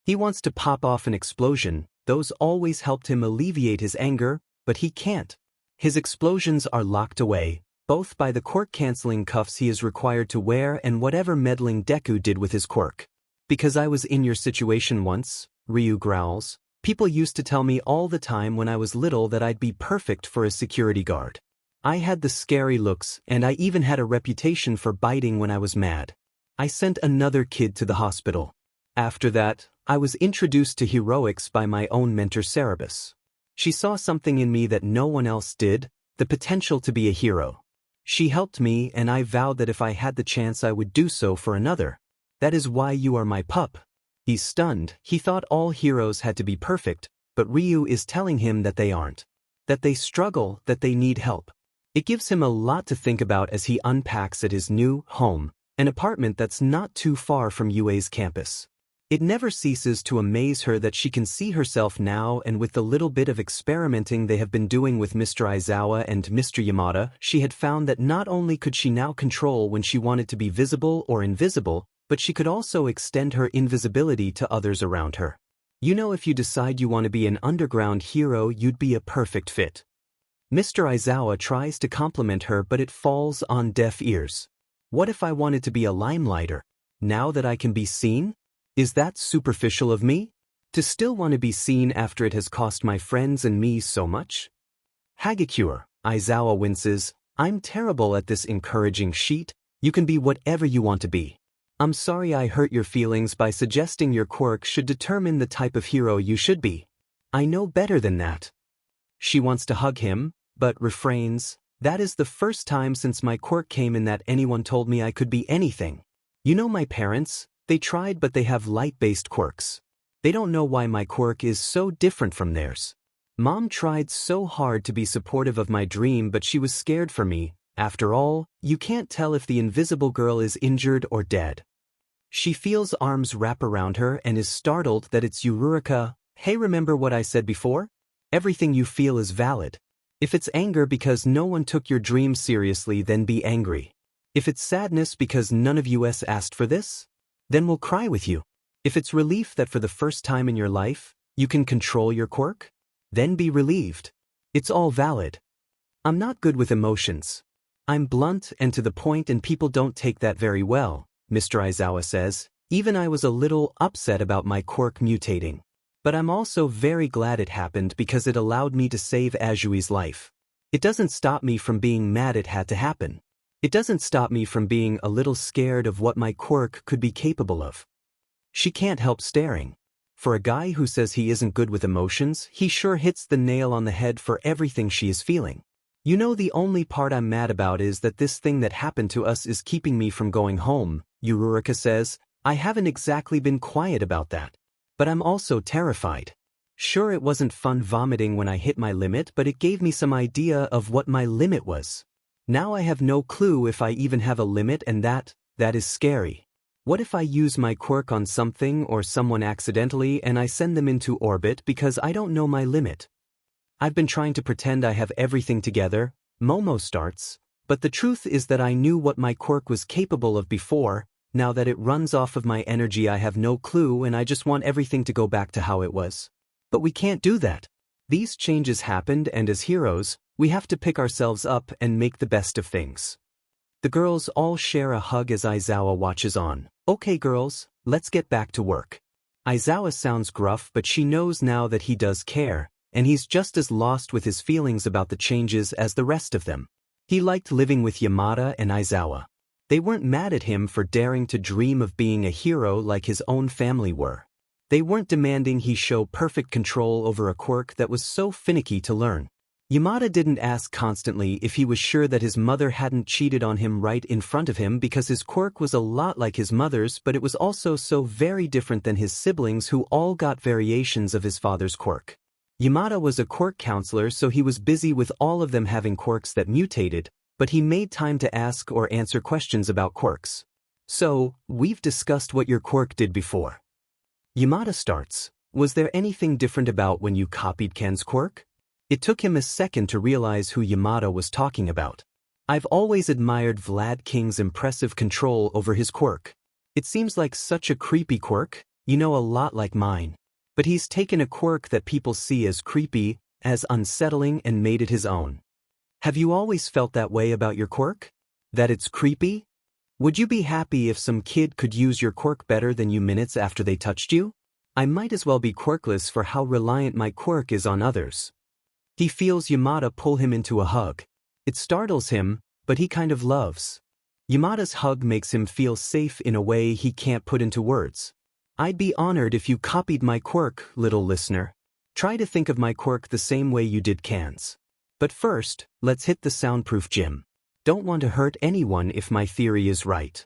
He wants to pop off an explosion. Those always helped him alleviate his anger, but he can't. His explosions are locked away, both by the quirk-canceling cuffs he is required to wear and whatever meddling Deku did with his quirk. Because I was in your situation once, Ryu growls. People used to tell me all the time when I was little that I'd be perfect for a security guard. I had the scary looks, and I even had a reputation for biting when I was mad. I sent another kid to the hospital. After that, I was introduced to heroics by my own mentor Cerebus. She saw something in me that no one else did, the potential to be a hero. She helped me, and I vowed that if I had the chance I would do so for another. That is why you are my pup. He's stunned. He thought all heroes had to be perfect, but Ryu is telling him that they aren't. That they struggle, that they need help. It gives him a lot to think about as he unpacks at his new home, an apartment that's not too far from UA's campus. It never ceases to amaze her that she can see herself now, and with the little bit of experimenting they have been doing with Mr. Aizawa and Mr. Yamada, she had found that not only could she now control when she wanted to be visible or invisible, but she could also extend her invisibility to others around her. You know, if you decide you want to be an underground hero, you'd be a perfect fit. Mr. Aizawa tries to compliment her, but it falls on deaf ears. What if I wanted to be a limelighter? Now that I can be seen? Is that superficial of me? To still want to be seen after it has cost my friends and me so much? Hagakure, Aizawa winces. I'm terrible at this encouraging sheet. You can be whatever you want to be. I'm sorry I hurt your feelings by suggesting your quirk should determine the type of hero you should be. I know better than that. She wants to hug him, but refrains. That is the first time since my quirk came in that anyone told me I could be anything. You know my parents, they tried but they have light-based quirks. They don't know why my quirk is so different from theirs. Mom tried so hard to be supportive of my dream but she was scared for me. After all, you can't tell if the invisible girl is injured or dead. She feels arms wrap around her and is startled that it's Eureka. Hey, remember what I said before? Everything you feel is valid. If it's anger because no one took your dream seriously, then be angry. If it's sadness because none of us asked for this, then we'll cry with you. If it's relief that for the first time in your life, you can control your quirk, then be relieved. It's all valid. I'm not good with emotions. I'm blunt and to the point and people don't take that very well, Mr. Aizawa says. Even I was a little upset about my quirk mutating. But I'm also very glad it happened because it allowed me to save Azui's life. It doesn't stop me from being mad it had to happen. It doesn't stop me from being a little scared of what my quirk could be capable of. She can't help staring. For a guy who says he isn't good with emotions, he sure hits the nail on the head for everything she is feeling. You know, the only part I'm mad about is that this thing that happened to us is keeping me from going home, Eureka says. I haven't exactly been quiet about that. But I'm also terrified. Sure, it wasn't fun vomiting when I hit my limit, but it gave me some idea of what my limit was. Now I have no clue if I even have a limit, and that is scary. What if I use my quirk on something or someone accidentally and I send them into orbit because I don't know my limit? I've been trying to pretend I have everything together, Momo starts, but the truth is that I knew what my quirk was capable of before. Now that it runs off of my energy, I have no clue and I just want everything to go back to how it was. But we can't do that. These changes happened and as heroes, we have to pick ourselves up and make the best of things. The girls all share a hug as Aizawa watches on. Okay girls, let's get back to work. Aizawa sounds gruff but she knows now that he does care, and he's just as lost with his feelings about the changes as the rest of them. He liked living with Yamada and Aizawa. They weren't mad at him for daring to dream of being a hero like his own family were. They weren't demanding he show perfect control over a quirk that was so finicky to learn. Yamada didn't ask constantly if he was sure that his mother hadn't cheated on him right in front of him because his quirk was a lot like his mother's, but it was also so very different than his siblings who all got variations of his father's quirk. Yamada was a quirk counselor, so he was busy with all of them having quirks that mutated, but he made time to ask or answer questions about quirks. So, we've discussed what your quirk did before. Yamada starts. Was there anything different about when you copied Ken's quirk? It took him a second to realize who Yamada was talking about. I've always admired Vlad King's impressive control over his quirk. It seems like such a creepy quirk, you know, a lot like mine. But he's taken a quirk that people see as creepy, as unsettling, and made it his own. Have you always felt that way about your quirk? That it's creepy? Would you be happy if some kid could use your quirk better than you minutes after they touched you? I might as well be quirkless for how reliant my quirk is on others. He feels Yamada pull him into a hug. It startles him, but he kind of loves. Yamada's hug makes him feel safe in a way he can't put into words. I'd be honored if you copied my quirk, little listener. Try to think of my quirk the same way you did Can's. But first, let's hit the soundproof gym. Don't want to hurt anyone if my theory is right.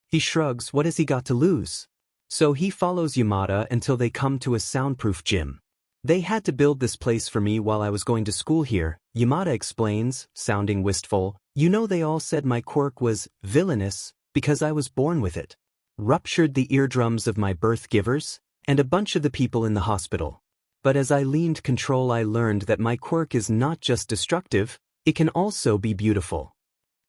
He shrugs. What has he got to lose? So he follows Yamada until they come to a soundproof gym. They had to build this place for me while I was going to school here, Yamada explains, sounding wistful. You know, they all said my quirk was villainous because I was born with it. Ruptured the eardrums of my birth givers and a bunch of the people in the hospital. But as I leaned control, I learned that my quirk is not just destructive, it can also be beautiful.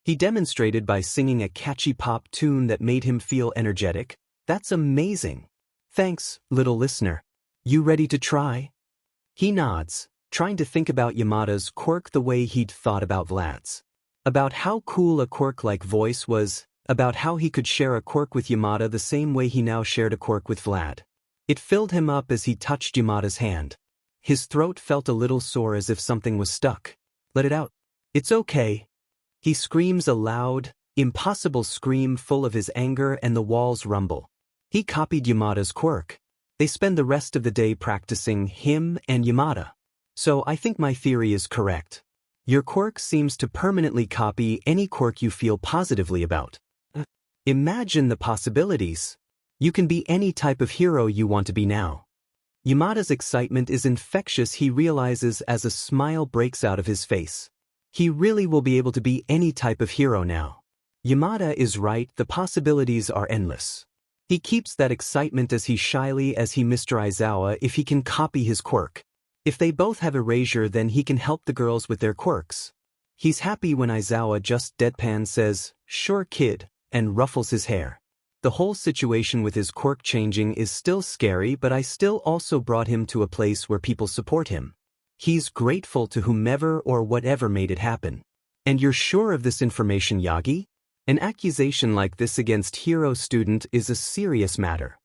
He demonstrated by singing a catchy pop tune that made him feel energetic. That's amazing. Thanks, little listener. You ready to try? He nods, trying to think about Yamada's quirk the way he'd thought about Vlad's. About how cool a quirk-like voice was. about how he could share a quirk with Yamada the same way he now shared a quirk with Vlad. It filled him up as he touched Yamada's hand. His throat felt a little sore as if something was stuck. Let it out. It's okay. He screams a loud, impossible scream full of his anger and the walls rumble. He copied Yamada's quirk. They spend the rest of the day practicing, him and Yamada. So I think my theory is correct. Your quirk seems to permanently copy any quirk you feel positively about. Imagine the possibilities. You can be any type of hero you want to be now. Yamada's excitement is infectious. He realizes as a smile breaks out of his face. He really will be able to be any type of hero now. Yamada is right, the possibilities are endless. He keeps that excitement as he Mr. Aizawa if he can copy his quirk. If they both have erasure, then he can help the girls with their quirks. He's happy when Aizawa just deadpan says, "Sure kid," and ruffles his hair. The whole situation with his quirk changing is still scary, but I still also brought him to a place where people support him. He's grateful to whomever or whatever made it happen. And you're sure of this information, Yagi? An accusation like this against hero student is a serious matter.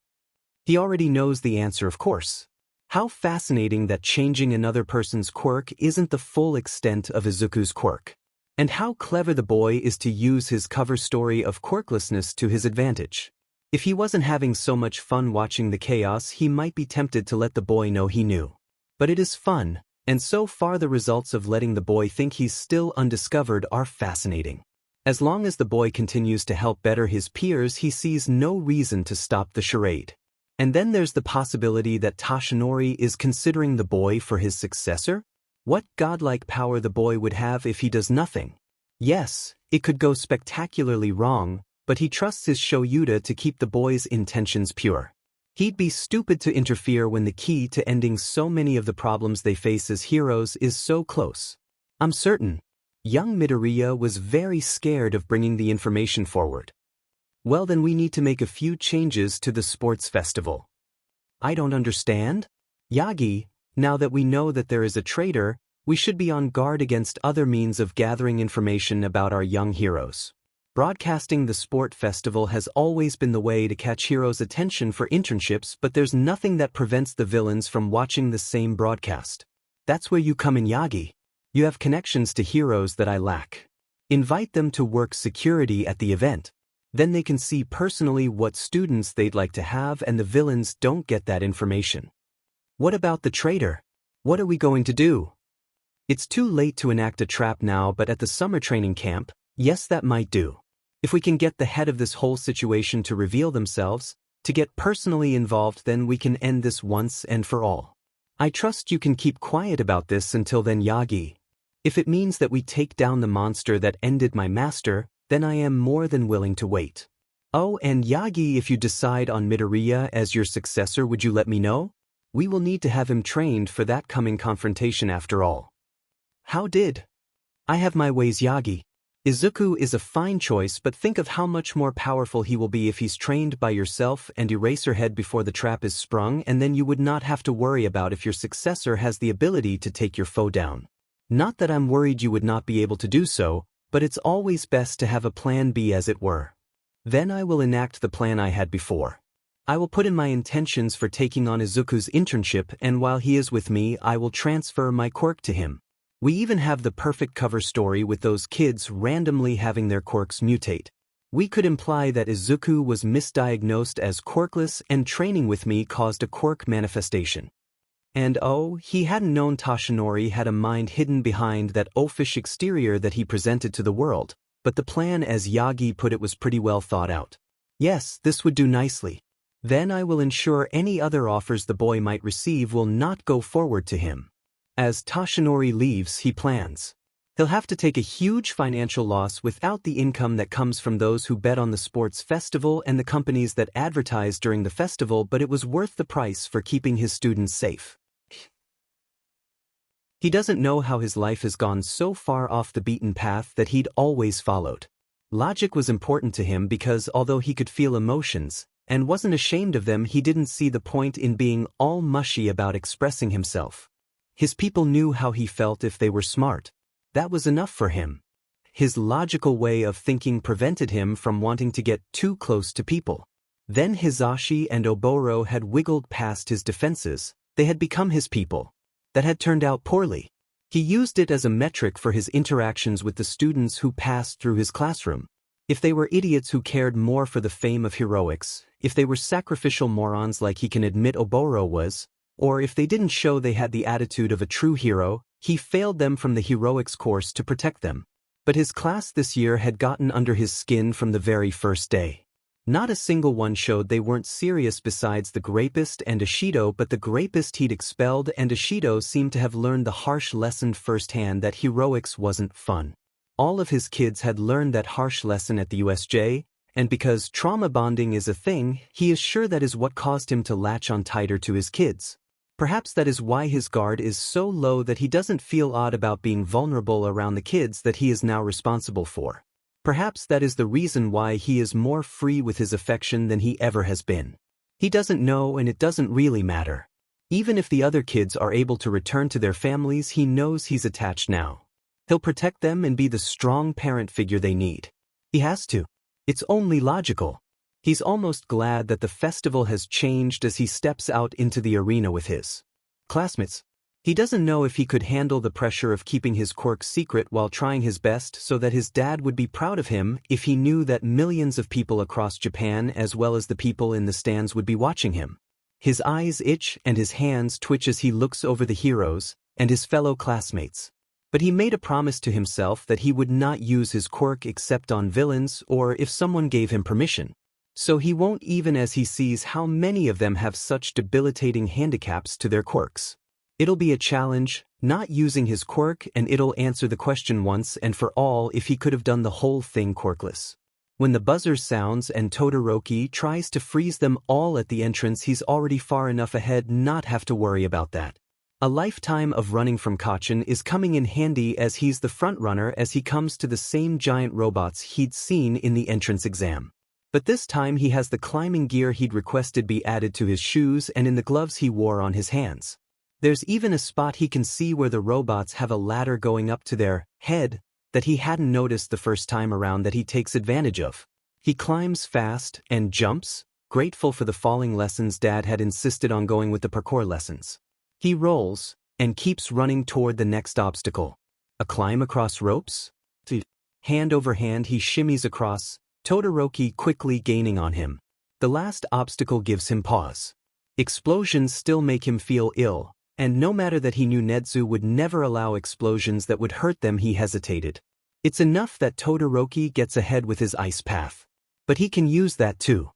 He already knows the answer, of course. How fascinating that changing another person's quirk isn't the full extent of Izuku's quirk. And how clever the boy is to use his cover story of quirklessness to his advantage. If he wasn't having so much fun watching the chaos, he might be tempted to let the boy know he knew. But it is fun, and so far the results of letting the boy think he's still undiscovered are fascinating. As long as the boy continues to help better his peers, he sees no reason to stop the charade. And then there's the possibility that Toshinori is considering the boy for his successor? What godlike power the boy would have if he does nothing? Yes, it could go spectacularly wrong, but he trusts his Shoyuda to keep the boy's intentions pure. He'd be stupid to interfere when the key to ending so many of the problems they face as heroes is so close. I'm certain. Young Midoriya was very scared of bringing the information forward. Well, then we need to make a few changes to the sports festival. I don't understand? Yagi, now that we know that there is a traitor, we should be on guard against other means of gathering information about our young heroes. Broadcasting the sport festival has always been the way to catch heroes' attention for internships, but there's nothing that prevents the villains from watching the same broadcast. That's where you come in, Yagi. You have connections to heroes that I lack. Invite them to work security at the event. Then they can see personally what students they'd like to have, and the villains don't get that information. What about the traitor? What are we going to do? It's too late to enact a trap now, but at the summer training camp, yes, that might do. If we can get the head of this whole situation to reveal themselves, to get personally involved, then we can end this once and for all. I trust you can keep quiet about this until then, Yagi. If it means that we take down the monster that ended my master, then I am more than willing to wait. Oh, and Yagi, if you decide on Midoriya as your successor, would you let me know? We will need to have him trained for that coming confrontation after all. How did? I have my ways, Yagi. Izuku is a fine choice, but think of how much more powerful he will be if he's trained by yourself and Eraserhead before the trap is sprung, and then you would not have to worry about if your successor has the ability to take your foe down. Not that I'm worried you would not be able to do so, but it's always best to have a plan B, as it were. Then I will enact the plan I had before. I will put in my intentions for taking on Izuku's internship, and while he is with me, I will transfer my quirk to him. We even have the perfect cover story with those kids randomly having their quirks mutate. We could imply that Izuku was misdiagnosed as quirkless and training with me caused a quirk manifestation. And oh, he hadn't known Toshinori had a mind hidden behind that oafish exterior that he presented to the world, but the plan, as Yagi put it, was pretty well thought out. Yes, this would do nicely. Then I will ensure any other offers the boy might receive will not go forward to him. As Toshinori leaves, he plans. He'll have to take a huge financial loss without the income that comes from those who bet on the sports festival and the companies that advertise during the festival, but it was worth the price for keeping his students safe. He doesn't know how his life has gone so far off the beaten path that he'd always followed. Logic was important to him because although he could feel emotions, and wasn't ashamed of them, he didn't see the point in being all mushy about expressing himself. His people knew how he felt if they were smart. That was enough for him. his logical way of thinking prevented him from wanting to get too close to people. Then Hisashi and Oboro had wiggled past his defenses, they had become his people. That had turned out poorly. He used it as a metric for his interactions with the students who passed through his classroom. If they were idiots who cared more for the fame of heroics, if they were sacrificial morons like he can admit Oboro was, or if they didn't show they had the attitude of a true hero, he failed them from the heroics course to protect them. But his class this year had gotten under his skin from the very first day. Not a single one showed they weren't serious besides the Grapist and Ishido, but the Grapist he'd expelled and Ishido seemed to have learned the harsh lesson firsthand that heroics wasn't fun. All of his kids had learned that harsh lesson at the USJ, and because trauma bonding is a thing, he is sure that is what caused him to latch on tighter to his kids. Perhaps that is why his guard is so low that he doesn't feel odd about being vulnerable around the kids that he is now responsible for. Perhaps that is the reason why he is more free with his affection than he ever has been. He doesn't know, and it doesn't really matter. Even if the other kids are able to return to their families, he knows he's attached now. He'll protect them and be the strong parent figure they need. He has to. It's only logical. He's almost glad that the festival has changed as he steps out into the arena with his classmates. He doesn't know if he could handle the pressure of keeping his quirks secret while trying his best so that his dad would be proud of him if he knew that millions of people across Japan as well as the people in the stands would be watching him. His eyes itch and his hands twitch as he looks over the heroes and his fellow classmates. But he made a promise to himself that he would not use his quirk except on villains or if someone gave him permission. So he won't, even as he sees how many of them have such debilitating handicaps to their quirks. It'll be a challenge, not using his quirk, and it'll answer the question once and for all if he could have done the whole thing quirkless. When the buzzer sounds and Todoroki tries to freeze them all at the entrance, he's already far enough ahead not have to worry about that. A lifetime of running from Kacchin is coming in handy as he's the front runner as he comes to the same giant robots he'd seen in the entrance exam. But this time he has the climbing gear he'd requested be added to his shoes and in the gloves he wore on his hands. There's even a spot he can see where the robots have a ladder going up to their head that he hadn't noticed the first time around that he takes advantage of. He climbs fast and jumps, grateful for the falling lessons Dad had insisted on going with the parkour lessons. He rolls and keeps running toward the next obstacle. A climb across ropes? Hand over hand he shimmies across, Todoroki quickly gaining on him. The last obstacle gives him pause. Explosions still make him feel ill. And no matter that he knew Nedu would never allow explosions that would hurt them, he hesitated. It's enough that Todoroki gets ahead with his ice path. But he can use that too.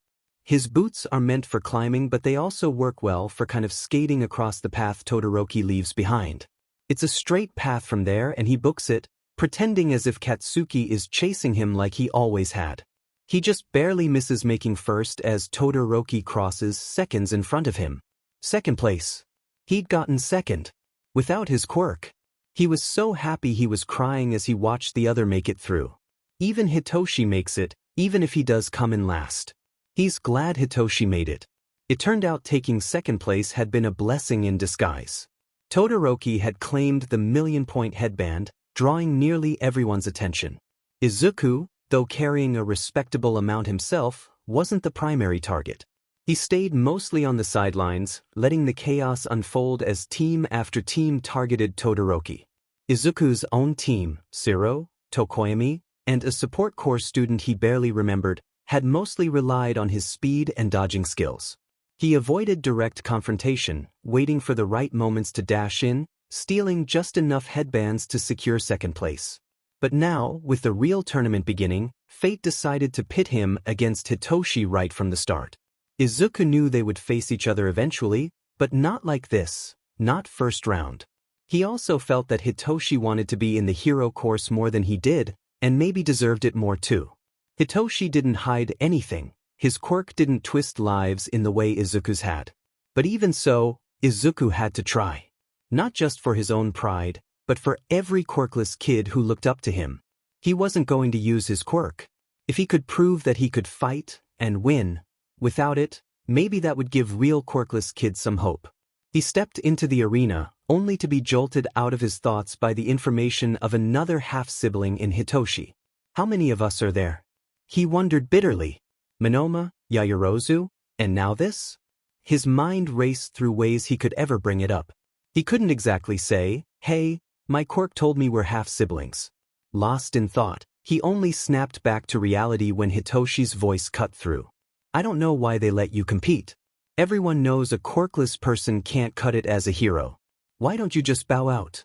His boots are meant for climbing, but they also work well for kind of skating across the path Todoroki leaves behind. It's a straight path from there and he books it, pretending as if Katsuki is chasing him like he always had. He just barely misses making first as Todoroki crosses seconds in front of him. Second place. He'd gotten second. Without his quirk. He was so happy he was crying as he watched the other make it through. Even Hitoshi makes it, even if he does come in last. He's glad Hitoshi made it. It turned out taking second place had been a blessing in disguise. Todoroki had claimed the million-point headband, drawing nearly everyone's attention. Izuku, though carrying a respectable amount himself, wasn't the primary target. He stayed mostly on the sidelines, letting the chaos unfold as team after team targeted Todoroki. Izuku's own team, Shiro, Tokoyami, and a support corps student he barely remembered, had mostly relied on his speed and dodging skills. He avoided direct confrontation, waiting for the right moments to dash in, stealing just enough headbands to secure second place. But now, with the real tournament beginning, fate decided to pit him against Hitoshi right from the start. Izuku knew they would face each other eventually, but not like this, not first round. He also felt that Hitoshi wanted to be in the hero course more than he did, and maybe deserved it more too. Hitoshi didn't hide anything, his quirk didn't twist lives in the way Izuku's had. But even so, Izuku had to try. Not just for his own pride, but for every quirkless kid who looked up to him. He wasn't going to use his quirk. If he could prove that he could fight and win, without it, maybe that would give real quirkless kids some hope. He stepped into the arena, only to be jolted out of his thoughts by the information of another half-sibling in Hitoshi. How many of us are there? He wondered bitterly. Monoma, Yaoyorozu, and now this? His mind raced through ways he could ever bring it up. He couldn't exactly say, "Hey, my quirk told me we're half-siblings." Lost in thought, he only snapped back to reality when Hitoshi's voice cut through. "I don't know why they let you compete. Everyone knows a quirkless person can't cut it as a hero. Why don't you just bow out?"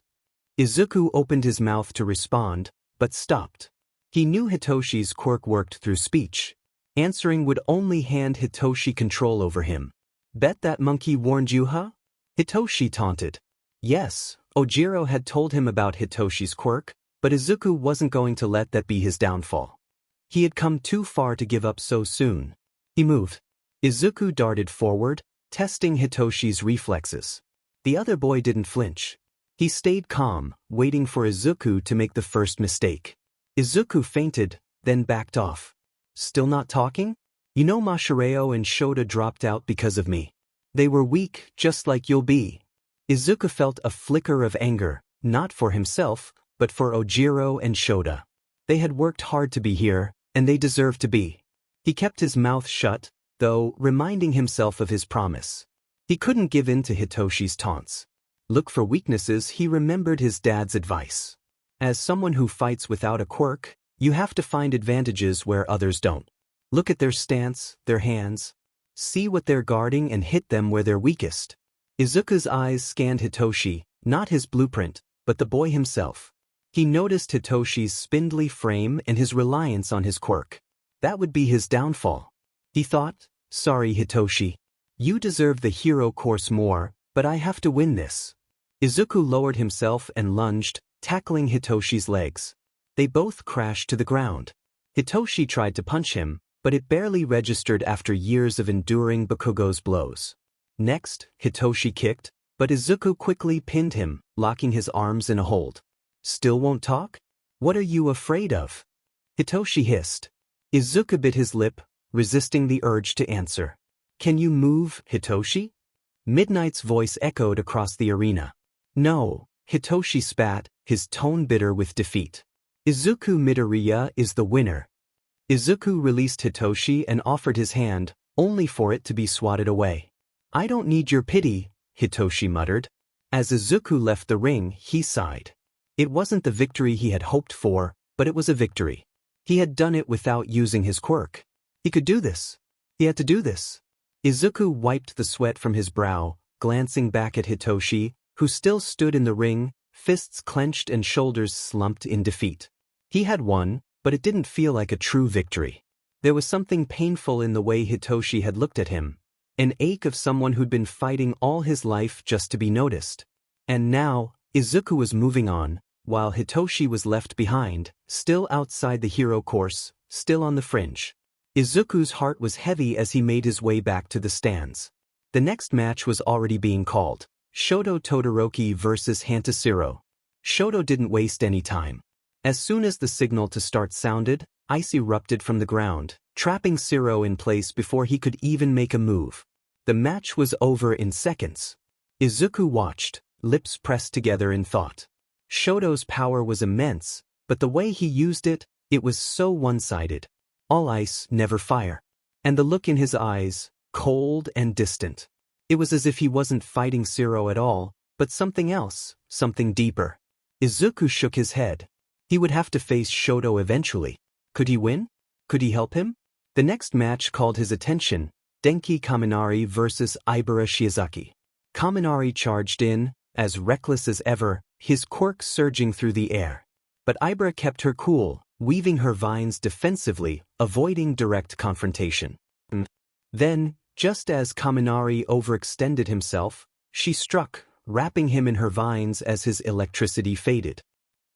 Izuku opened his mouth to respond, but stopped. He knew Hitoshi's quirk worked through speech. Answering would only hand Hitoshi control over him. "Bet that monkey warned you, huh?" Hitoshi taunted. Yes, Ojiro had told him about Hitoshi's quirk, but Izuku wasn't going to let that be his downfall. He had come too far to give up so soon. He moved. Izuku darted forward, testing Hitoshi's reflexes. The other boy didn't flinch. He stayed calm, waiting for Izuku to make the first mistake. Izuku feinted, then backed off. "Still not talking? You know Mashireo and Shota dropped out because of me. They were weak, just like you'll be." Izuku felt a flicker of anger, not for himself, but for Ojiro and Shota. They had worked hard to be here, and they deserved to be. He kept his mouth shut, though, reminding himself of his promise. He couldn't give in to Hitoshi's taunts. Look for weaknesses. He remembered his dad's advice. As someone who fights without a quirk, you have to find advantages where others don't. Look at their stance, their hands. See what they're guarding and hit them where they're weakest. Izuku's eyes scanned Hitoshi, not his blueprint, but the boy himself. He noticed Hitoshi's spindly frame and his reliance on his quirk. That would be his downfall. He thought, "Sorry, Hitoshi. You deserve the hero course more, but I have to win this." Izuku lowered himself and lunged, tackling Hitoshi's legs. They both crashed to the ground. Hitoshi tried to punch him, but it barely registered after years of enduring Bakugo's blows. Next, Hitoshi kicked, but Izuku quickly pinned him, locking his arms in a hold. "Still won't talk? What are you afraid of?" Hitoshi hissed. Izuku bit his lip, resisting the urge to answer. "Can you move, Hitoshi?" Midnight's voice echoed across the arena. "No," Hitoshi spat, his tone bitter with defeat. "Izuku Midoriya is the winner." Izuku released Hitoshi and offered his hand, only for it to be swatted away. "I don't need your pity," Hitoshi muttered. As Izuku left the ring, he sighed. It wasn't the victory he had hoped for, but it was a victory. He had done it without using his quirk. He could do this. He had to do this. Izuku wiped the sweat from his brow, glancing back at Hitoshi, who still stood in the ring, fists clenched and shoulders slumped in defeat. He had won, but it didn't feel like a true victory. There was something painful in the way Hitoshi had looked at him, an ache of someone who'd been fighting all his life just to be noticed. And now, Izuku was moving on, while Hitoshi was left behind, still outside the hero course, still on the fringe. Izuku's heart was heavy as he made his way back to the stands. The next match was already being called. Shoto Todoroki versus Hantashiro. Shoto didn't waste any time. As soon as the signal to start sounded, ice erupted from the ground, trapping Shiro in place before he could even make a move. The match was over in seconds. Izuku watched, lips pressed together in thought. Shoto's power was immense, but the way he used it, it was so one-sided. All ice, never fire. And the look in his eyes, cold and distant. It was as if he wasn't fighting Shiro at all, but something else, something deeper. Izuku shook his head. He would have to face Shoto eventually. Could he win? Could he help him? The next match called his attention, Denki Kaminari versus Ibara Shiozaki. Kaminari charged in, as reckless as ever, his quirk surging through the air. But Ibara kept her cool, weaving her vines defensively, avoiding direct confrontation. Then, just as Kaminari overextended himself, she struck, wrapping him in her vines as his electricity faded.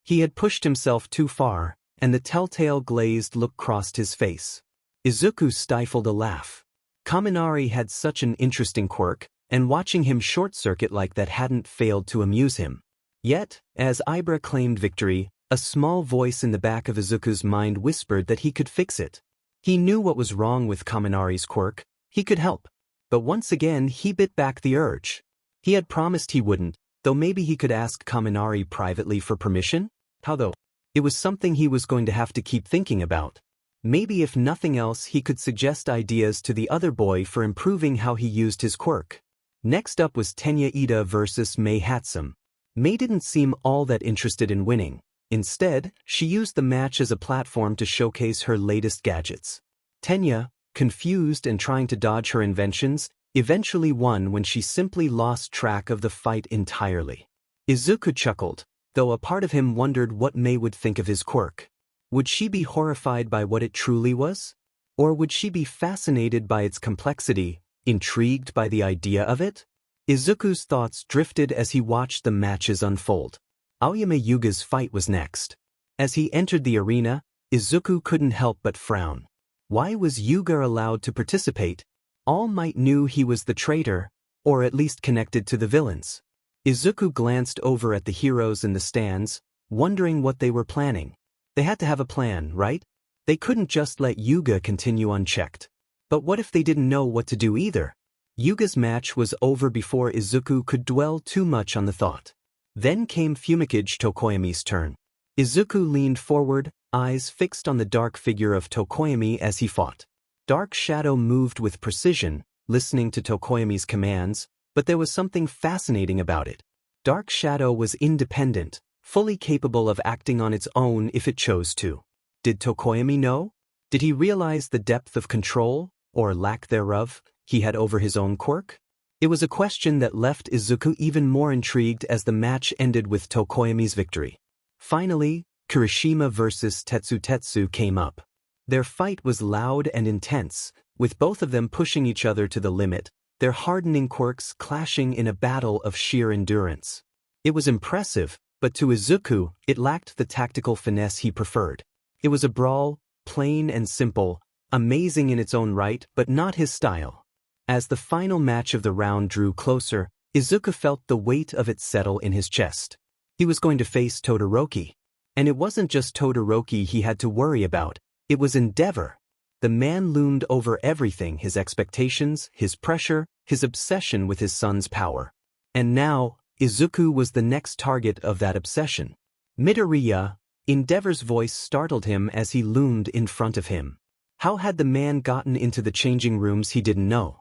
He had pushed himself too far, and the telltale glazed look crossed his face. Izuku stifled a laugh. Kaminari had such an interesting quirk, and watching him short-circuit like that hadn't failed to amuse him. Yet, as Ibara claimed victory, a small voice in the back of Izuku's mind whispered that he could fix it. He knew what was wrong with Kaminari's quirk. He could help. But once again he bit back the urge. He had promised he wouldn't, though maybe he could ask Kaminari privately for permission? How though? It was something he was going to have to keep thinking about. Maybe if nothing else he could suggest ideas to the other boy for improving how he used his quirk. Next up was Tenya Ida versus Mei Hatsum. Mei didn't seem all that interested in winning. Instead, she used the match as a platform to showcase her latest gadgets. Tenya, confused and trying to dodge her inventions, eventually won when she simply lost track of the fight entirely. Izuku chuckled, though a part of him wondered what Mei would think of his quirk. Would she be horrified by what it truly was? Or would she be fascinated by its complexity, intrigued by the idea of it? Izuku's thoughts drifted as he watched the matches unfold. Aoyama Yuga's fight was next. As he entered the arena, Izuku couldn't help but frown. Why was Yuga allowed to participate? All Might knew he was the traitor, or at least connected to the villains. Izuku glanced over at the heroes in the stands, wondering what they were planning. They had to have a plan, right? They couldn't just let Yuga continue unchecked. But what if they didn't know what to do either? Yuga's match was over before Izuku could dwell too much on the thought. Then came Fumikage Tokoyami's turn. Izuku leaned forward, eyes fixed on the dark figure of Tokoyami as he fought. Dark Shadow moved with precision, listening to Tokoyami's commands, but there was something fascinating about it. Dark Shadow was independent, fully capable of acting on its own if it chose to. Did Tokoyami know? Did he realize the depth of control, or lack thereof, he had over his own quirk? It was a question that left Izuku even more intrigued as the match ended with Tokoyami's victory. Finally, Kirishima versus Tetsu came up. Their fight was loud and intense, with both of them pushing each other to the limit, their hardening quirks clashing in a battle of sheer endurance. It was impressive, but to Izuku, it lacked the tactical finesse he preferred. It was a brawl, plain and simple, amazing in its own right, but not his style. As the final match of the round drew closer, Izuku felt the weight of it settle in his chest. He was going to face Todoroki. And it wasn't just Todoroki he had to worry about, it was Endeavor. The man loomed over everything: his expectations, his pressure, his obsession with his son's power. And now, Izuku was the next target of that obsession. Midoriya, Endeavor's voice startled him as he loomed in front of him. How had the man gotten into the changing rooms he didn't know?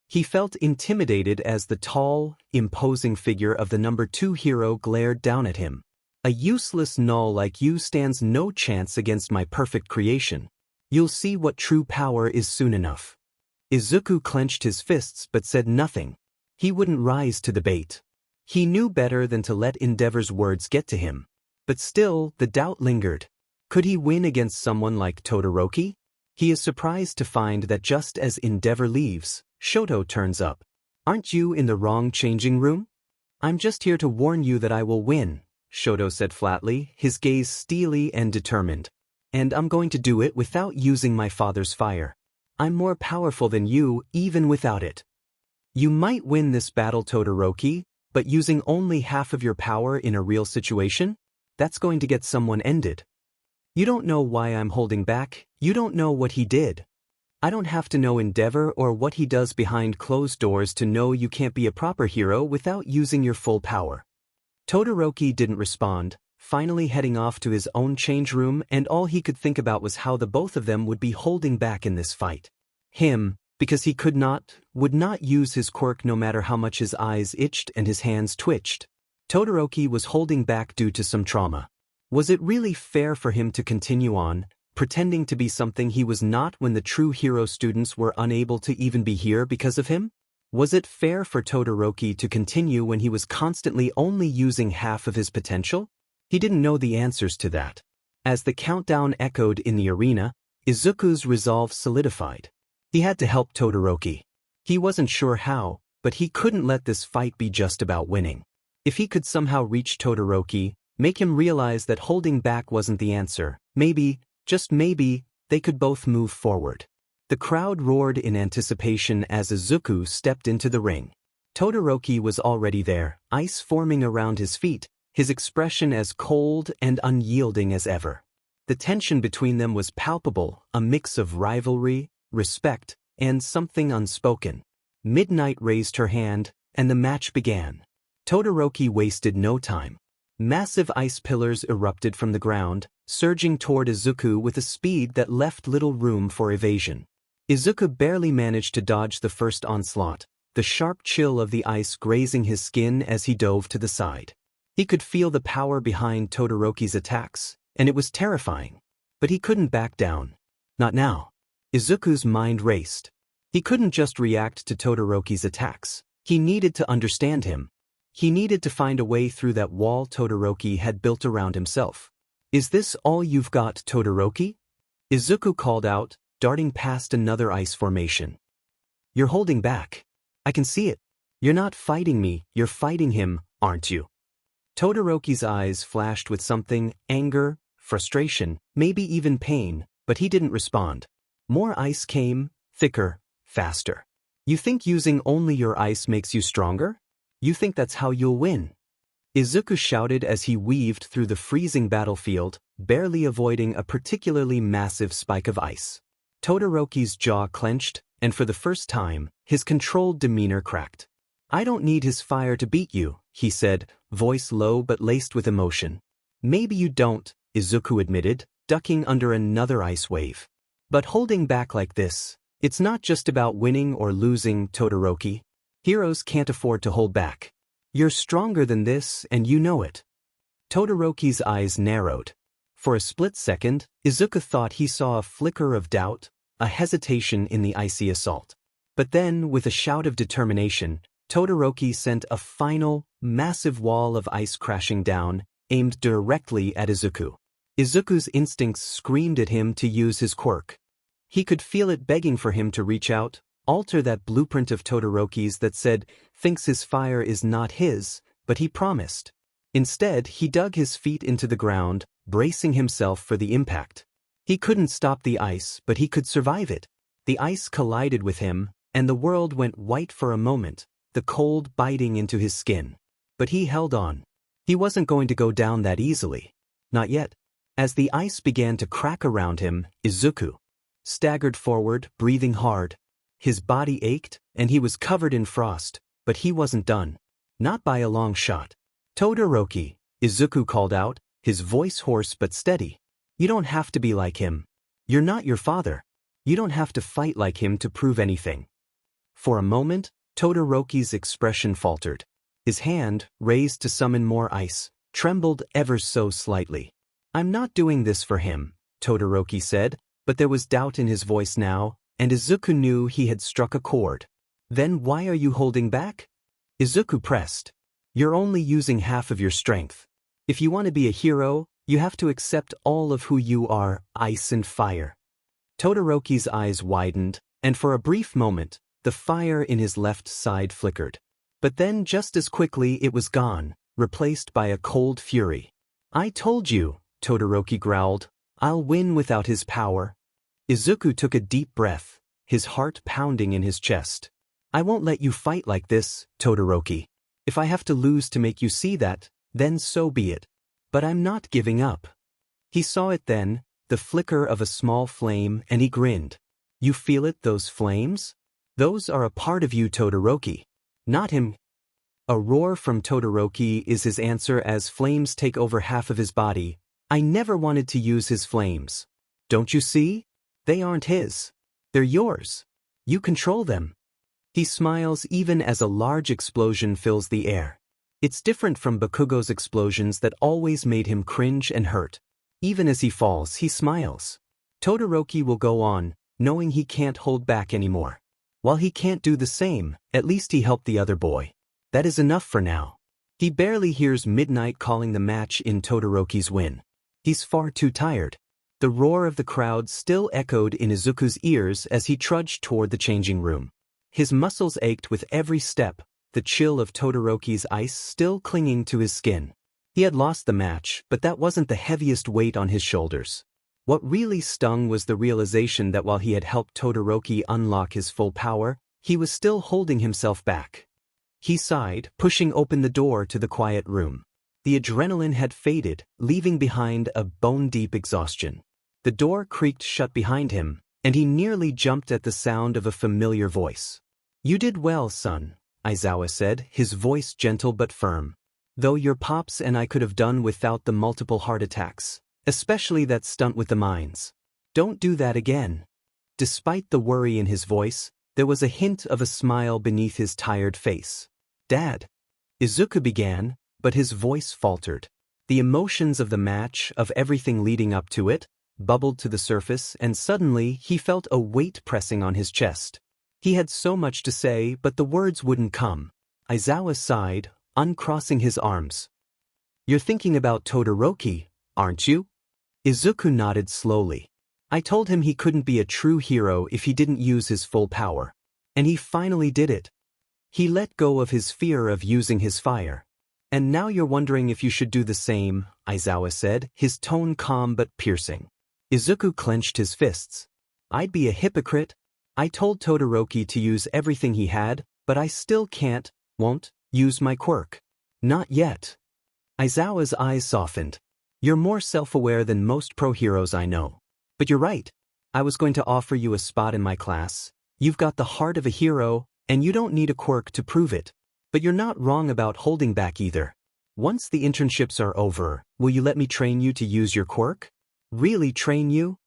He felt intimidated as the tall, imposing figure of the number 2 hero glared down at him. A useless null like you stands no chance against my perfect creation. You'll see what true power is soon enough. Izuku clenched his fists but said nothing. He wouldn't rise to the bait. He knew better than to let Endeavor's words get to him. But still, the doubt lingered. Could he win against someone like Todoroki? He is surprised to find that just as Endeavor leaves, Shoto turns up. Aren't you in the wrong changing room? I'm just here to warn you that I will win, Shoto said flatly, his gaze steely and determined. And I'm going to do it without using my father's fire. I'm more powerful than you, even without it. You might win this battle, Todoroki, but using only half of your power in a real situation? That's going to get someone ended. You don't know why I'm holding back, you don't know what he did. I don't have to know Endeavor or what he does behind closed doors to know you can't be a proper hero without using your full power. Todoroki didn't respond, finally heading off to his own change room, and all he could think about was how the both of them would be holding back in this fight. Him, because he would not use his quirk no matter how much his eyes itched and his hands twitched. Todoroki was holding back due to some trauma. Was it really fair for him to continue on, pretending to be something he was not when the true hero students were unable to even be here because of him? Was it fair for Todoroki to continue when he was constantly only using half of his potential? He didn't know the answers to that. As the countdown echoed in the arena, Izuku's resolve solidified. He had to help Todoroki. He wasn't sure how, but he couldn't let this fight be just about winning. If he could somehow reach Todoroki, make him realize that holding back wasn't the answer, maybe, just maybe, they could both move forward. The crowd roared in anticipation as Izuku stepped into the ring. Todoroki was already there, ice forming around his feet, his expression as cold and unyielding as ever. The tension between them was palpable, a mix of rivalry, respect, and something unspoken. Midnight raised her hand, and the match began. Todoroki wasted no time. Massive ice pillars erupted from the ground, surging toward Izuku with a speed that left little room for evasion. Izuku barely managed to dodge the first onslaught, the sharp chill of the ice grazing his skin as he dove to the side. He could feel the power behind Todoroki's attacks, and it was terrifying. But he couldn't back down. Not now. Izuku's mind raced. He couldn't just react to Todoroki's attacks. He needed to understand him. He needed to find a way through that wall Todoroki had built around himself. "Is this all you've got, Todoroki?" Izuku called out, darting past another ice formation. "You're holding back. I can see it. You're not fighting me, you're fighting him, aren't you?" Todoroki's eyes flashed with something, anger, frustration, maybe even pain, but he didn't respond. More ice came, thicker, faster. "You think using only your ice makes you stronger? You think that's how you'll win?" Izuku shouted as he weaved through the freezing battlefield, barely avoiding a particularly massive spike of ice. Todoroki's jaw clenched, and for the first time, his controlled demeanor cracked. "I don't need his fire to beat you," he said, voice low but laced with emotion. "Maybe you don't," Izuku admitted, ducking under another ice wave. "But holding back like this, it's not just about winning or losing, Todoroki. Heroes can't afford to hold back. You're stronger than this, and you know it." Todoroki's eyes narrowed. For a split second, Izuku thought he saw a flicker of doubt, a hesitation in the icy assault. But then, with a shout of determination, Todoroki sent a final, massive wall of ice crashing down, aimed directly at Izuku. Izuku's instincts screamed at him to use his quirk. He could feel it begging for him to reach out, alter that blueprint of Todoroki's that said, "Thinks his fire is not his," but he promised. Instead, he dug his feet into the ground, bracing himself for the impact. He couldn't stop the ice, but he could survive it. The ice collided with him, and the world went white for a moment, the cold biting into his skin. But he held on. He wasn't going to go down that easily. Not yet. As the ice began to crack around him, Izuku staggered forward, breathing hard. His body ached, and he was covered in frost, but he wasn't done. Not by a long shot. "Todoroki," Izuku called out, his voice hoarse but steady. "You don't have to be like him. You're not your father. You don't have to fight like him to prove anything." For a moment, Todoroki's expression faltered. His hand, raised to summon more ice, trembled ever so slightly. "I'm not doing this for him," Todoroki said, but there was doubt in his voice now, and Izuku knew he had struck a chord. "Then why are you holding back?" Izuku pressed. "You're only using half of your strength. If you want to be a hero, you have to accept all of who you are, ice and fire." Todoroki's eyes widened, and for a brief moment, the fire in his left side flickered. But then just as quickly it was gone, replaced by a cold fury. "I told you," Todoroki growled, "I'll win without his power." Izuku took a deep breath, his heart pounding in his chest. "I won't let you fight like this, Todoroki. If I have to lose to make you see that, then so be it. But I'm not giving up." He saw it then, the flicker of a small flame, and he grinned. "You feel it, those flames? Those are a part of you, Todoroki. Not him." A roar from Todoroki is his answer as flames take over half of his body. "I never wanted to use his flames. Don't you see? They aren't his. They're yours. You control them." He smiles even as a large explosion fills the air. It's different from Bakugo's explosions that always made him cringe and hurt. Even as he falls, he smiles. Todoroki will go on, knowing he can't hold back anymore. While he can't do the same, at least he helped the other boy. That is enough for now. He barely hears midnight calling the match in Todoroki's win. He's far too tired. The roar of the crowd still echoed in Izuku's ears as he trudged toward the changing room. His muscles ached with every step, the chill of Todoroki's ice still clinging to his skin. He had lost the match, but that wasn't the heaviest weight on his shoulders. What really stung was the realization that while he had helped Todoroki unlock his full power, he was still holding himself back. He sighed, pushing open the door to the quiet room. The adrenaline had faded, leaving behind a bone-deep exhaustion. The door creaked shut behind him, and he nearly jumped at the sound of a familiar voice. "You did well, son. Aizawa said, his voice gentle but firm. Though your pops and I could have done without the multiple heart attacks. Especially that stunt with the mines. Don't do that again. Despite the worry in his voice, there was a hint of a smile beneath his tired face. Dad. Izuku began, but his voice faltered. The emotions of the match, of everything leading up to it, bubbled to the surface, and suddenly he felt a weight pressing on his chest. He had so much to say, but the words wouldn't come. Aizawa sighed, uncrossing his arms. You're thinking about Todoroki, aren't you? Izuku nodded slowly. I told him he couldn't be a true hero if he didn't use his full power. And he finally did it. He let go of his fear of using his fire. And now you're wondering if you should do the same, Aizawa said, his tone calm but piercing. Izuku clenched his fists. I'd be a hypocrite. I told Todoroki to use everything he had, but I still won't, use my quirk. Not yet. Aizawa's eyes softened. You're more self-aware than most pro-heroes I know. But you're right. I was going to offer you a spot in my class. You've got the heart of a hero, and you don't need a quirk to prove it. But you're not wrong about holding back either. Once the internships are over, will you let me train you to use your quirk? Really train you?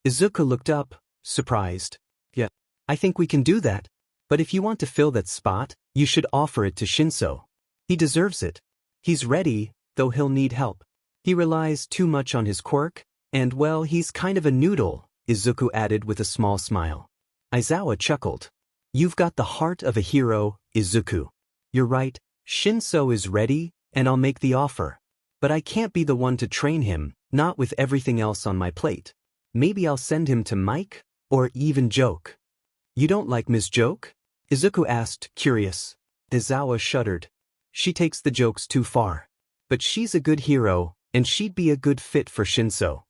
Izuku looked up, surprised. Yeah, I think we can do that. But if you want to fill that spot, you should offer it to Shinso. He deserves it. He's ready, though he'll need help. He relies too much on his quirk, and well, he's kind of a noodle, Izuku added with a small smile. Aizawa chuckled. You've got the heart of a hero, Izuku. You're right, Shinso is ready, and I'll make the offer. But I can't be the one to train him, not with everything else on my plate. Maybe I'll send him to Mike, or even Joke. You don't like Miss Joke? Izuku asked, curious. Aizawa shuddered. She takes the jokes too far. But she's a good hero, and she'd be a good fit for Shinso.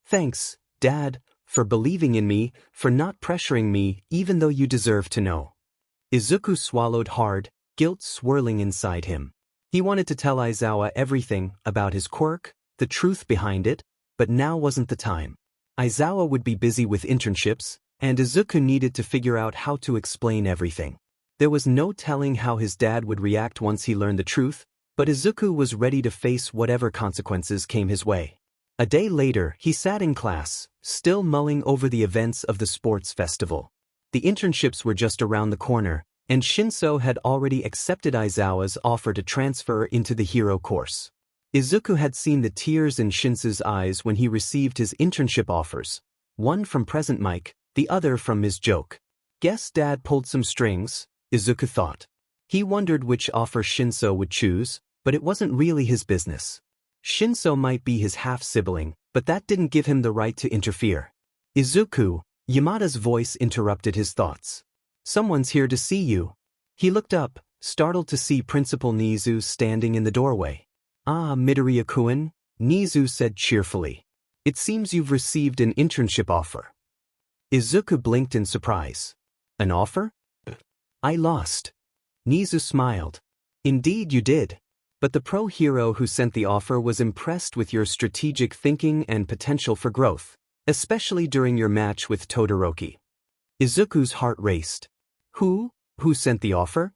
Thanks, Dad, for believing in me, for not pressuring me even though you deserve to know. Izuku swallowed hard, guilt swirling inside him. He wanted to tell Aizawa everything about his quirk, the truth behind it, but now wasn't the time. Aizawa would be busy with internships, and Izuku needed to figure out how to explain everything. There was no telling how his dad would react once he learned the truth, but Izuku was ready to face whatever consequences came his way. A day later, he sat in class, still mulling over the events of the sports festival. The internships were just around the corner, and Shinso had already accepted Aizawa's offer to transfer into the hero course. Izuku had seen the tears in Shinso's eyes when he received his internship offers, one from Present Mike, the other from Ms. Joke. Guess Dad pulled some strings, Izuku thought. He wondered which offer Shinso would choose, but it wasn't really his business. Shinso might be his half-sibling, but that didn't give him the right to interfere. Izuku, Yamada's voice interrupted his thoughts. Someone's here to see you. He looked up, startled to see Principal Nezu standing in the doorway. Ah, Midoriya-kun, Nezu said cheerfully. It seems you've received an internship offer. Izuku blinked in surprise. An offer? I lost. Nezu smiled. Indeed you did. But the pro-hero who sent the offer was impressed with your strategic thinking and potential for growth, especially during your match with Todoroki. Izuku's heart raced. Who sent the offer?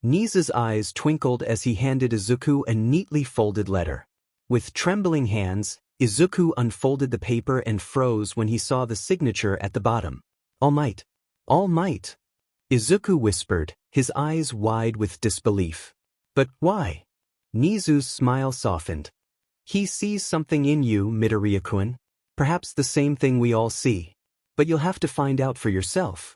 Nezu's eyes twinkled as he handed Izuku a neatly folded letter. With trembling hands, Izuku unfolded the paper and froze when he saw the signature at the bottom. All Might. All Might. Izuku whispered, his eyes wide with disbelief. But why? Nezu's smile softened. He sees something in you, Midoriya-kun. Perhaps the same thing we all see. But you'll have to find out for yourself.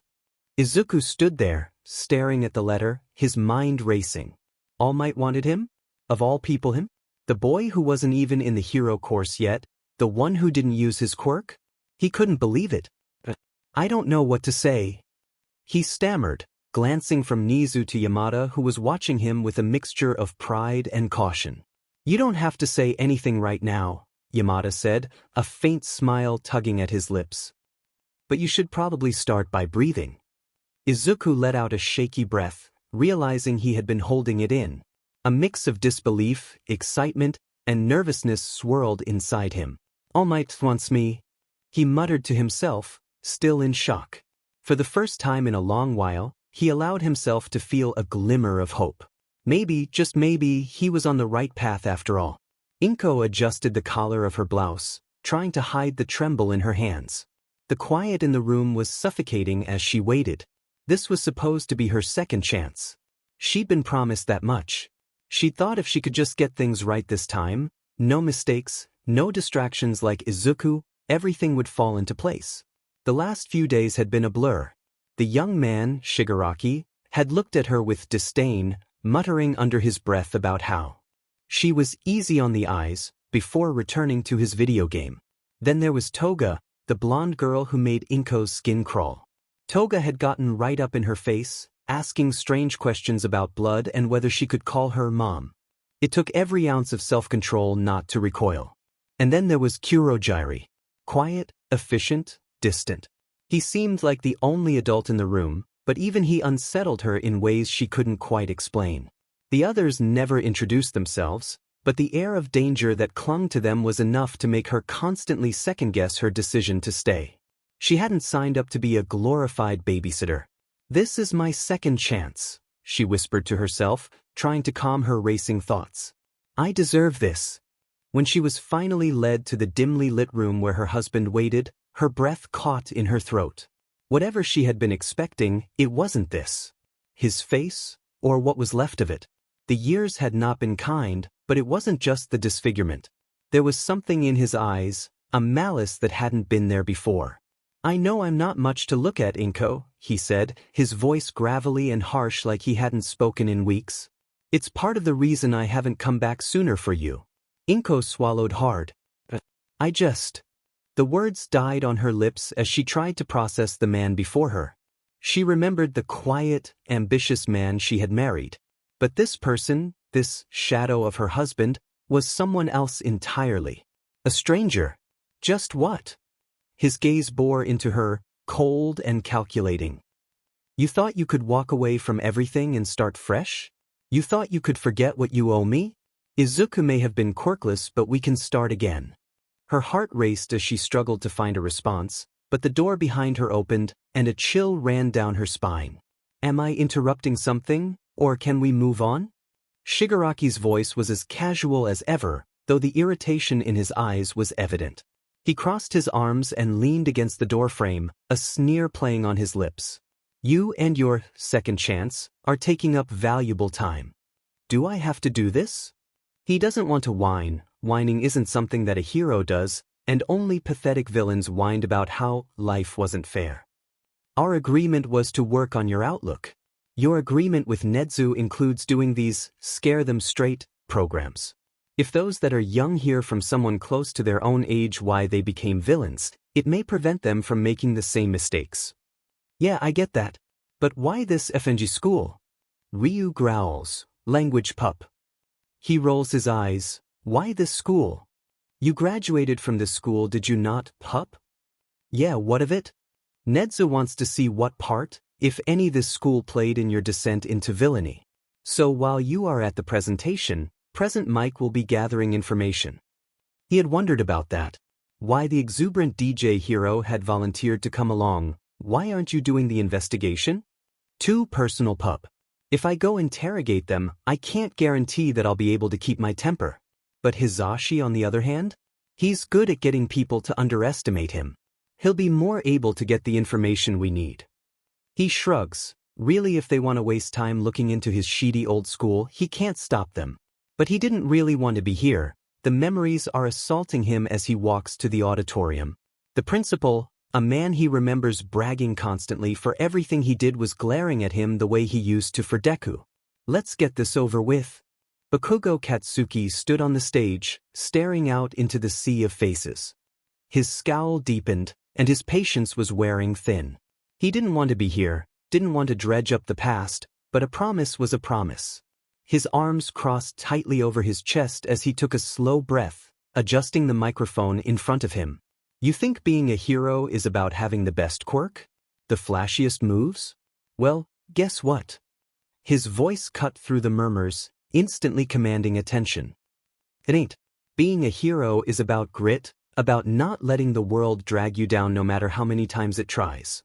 Izuku stood there, staring at the letter, his mind racing. All Might wanted him? Of all people him? The boy who wasn't even in the hero course yet? The one who didn't use his quirk? He couldn't believe it. I don't know what to say. He stammered, glancing from Nezu to Yamada, who was watching him with a mixture of pride and caution. You don't have to say anything right now, Yamada said, a faint smile tugging at his lips. But you should probably start by breathing. Izuku let out a shaky breath, realizing he had been holding it in. A mix of disbelief, excitement, and nervousness swirled inside him. All Might wants me, he muttered to himself, still in shock. For the first time in a long while, he allowed himself to feel a glimmer of hope. Maybe, just maybe, he was on the right path after all. Inko adjusted the collar of her blouse, trying to hide the tremble in her hands. The quiet in the room was suffocating as she waited. This was supposed to be her second chance. She'd been promised that much. She thought if she could just get things right this time, no mistakes, no distractions like Izuku, everything would fall into place. The last few days had been a blur. The young man, Shigaraki, had looked at her with disdain, muttering under his breath about how she was easy on the eyes, before returning to his video game. Then there was Toga, the blonde girl who made Inko's skin crawl. Toga had gotten right up in her face, asking strange questions about blood and whether she could call her mom. It took every ounce of self-control not to recoil. And then there was Curo Gyi. Quiet, efficient, distant. He seemed like the only adult in the room, but even he unsettled her in ways she couldn't quite explain. The others never introduced themselves, but the air of danger that clung to them was enough to make her constantly second-guess her decision to stay. She hadn't signed up to be a glorified babysitter. "This is my second chance," she whispered to herself, trying to calm her racing thoughts. "I deserve this." When she was finally led to the dimly lit room where her husband waited, her breath caught in her throat. Whatever she had been expecting, it wasn't this. His face, or what was left of it. The years had not been kind, but it wasn't just the disfigurement. There was something in his eyes, a malice that hadn't been there before. "I know I'm not much to look at, Inko," he said, his voice gravelly and harsh like he hadn't spoken in weeks. "It's part of the reason I haven't come back sooner for you." Inko swallowed hard. I just... The words died on her lips as she tried to process the man before her. She remembered the quiet, ambitious man she had married. But this person, this shadow of her husband, was someone else entirely. A stranger. Just what? His gaze bore into her, cold and calculating. "You thought you could walk away from everything and start fresh? You thought you could forget what you owe me? Izuku may have been quirkless, but we can start again." Her heart raced as she struggled to find a response, but the door behind her opened, and a chill ran down her spine. "Am I interrupting something, or can we move on?" Shigaraki's voice was as casual as ever, though the irritation in his eyes was evident. He crossed his arms and leaned against the doorframe, a sneer playing on his lips. "You and your second chance are taking up valuable time. Do I have to do this?" He doesn't want to whine. Whining isn't something that a hero does, and only pathetic villains whined about how life wasn't fair. "Our agreement was to work on your outlook. Your agreement with Nedu includes doing these scare them straight programs. If those that are young hear from someone close to their own age why they became villains, it may prevent them from making the same mistakes." "Yeah, I get that. But why this FNG school?" Ryu growls, "Language pup." He rolls his eyes. "Why this school? You graduated from this school, did you not, pup?" "Yeah, what of it? Nedu wants to see what part, if any, this school played in your descent into villainy. So while you are at the presentation, Present Mike will be gathering information." He had wondered about that. Why the exuberant DJ hero had volunteered to come along. "Why aren't you doing the investigation?" "Too personal, pup. If I go interrogate them, I can't guarantee that I'll be able to keep my temper." But Hisashi, on the other hand? He's good at getting people to underestimate him. He'll be more able to get the information we need. He shrugs. Really, if they want to waste time looking into his sheedy old school, he can't stop them. But he didn't really want to be here. The memories are assaulting him as he walks to the auditorium. The principal, a man he remembers bragging constantly for everything he did, was glaring at him the way he used to for Deku. "Let's get this over with." Bakugo Katsuki stood on the stage, staring out into the sea of faces. His scowl deepened, and his patience was wearing thin. He didn't want to be here, didn't want to dredge up the past, but a promise was a promise. His arms crossed tightly over his chest as he took a slow breath, adjusting the microphone in front of him. "You think being a hero is about having the best quirk? The flashiest moves? Well, guess what?" His voice cut through the murmurs, instantly commanding attention. "It ain't. Being a hero is about grit, about not letting the world drag you down no matter how many times it tries."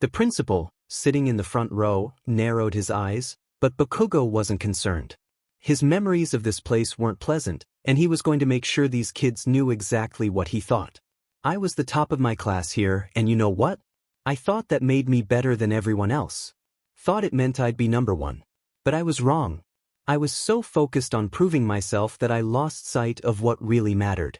The principal, sitting in the front row, narrowed his eyes, but Bakugo wasn't concerned. His memories of this place weren't pleasant, and he was going to make sure these kids knew exactly what he thought. I was the top of my class here, and you know what? I thought that made me better than everyone else. Thought it meant I'd be number one. But I was wrong. I was so focused on proving myself that I lost sight of what really mattered.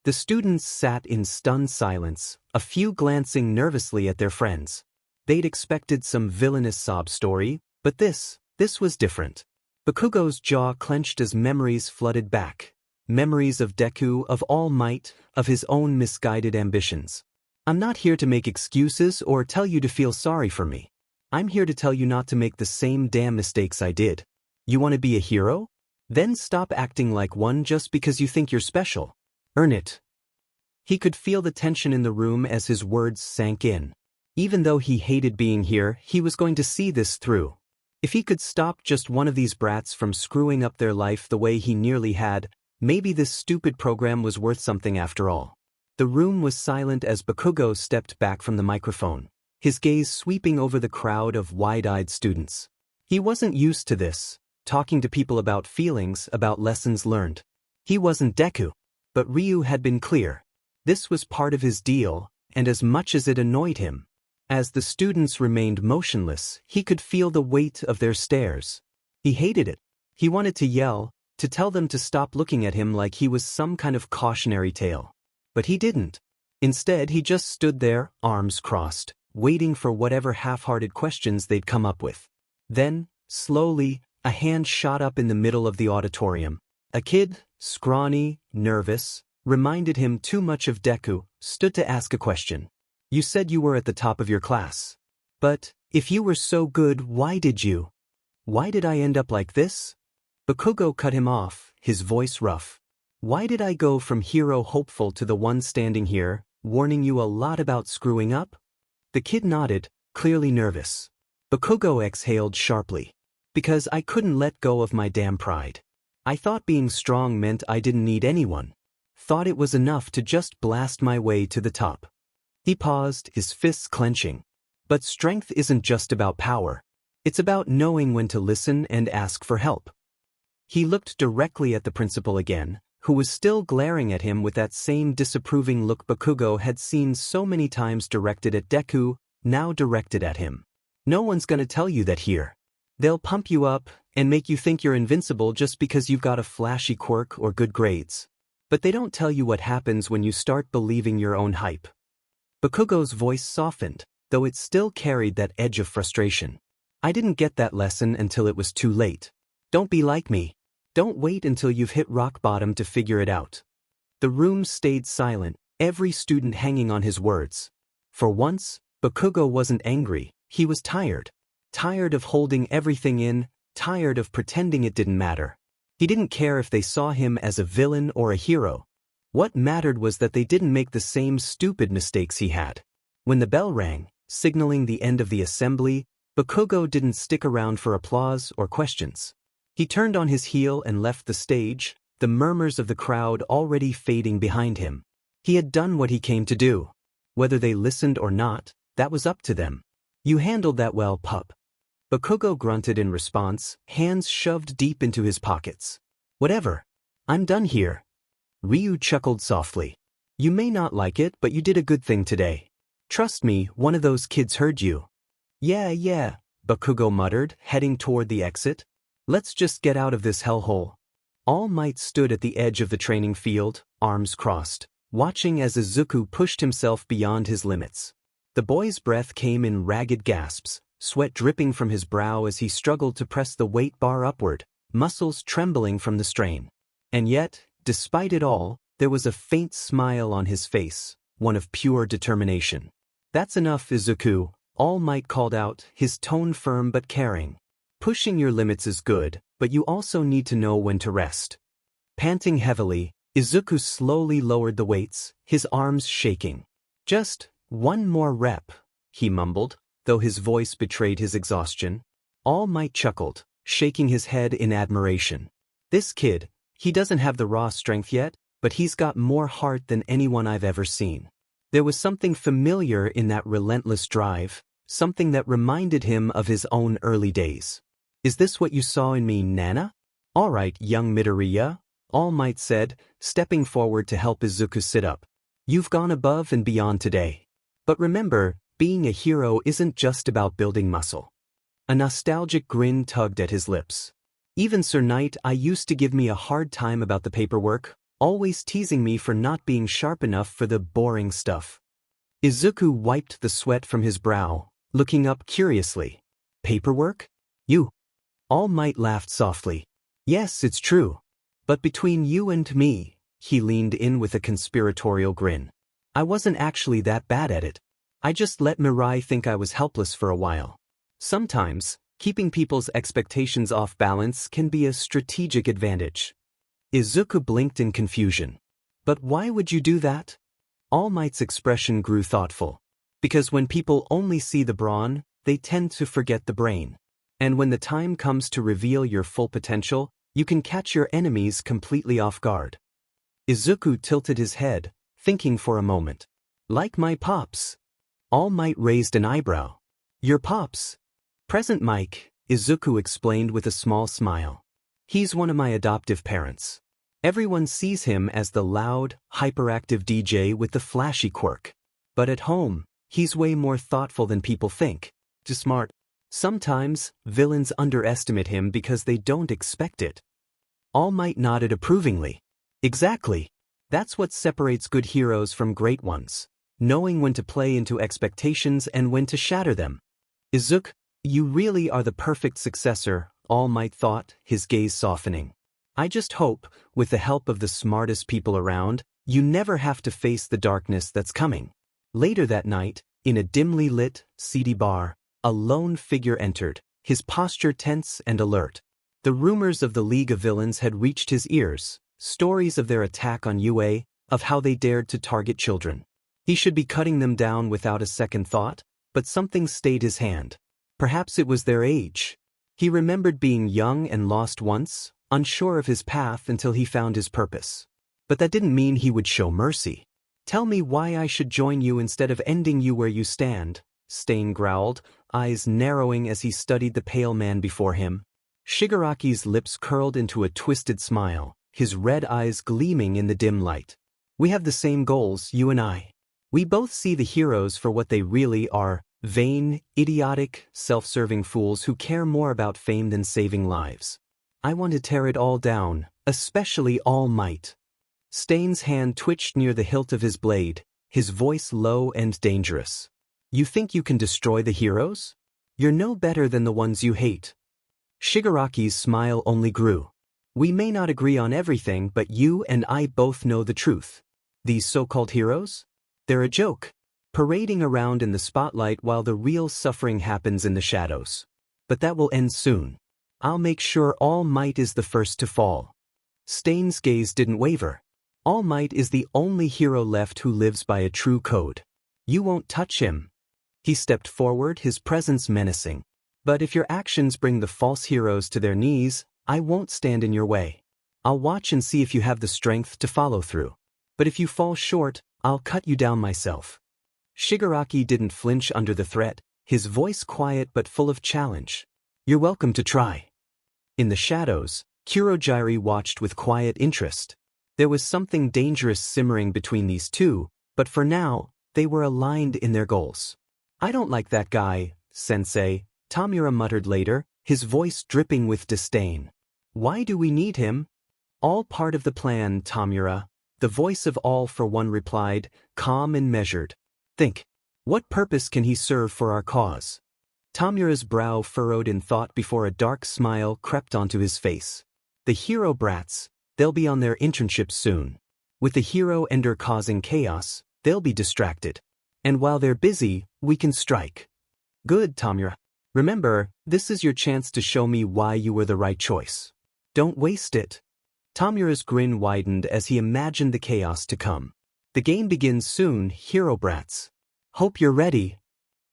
The students sat in stunned silence, a few glancing nervously at their friends. They'd expected some villainous sob story, but this was different. Bakugo's jaw clenched as memories flooded back. Memories of Deku, of All Might, of his own misguided ambitions. I'm not here to make excuses or tell you to feel sorry for me. I'm here to tell you not to make the same damn mistakes I did. You want to be a hero? Then stop acting like one just because you think you're special. Earn it. He could feel the tension in the room as his words sank in. Even though he hated being here, he was going to see this through. If he could stop just one of these brats from screwing up their life the way he nearly had, maybe this stupid program was worth something after all. The room was silent as Bakugo stepped back from the microphone, his gaze sweeping over the crowd of wide-eyed students. He wasn't used to this, talking to people about feelings, about lessons learned. He wasn't Deku. But Ryu had been clear. This was part of his deal, and as much as it annoyed him. As the students remained motionless, he could feel the weight of their stares. He hated it. He wanted to yell, to tell them to stop looking at him like he was some kind of cautionary tale. But he didn't. Instead, he just stood there, arms crossed, waiting for whatever half-hearted questions they'd come up with. Then, slowly, a hand shot up in the middle of the auditorium. A kid, scrawny, nervous, reminded him too much of Deku, stood to ask a question. You said you were at the top of your class. But, if you were so good, why did I end up like this? Bakugo cut him off, his voice rough. Why did I go from hero hopeful to the one standing here, warning you a lot about screwing up? The kid nodded, clearly nervous. Bakugo exhaled sharply. Because I couldn't let go of my damn pride. I thought being strong meant I didn't need anyone. Thought it was enough to just blast my way to the top. He paused, his fists clenching. But strength isn't just about power. It's about knowing when to listen and ask for help. He looked directly at the principal again, who was still glaring at him with that same disapproving look Bakugo had seen so many times directed at Deku, now directed at him. No one's gonna tell you that here. They'll pump you up and make you think you're invincible just because you've got a flashy quirk or good grades. But they don't tell you what happens when you start believing your own hype. Bakugo's voice softened, though it still carried that edge of frustration. I didn't get that lesson until it was too late. Don't be like me. Don't wait until you've hit rock bottom to figure it out. The room stayed silent, every student hanging on his words. For once, Bakugo wasn't angry, he was tired. Tired of holding everything in, tired of pretending it didn't matter. He didn't care if they saw him as a villain or a hero. What mattered was that they didn't make the same stupid mistakes he had. When the bell rang, signaling the end of the assembly, Bakugo didn't stick around for applause or questions. He turned on his heel and left the stage, the murmurs of the crowd already fading behind him. He had done what he came to do. Whether they listened or not, that was up to them. You handled that well, pup. Bakugo grunted in response, hands shoved deep into his pockets. Whatever. I'm done here. Ryu chuckled softly. You may not like it, but you did a good thing today. Trust me, one of those kids heard you. Yeah, Bakugo muttered, heading toward the exit. Let's just get out of this hellhole. All Might stood at the edge of the training field, arms crossed, watching as Izuku pushed himself beyond his limits. The boy's breath came in ragged gasps, sweat dripping from his brow as he struggled to press the weight bar upward, muscles trembling from the strain. And yet, despite it all, there was a faint smile on his face, one of pure determination. That's enough, Izuku, All Might called out, his tone firm but caring. Pushing your limits is good, but you also need to know when to rest. Panting heavily, Izuku slowly lowered the weights, his arms shaking. Just one more rep, he mumbled, though his voice betrayed his exhaustion. All Might chuckled, shaking his head in admiration. This kid, he doesn't have the raw strength yet, but he's got more heart than anyone I've ever seen. There was something familiar in that relentless drive, something that reminded him of his own early days. "Is this what you saw in me, Nana?" "All right, young Midoriya," All Might said, stepping forward to help Izuku sit up. "You've gone above and beyond today. But remember, being a hero isn't just about building muscle." A nostalgic grin tugged at his lips. "Even Sir Knight I used to give me a hard time about the paperwork, always teasing me for not being sharp enough for the boring stuff." Izuku wiped the sweat from his brow, looking up curiously. "Paperwork? You?" All Might laughed softly. "Yes, it's true. But between you and me," he leaned in with a conspiratorial grin, "I wasn't actually that bad at it. I just let Mirai think I was helpless for a while. Sometimes, keeping people's expectations off balance can be a strategic advantage." Izuku blinked in confusion. "But why would you do that?" All Might's expression grew thoughtful. "Because when people only see the brawn, they tend to forget the brain. And when the time comes to reveal your full potential, you can catch your enemies completely off guard." Izuku tilted his head, thinking for a moment. "Like my pops." All Might raised an eyebrow. "Your pops?" "Present Mike," Izuku explained with a small smile. "He's one of my adoptive parents. Everyone sees him as the loud, hyperactive DJ with the flashy quirk. But at home, he's way more thoughtful than people think. Too smart. Sometimes, villains underestimate him because they don't expect it." All Might nodded approvingly. "Exactly. That's what separates good heroes from great ones. Knowing when to play into expectations and when to shatter them." "Izuku, you really are the perfect successor," All Might thought, his gaze softening. "I just hope, with the help of the smartest people around, you never have to face the darkness that's coming." Later that night, in a dimly lit, seedy bar, a lone figure entered, his posture tense and alert. The rumors of the League of Villains had reached his ears, stories of their attack on UA, of how they dared to target children. He should be cutting them down without a second thought, but something stayed his hand. Perhaps it was their age. He remembered being young and lost once, unsure of his path until he found his purpose. But that didn't mean he would show mercy. "Tell me why I should join you instead of ending you where you stand," Stain growled, eyes narrowing as he studied the pale man before him. Shigaraki's lips curled into a twisted smile, his red eyes gleaming in the dim light. "We have the same goals, you and I. We both see the heroes for what they really are, vain, idiotic, self-serving fools who care more about fame than saving lives. I want to tear it all down, especially All Might." Stain's hand twitched near the hilt of his blade, his voice low and dangerous. "You think you can destroy the heroes? You're no better than the ones you hate." Shigaraki's smile only grew. "We may not agree on everything, but you and I both know the truth. These so-called heroes? They're a joke, parading around in the spotlight while the real suffering happens in the shadows. But that will end soon. I'll make sure All Might is the first to fall." Stain's gaze didn't waver. "All Might is the only hero left who lives by a true code. You won't touch him." He stepped forward, his presence menacing. "But if your actions bring the false heroes to their knees, I won't stand in your way. I'll watch and see if you have the strength to follow through. But if you fall short, I'll cut you down myself." Shigaraki didn't flinch under the threat, his voice quiet but full of challenge. "You're welcome to try." In the shadows, Curo Gyi watched with quiet interest. There was something dangerous simmering between these two, but for now, they were aligned in their goals. "I don't like that guy, Sensei," Tamura muttered later, his voice dripping with disdain. "Why do we need him?" "All part of the plan, Tamura," the voice of All for One replied, calm and measured. "Think. What purpose can he serve for our cause?" Tamura's brow furrowed in thought before a dark smile crept onto his face. "The hero brats, they'll be on their internship soon. With the hero ender causing chaos, they'll be distracted. And while they're busy, we can strike." "Good, Tamura. Remember, this is your chance to show me why you were the right choice. Don't waste it." Tamura's grin widened as he imagined the chaos to come. "The game begins soon, hero brats. Hope you're ready."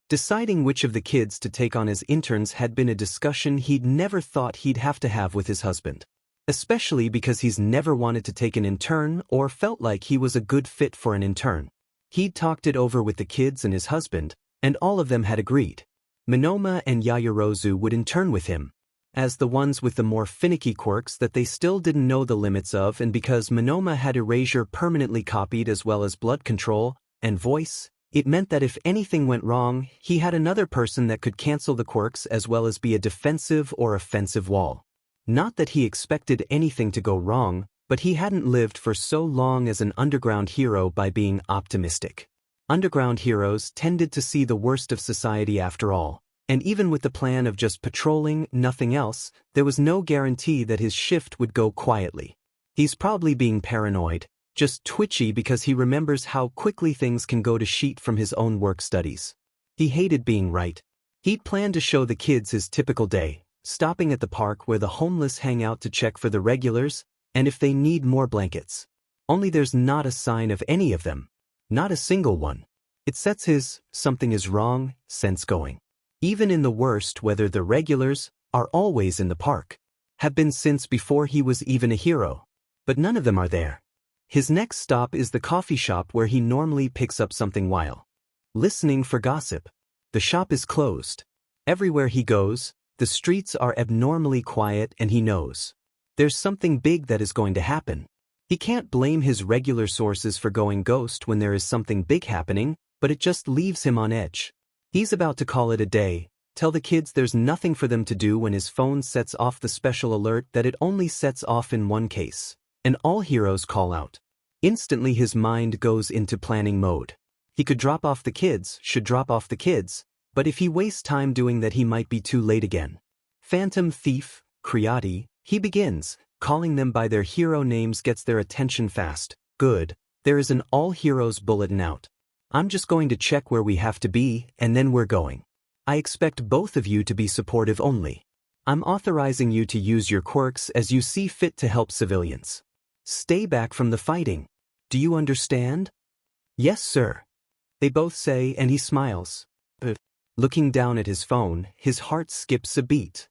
Deciding which of the kids to take on as interns had been a discussion he'd never thought he'd have to have with his husband. Especially because he's never wanted to take an intern or felt like he was a good fit for an intern. He'd talked it over with the kids and his husband, And all of them had agreed. Monoma and Yaoyorozu would intern with him, as the ones with the more finicky quirks that they still didn't know the limits of, and because Monoma had erasure permanently copied as well as blood control and voice, it meant that if anything went wrong, he had another person that could cancel the quirks as well as be a defensive or offensive wall. Not that he expected anything to go wrong, but he hadn't lived for so long as an underground hero by being optimistic. Underground heroes tended to see the worst of society after all, and even with the plan of just patrolling, nothing else, there was no guarantee that his shift would go quietly. He's probably being paranoid, just twitchy because he remembers how quickly things can go to shit from his own work studies. He hated being right. He'd planned to show the kids his typical day, stopping at the park where the homeless hang out to check for the regulars, and if they need more blankets. Only there's not a sign of any of them. Not a single one. It sets his "something is wrong" sense going. Even in the worst weather, the regulars are always in the park. Have been since before he was even a hero. But none of them are there. His next stop is the coffee shop where he normally picks up something while listening for gossip. The shop is closed. Everywhere he goes, the streets are abnormally quiet, and he knows there's something big that is going to happen. He can't blame his regular sources for going ghost when there is something big happening, but it just leaves him on edge. He's about to call it a day, tell the kids there's nothing for them to do when his phone sets off the special alert that it only sets off in one case, and all heroes call out. Instantly his mind goes into planning mode. He could drop off the kids, should drop off the kids, but if he wastes time doing that he might be too late again. Phantom Thief, Creati, he begins. Calling them by their hero names gets their attention fast. Good, there is an all-heroes bulletin out. I'm just going to check where we have to be, and then we're going. I expect both of you to be supportive only. I'm authorizing you to use your quirks as you see fit to help civilians. Stay back from the fighting. Do you understand? Yes, sir. They both say, and he smiles. Looking down at his phone, his heart skips a beat.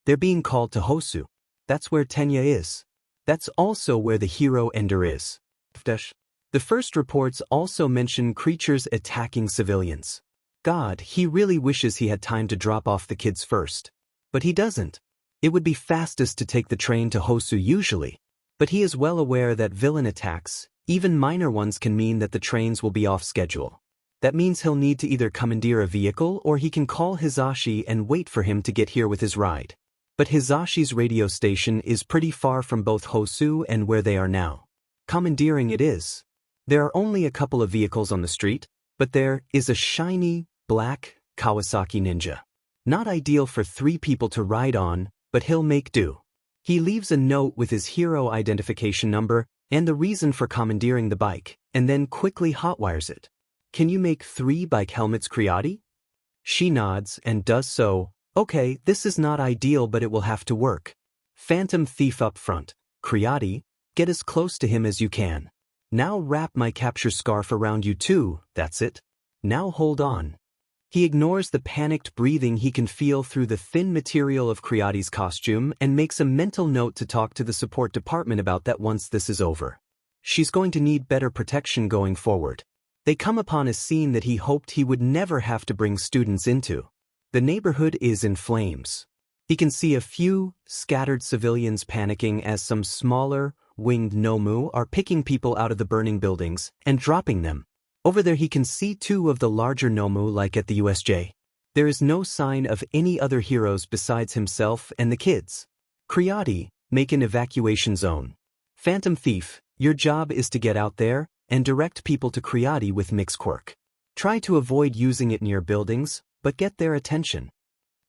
They're being called to Hosu. That's where Tenya is. That's also where the hero Ender is. The first reports also mention creatures attacking civilians. God, he really wishes he had time to drop off the kids first. But he doesn't. It would be fastest to take the train to Hosu usually. But he is well aware that villain attacks, even minor ones, can mean that the trains will be off schedule. That means he'll need to either commandeer a vehicle or he can call Hisashi and wait for him to get here with his ride. But Hisashi's radio station is pretty far from both Hosu and where they are now. Commandeering it is. There are only a couple of vehicles on the street, but there is a shiny, black, Kawasaki Ninja. Not ideal for 3 people to ride on, but he'll make do. He leaves a note with his hero identification number and the reason for commandeering the bike, and then quickly hotwires it. Can you make 3 bike helmets, Creati? She nods and does so. Okay, this is not ideal, but it will have to work. Phantom Thief up front. Creati, get as close to him as you can. Now wrap my capture scarf around you too, that's it. Now hold on. He ignores the panicked breathing he can feel through the thin material of Creati's costume and makes a mental note to talk to the support department about that once this is over. She's going to need better protection going forward. They come upon a scene that he hoped he would never have to bring students into. The neighborhood is in flames. He can see a few scattered civilians panicking as some smaller, winged Nomu are picking people out of the burning buildings and dropping them. Over there he can see 2 of the larger Nomu like at the USJ. There is no sign of any other heroes besides himself and the kids. Creati, make an evacuation zone. Phantom Thief, your job is to get out there and direct people to Creati with Mix Quirk. Try to avoid using it near buildings, but get their attention.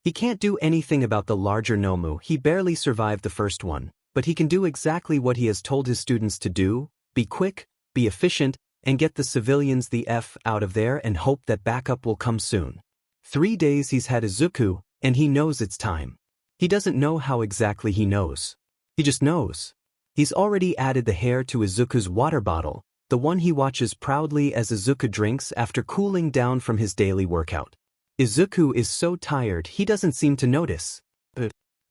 He can't do anything about the larger Nomu, he barely survived the first one, but he can do exactly what he has told his students to do: be quick, be efficient, and get the civilians the F out of there and hope that backup will come soon. 3 days he's had Izuku, and he knows it's time. He doesn't know how exactly he knows. He just knows. He's already added the hair to Izuku's water bottle, the one he watches proudly as Izuku drinks after cooling down from his daily workout. Izuku is so tired he doesn't seem to notice.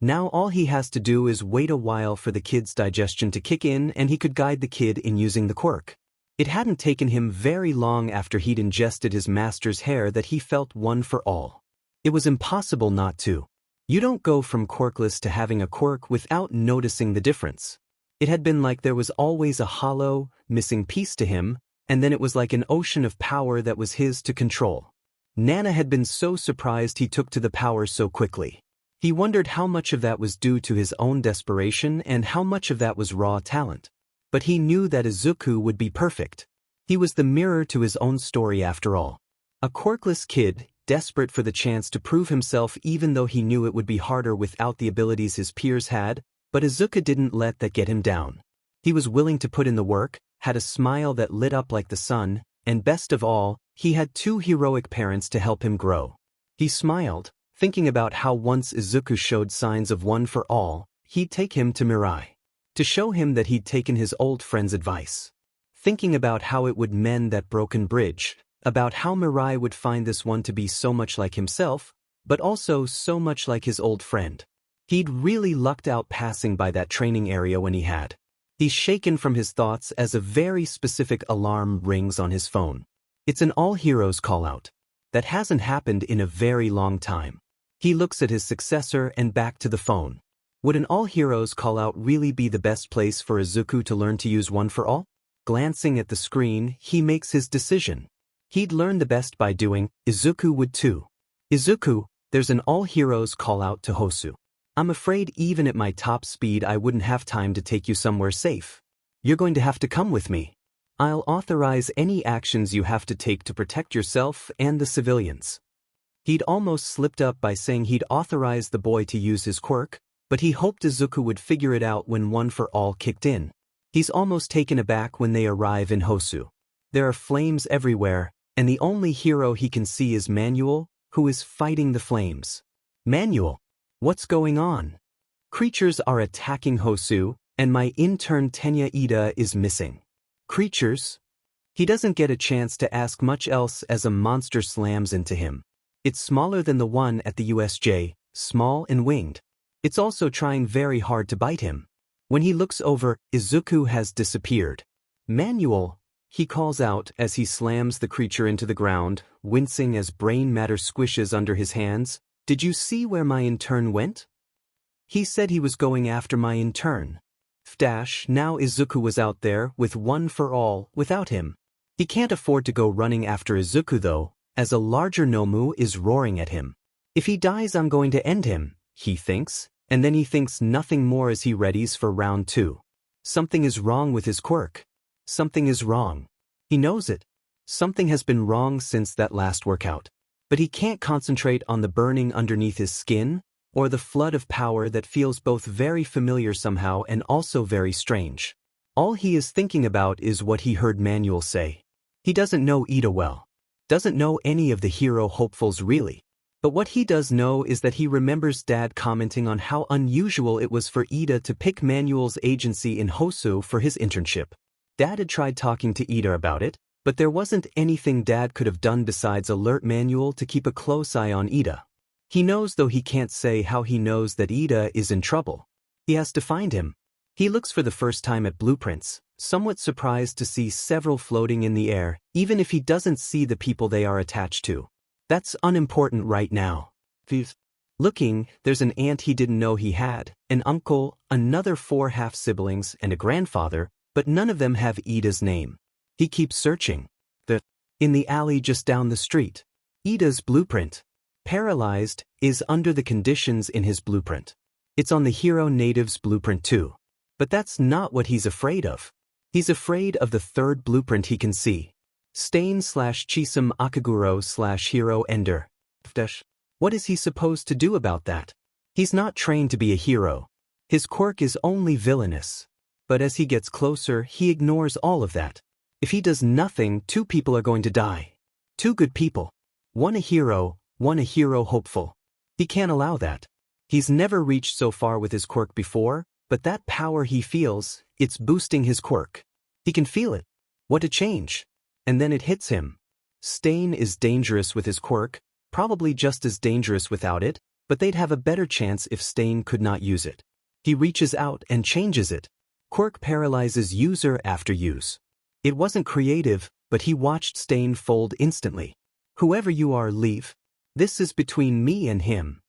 Now all he has to do is wait a while for the kid's digestion to kick in and he could guide the kid in using the quirk. It hadn't taken him very long after he'd ingested his master's hair that he felt one for all. It was impossible not to. You don't go from quirkless to having a quirk without noticing the difference. It had been like there was always a hollow, missing piece to him, and then it was like an ocean of power that was his to control. Nana had been so surprised he took to the power so quickly. He wondered how much of that was due to his own desperation and how much of that was raw talent. But he knew that Izuku would be perfect. He was the mirror to his own story after all. A quirkless kid, desperate for the chance to prove himself even though he knew it would be harder without the abilities his peers had, but Izuku didn't let that get him down. He was willing to put in the work, had a smile that lit up like the sun, and best of all, he had two heroic parents to help him grow. He smiled, thinking about how once Izuku showed signs of one for all, he'd take him to Mirai. To show him that he'd taken his old friend's advice. Thinking about how it would mend that broken bridge, about how Mirai would find this one to be so much like himself, but also so much like his old friend. He'd really lucked out passing by that training area when he had. He's shaken from his thoughts as a very specific alarm rings on his phone. It's an all-heroes call-out. That hasn't happened in a very long time. He looks at his successor and back to the phone. Would an all-heroes call-out really be the best place for Izuku to learn to use one for all? Glancing at the screen, he makes his decision. He'd learn the best by doing, Izuku would too. Izuku, there's an all-heroes call-out to Hosu. I'm afraid even at my top speed I wouldn't have time to take you somewhere safe. You're going to have to come with me. I'll authorize any actions you have to take to protect yourself and the civilians. He'd almost slipped up by saying he'd authorize the boy to use his quirk, but he hoped Izuku would figure it out when One for All kicked in. He's almost taken aback when they arrive in Hosu. There are flames everywhere, and the only hero he can see is Manuel, who is fighting the flames. Manuel, what's going on? Creatures are attacking Hosu, and my intern Tenya Ida is missing. Creatures? He doesn't get a chance to ask much else as a monster slams into him. It's smaller than the one at the USJ, small and winged. It's also trying very hard to bite him. When he looks over, Izuku has disappeared. Manuel, he calls out as he slams the creature into the ground, wincing as brain matter squishes under his hands. Did you see where my intern went? He said he was going after my intern. Now Izuku was out there with One for All without him. He can't afford to go running after Izuku though, as a larger Nomu is roaring at him. If he dies I'm going to end him, he thinks. And then he thinks nothing more as he readies for round 2. Something is wrong with his quirk. Something is wrong. He knows it. Something has been wrong since that last workout. But he can't concentrate on the burning underneath his skin, or the flood of power that feels both very familiar somehow and also very strange. All he is thinking about is what he heard Manuel say. He doesn't know Ida well. Doesn't know any of the hero hopefuls really. But what he does know is that he remembers Dad commenting on how unusual it was for Ida to pick Manuel's agency in Hosu for his internship. Dad had tried talking to Ida about it, but there wasn't anything Dad could have done besides alert Manuel to keep a close eye on Ida. He knows though he can't say how he knows that Ida is in trouble. He has to find him. He looks for the first time at blueprints, somewhat surprised to see several floating in the air, even if he doesn't see the people they are attached to. That's unimportant right now. Looking, there's an aunt he didn't know he had, an uncle, another 4 half-siblings, and a grandfather, but none of them have Ida's name. He keeps searching. In the alley just down the street. Ida's blueprint. Paralyzed, is under the conditions in his blueprint. It's on the hero native's blueprint too. But that's not what he's afraid of. He's afraid of the third blueprint he can see. Stain/Chisum Akaguro/Hero Ender. What is he supposed to do about that? He's not trained to be a hero. His quirk is only villainous. But as he gets closer, he ignores all of that. If he does nothing, 2 people are going to die. 2 good people. One a hero hopeful. He can't allow that. He's never reached so far with his quirk before, but that power he feels, it's boosting his quirk. He can feel it. What a change. And then it hits him. Stain is dangerous with his quirk, probably just as dangerous without it, but they'd have a better chance if Stain could not use it. He reaches out and changes it. Quirk paralyzes user after use. It wasn't creative, but he watched Stain fold instantly. Whoever you are, leave. This is between me and him.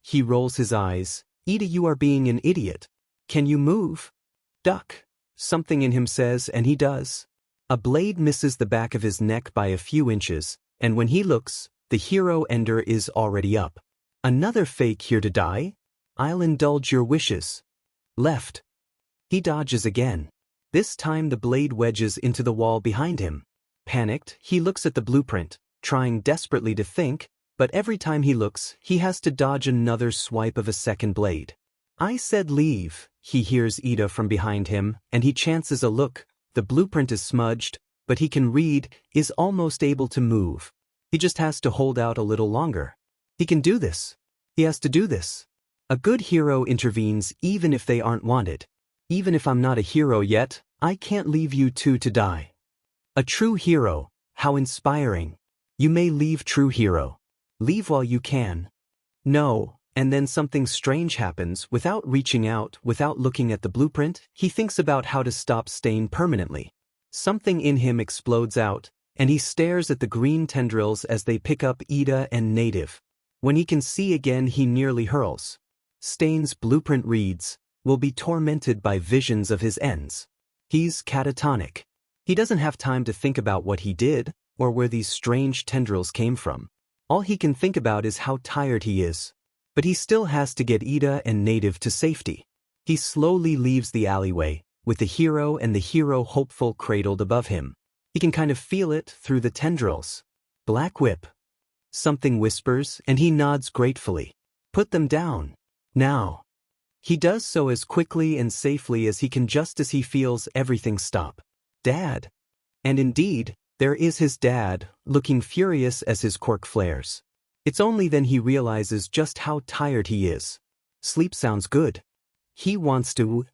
He rolls his eyes. Ida, you are being an idiot. Can you move? Duck. Something in him says, and he does. A blade misses the back of his neck by a few inches, and when he looks, the hero ender is already up. Another fake here to die? I'll indulge your wishes. Left. He dodges again. This time the blade wedges into the wall behind him. Panicked, he looks at the blueprint, trying desperately to think, but every time he looks, he has to dodge another swipe of a second blade. I said leave, he hears Ida from behind him, and he chances a look. The blueprint is smudged, but he can read, is almost able to move. He just has to hold out a little longer. He can do this. He has to do this. A good hero intervenes even if they aren't wanted. Even if I'm not a hero yet, I can't leave you two to die. A true hero, how inspiring. You may leave, true hero. Leave while you can. No, and then something strange happens. Without reaching out, without looking at the blueprint, he thinks about how to stop Stain permanently. Something in him explodes out, and he stares at the green tendrils as they pick up Ida and Native. When he can see again, he nearly hurls. Stain's blueprint reads, will be tormented by visions of his ends. He's catatonic. He doesn't have time to think about what he did, or where these strange tendrils came from. All he can think about is how tired he is. But he still has to get Ida and Native to safety. He slowly leaves the alleyway, with the hero and the hero hopeful cradled above him. He can kind of feel it through the tendrils. Black whip. Something whispers, and he nods gratefully. Put them down. Now. He does so as quickly and safely as he can just as he feels everything stop. Dad. And indeed, there is his dad, looking furious as his quirk flares. It's only then he realizes just how tired he is. Sleep sounds good. He wants to.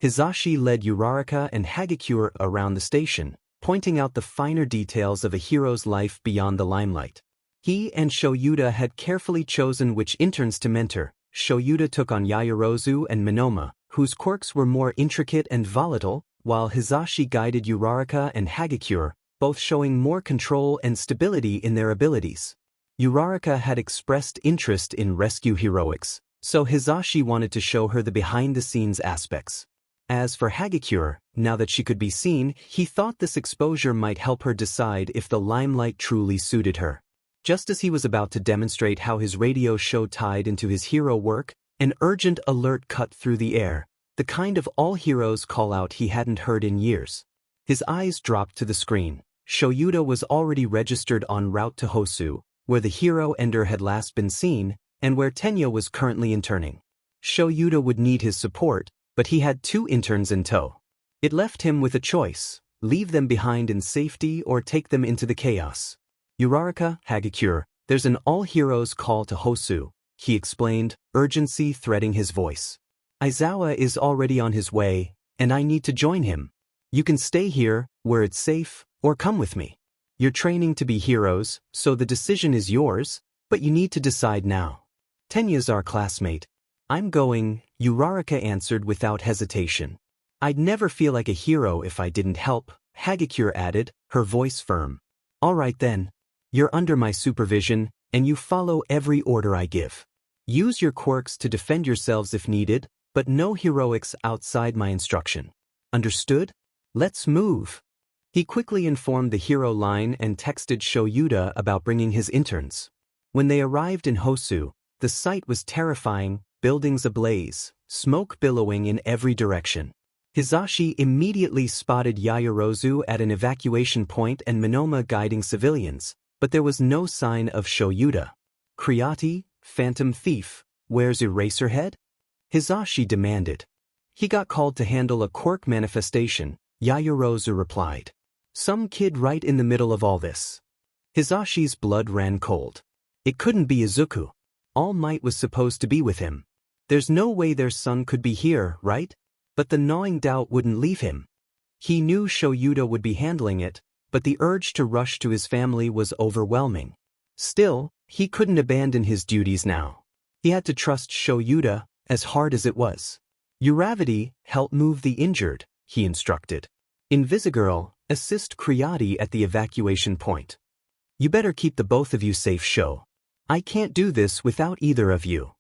Hisashi led Uraraka and Hagakure around the station, pointing out the finer details of a hero's life beyond the limelight. He and Shoyuda had carefully chosen which interns to mentor. Shoyuda took on Yaoyorozu and Minoma, whose quirks were more intricate and volatile, while Hisashi guided Uraraka and Hagakure, both showing more control and stability in their abilities. Uraraka had expressed interest in rescue heroics, so Hisashi wanted to show her the behind-the-scenes aspects. As for Hagakure, now that she could be seen, he thought this exposure might help her decide if the limelight truly suited her. Just as he was about to demonstrate how his radio show tied into his hero work, an urgent alert cut through the air, the kind of all heroes call-out he hadn't heard in years. His eyes dropped to the screen. Shoyuda was already registered en route to Hosu, where the hero ender had last been seen, and where Tenya was currently interning. Shoyuda would need his support, but he had 2 interns in tow. It left him with a choice: leave them behind in safety or take them into the chaos. Uraraka, Hagakure, there's an all-heroes call to Hosu, he explained, urgency threading his voice. Aizawa is already on his way, and I need to join him. You can stay here, where it's safe, or come with me. You're training to be heroes, so the decision is yours, but you need to decide now. Tenya's our classmate. I'm going, Uraraka answered without hesitation. I'd never feel like a hero if I didn't help, Hagakure added, her voice firm. All right then. You're under my supervision, and you follow every order I give. Use your quirks to defend yourselves if needed, but no heroics outside my instruction. Understood? Let's move. He quickly informed the hero line and texted Shoyuda about bringing his interns. When they arrived in Hosu, the sight was terrifying, buildings ablaze, smoke billowing in every direction. Hisashi immediately spotted Yaoyorozu at an evacuation point and Minoma guiding civilians, but there was no sign of Shoyuda. Kriati, Phantom Thief, where's Eraserhead? Hisashi demanded. He got called to handle a quirk manifestation, Yaoyorozu replied. Some kid right in the middle of all this. Hisashi's blood ran cold. It couldn't be Izuku. All Might was supposed to be with him. There's no way their son could be here, right? But the gnawing doubt wouldn't leave him. He knew Shoyuda would be handling it, but the urge to rush to his family was overwhelming. Still, he couldn't abandon his duties now. He had to trust Shoyuda, as hard as it was. Uravity, help move the injured, he instructed. Invisigirl, assist Creati at the evacuation point. You better keep the both of you safe, show. I can't do this without either of you.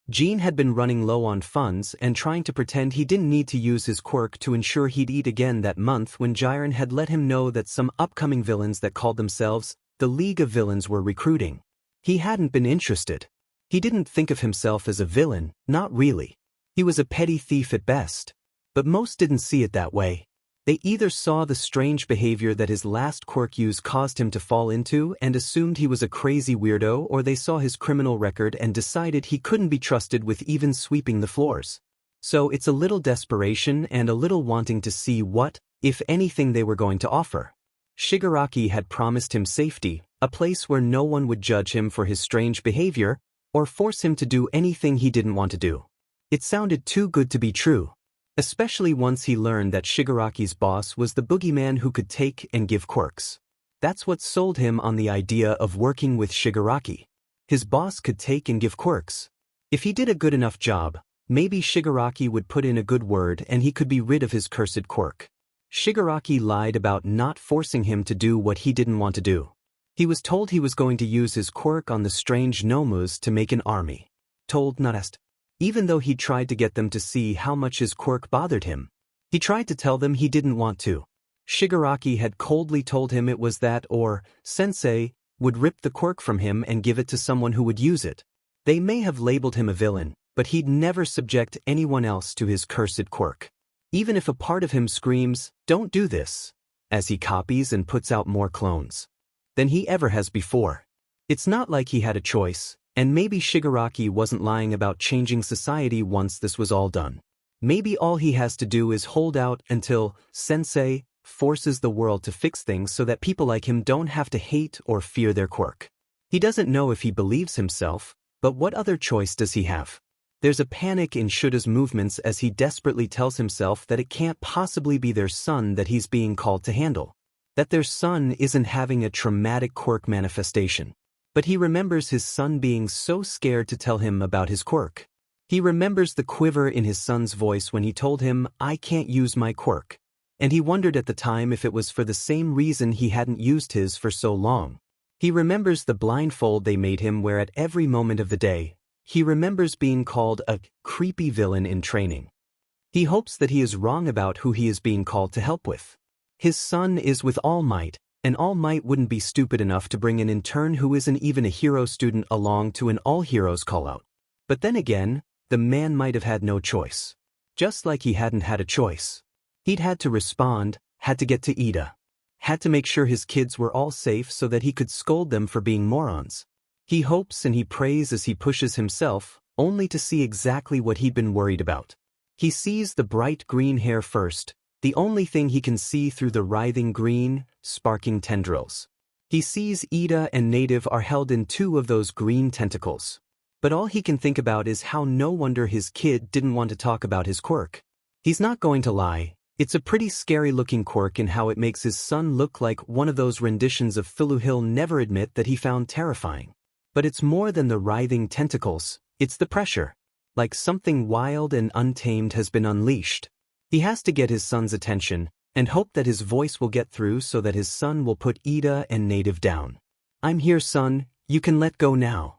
Jean had been running low on funds and trying to pretend he didn't need to use his quirk to ensure he'd eat again that month when Jiren had let him know that some upcoming villains that called themselves the League of Villains were recruiting. He hadn't been interested. He didn't think of himself as a villain, not really. He was a petty thief at best. But most didn't see it that way. They either saw the strange behavior that his last quirk use caused him to fall into and assumed he was a crazy weirdo, or they saw his criminal record and decided he couldn't be trusted with even sweeping the floors. So it's a little desperation and a little wanting to see what, if anything, they were going to offer. Shigaraki had promised him safety, a place where no one would judge him for his strange behavior or force him to do anything he didn't want to do. It sounded too good to be true. Especially once he learned that Shigaraki's boss was the boogeyman who could take and give quirks. That's what sold him on the idea of working with Shigaraki. His boss could take and give quirks. If he did a good enough job, maybe Shigaraki would put in a good word and he could be rid of his cursed quirk. Shigaraki lied about not forcing him to do what he didn't want to do. He was told he was going to use his quirk on the strange Nomus to make an army. Told, not asked. Even though he tried to get them to see how much his quirk bothered him. He tried to tell them he didn't want to. Shigaraki had coldly told him it was that or Sensei would rip the quirk from him and give it to someone who would use it. They may have labeled him a villain, but he'd never subject anyone else to his cursed quirk. Even if a part of him screams, "Don't do this," as he copies and puts out more clones than he ever has before. It's not like he had a choice. And maybe Shigaraki wasn't lying about changing society once this was all done. Maybe all he has to do is hold out until Sensei forces the world to fix things so that people like him don't have to hate or fear their quirk. He doesn't know if he believes himself, but what other choice does he have? There's a panic in Shuda's movements as he desperately tells himself that it can't possibly be their son that he's being called to handle. That their son isn't having a traumatic quirk manifestation. But he remembers his son being so scared to tell him about his quirk. He remembers the quiver in his son's voice when he told him, "I can't use my quirk." And he wondered at the time if it was for the same reason he hadn't used his for so long. He remembers the blindfold they made him wear at every moment of the day. He remembers being called a creepy villain in training. He hopes that he is wrong about who he is being called to help with. His son is with All Might. And All Might wouldn't be stupid enough to bring an intern who isn't even a hero student along to an all-heroes call-out. But then again, the man might have had no choice. Just like he hadn't had a choice. He'd had to respond, had to get to Ida. Had to make sure his kids were all safe so that he could scold them for being morons. He hopes and he prays as he pushes himself, only to see exactly what he'd been worried about. He sees the bright green hair first, the only thing he can see through the writhing green, sparking tendrils. He sees Ida and Native are held in two of those green tentacles. But all he can think about is how no wonder his kid didn't want to talk about his quirk. He's not going to lie, it's a pretty scary-looking quirk in how it makes his son look like one of those renditions of Philu he'll never admit that he found terrifying. But it's more than the writhing tentacles, it's the pressure. Like something wild and untamed has been unleashed. He has to get his son's attention, and hope that his voice will get through so that his son will put Ida and Native down. "I'm here, son, you can let go now."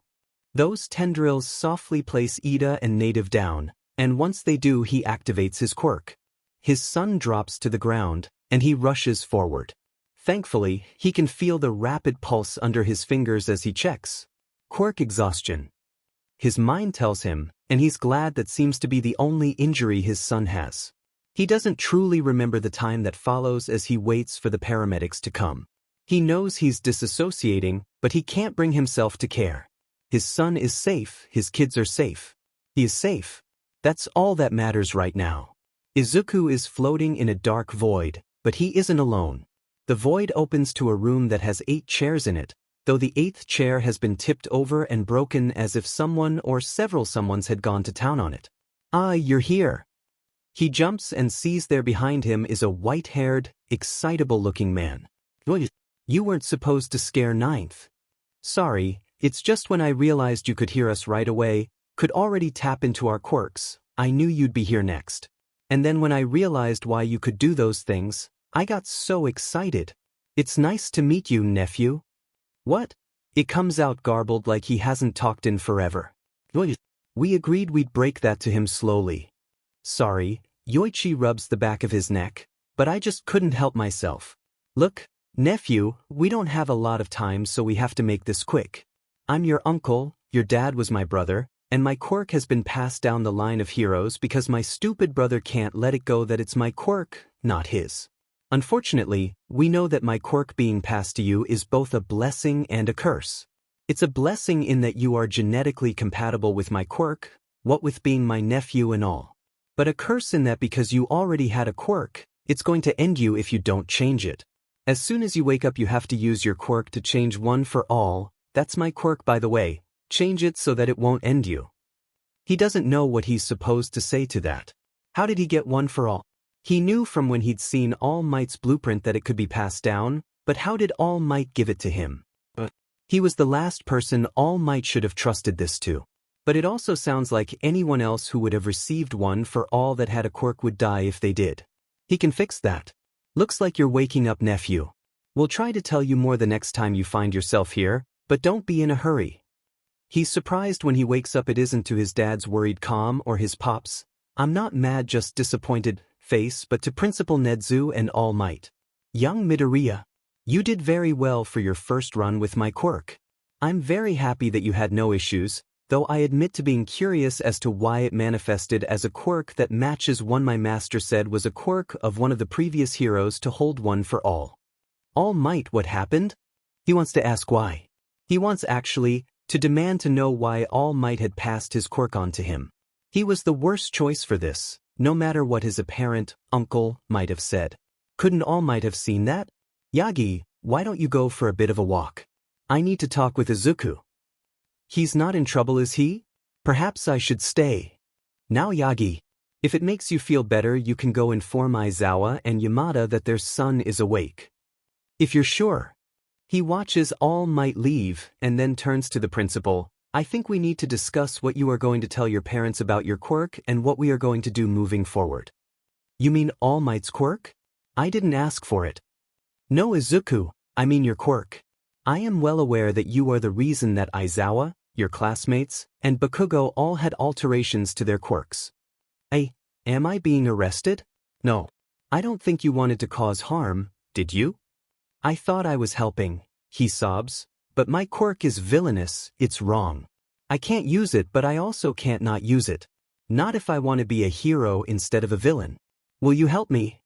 Those tendrils softly place Ida and Native down, and once they do he activates his quirk. His son drops to the ground, and he rushes forward. Thankfully, he can feel the rapid pulse under his fingers as he checks. Quirk exhaustion. His mind tells him, and he's glad that seems to be the only injury his son has. He doesn't truly remember the time that follows as he waits for the paramedics to come. He knows he's disassociating, but he can't bring himself to care. His son is safe, his kids are safe. He is safe. That's all that matters right now. Izuku is floating in a dark void, but he isn't alone. The void opens to a room that has 8 chairs in it, though the 8th chair has been tipped over and broken as if someone or several someones had gone to town on it. "Ah, you're here." He jumps and sees there behind him is a white-haired, excitable-looking man. "You weren't supposed to scare ninth." "Sorry, it's just when I realized you could hear us right away, could already tap into our quirks, I knew you'd be here next. And then when I realized why you could do those things, I got so excited. It's nice to meet you, nephew. What? It comes out garbled like he hasn't talked in forever. We agreed we'd break that to him slowly. Sorry, Yoichi rubs the back of his neck, but I just couldn't help myself. Look, nephew, we don't have a lot of time, so we have to make this quick. I'm your uncle, your dad was my brother, and my quirk has been passed down the line of heroes because my stupid brother can't let it go that it's my quirk, not his. Unfortunately, we know that my quirk being passed to you is both a blessing and a curse. It's a blessing in that you are genetically compatible with my quirk, what with being my nephew and all. But a curse in that because you already had a quirk, it's going to end you if you don't change it. As soon as you wake up you have to use your quirk to change one for all. That's my quirk, by the way. Change it so that it won't end you. He doesn't know what he's supposed to say to that. How did he get one for all? He knew from when he'd seen All Might's blueprint that it could be passed down, but how did All Might give it to him? He was the last person All Might should have trusted this to. But it also sounds like anyone else who would have received one for all that had a quirk would die if they did. He can fix that. Looks like you're waking up, nephew. We'll try to tell you more the next time you find yourself here, but don't be in a hurry. He's surprised when he wakes up it isn't to his dad's worried calm or his pop's "I'm not mad, just disappointed" face, but to Principal Nedu and All Might. Young Midoriya, you did very well for your first run with my quirk. I'm very happy that you had no issues, though I admit to being curious as to why it manifested as a quirk that matches one my master said was a quirk of one of the previous heroes to hold one for all. All Might, what happened? He wants to ask why. He wants actually to demand to know why All Might had passed his quirk on to him. He was the worst choice for this, no matter what his apparent uncle might have said. Couldn't All Might have seen that? Yagi, why don't you go for a bit of a walk? I need to talk with Izuku. He's not in trouble, is he? Perhaps I should stay. Now Yagi, if it makes you feel better you can go inform Aizawa and Yamada that their son is awake. If you're sure. He watches All Might leave and then turns to the principal. I think we need to discuss what you are going to tell your parents about your quirk and what we are going to do moving forward. You mean All Might's quirk? I didn't ask for it. No, Izuku, I mean your quirk. I am well aware that you are the reason that Aizawa, your classmates, and Bakugo all had alterations to their quirks. Am I being arrested? No. I don't think you wanted to cause harm, did you? I thought I was helping, he sobs. But my quirk is villainous, it's wrong. I can't use it, but I also can't not use it. Not if I want to be a hero instead of a villain. Will you help me?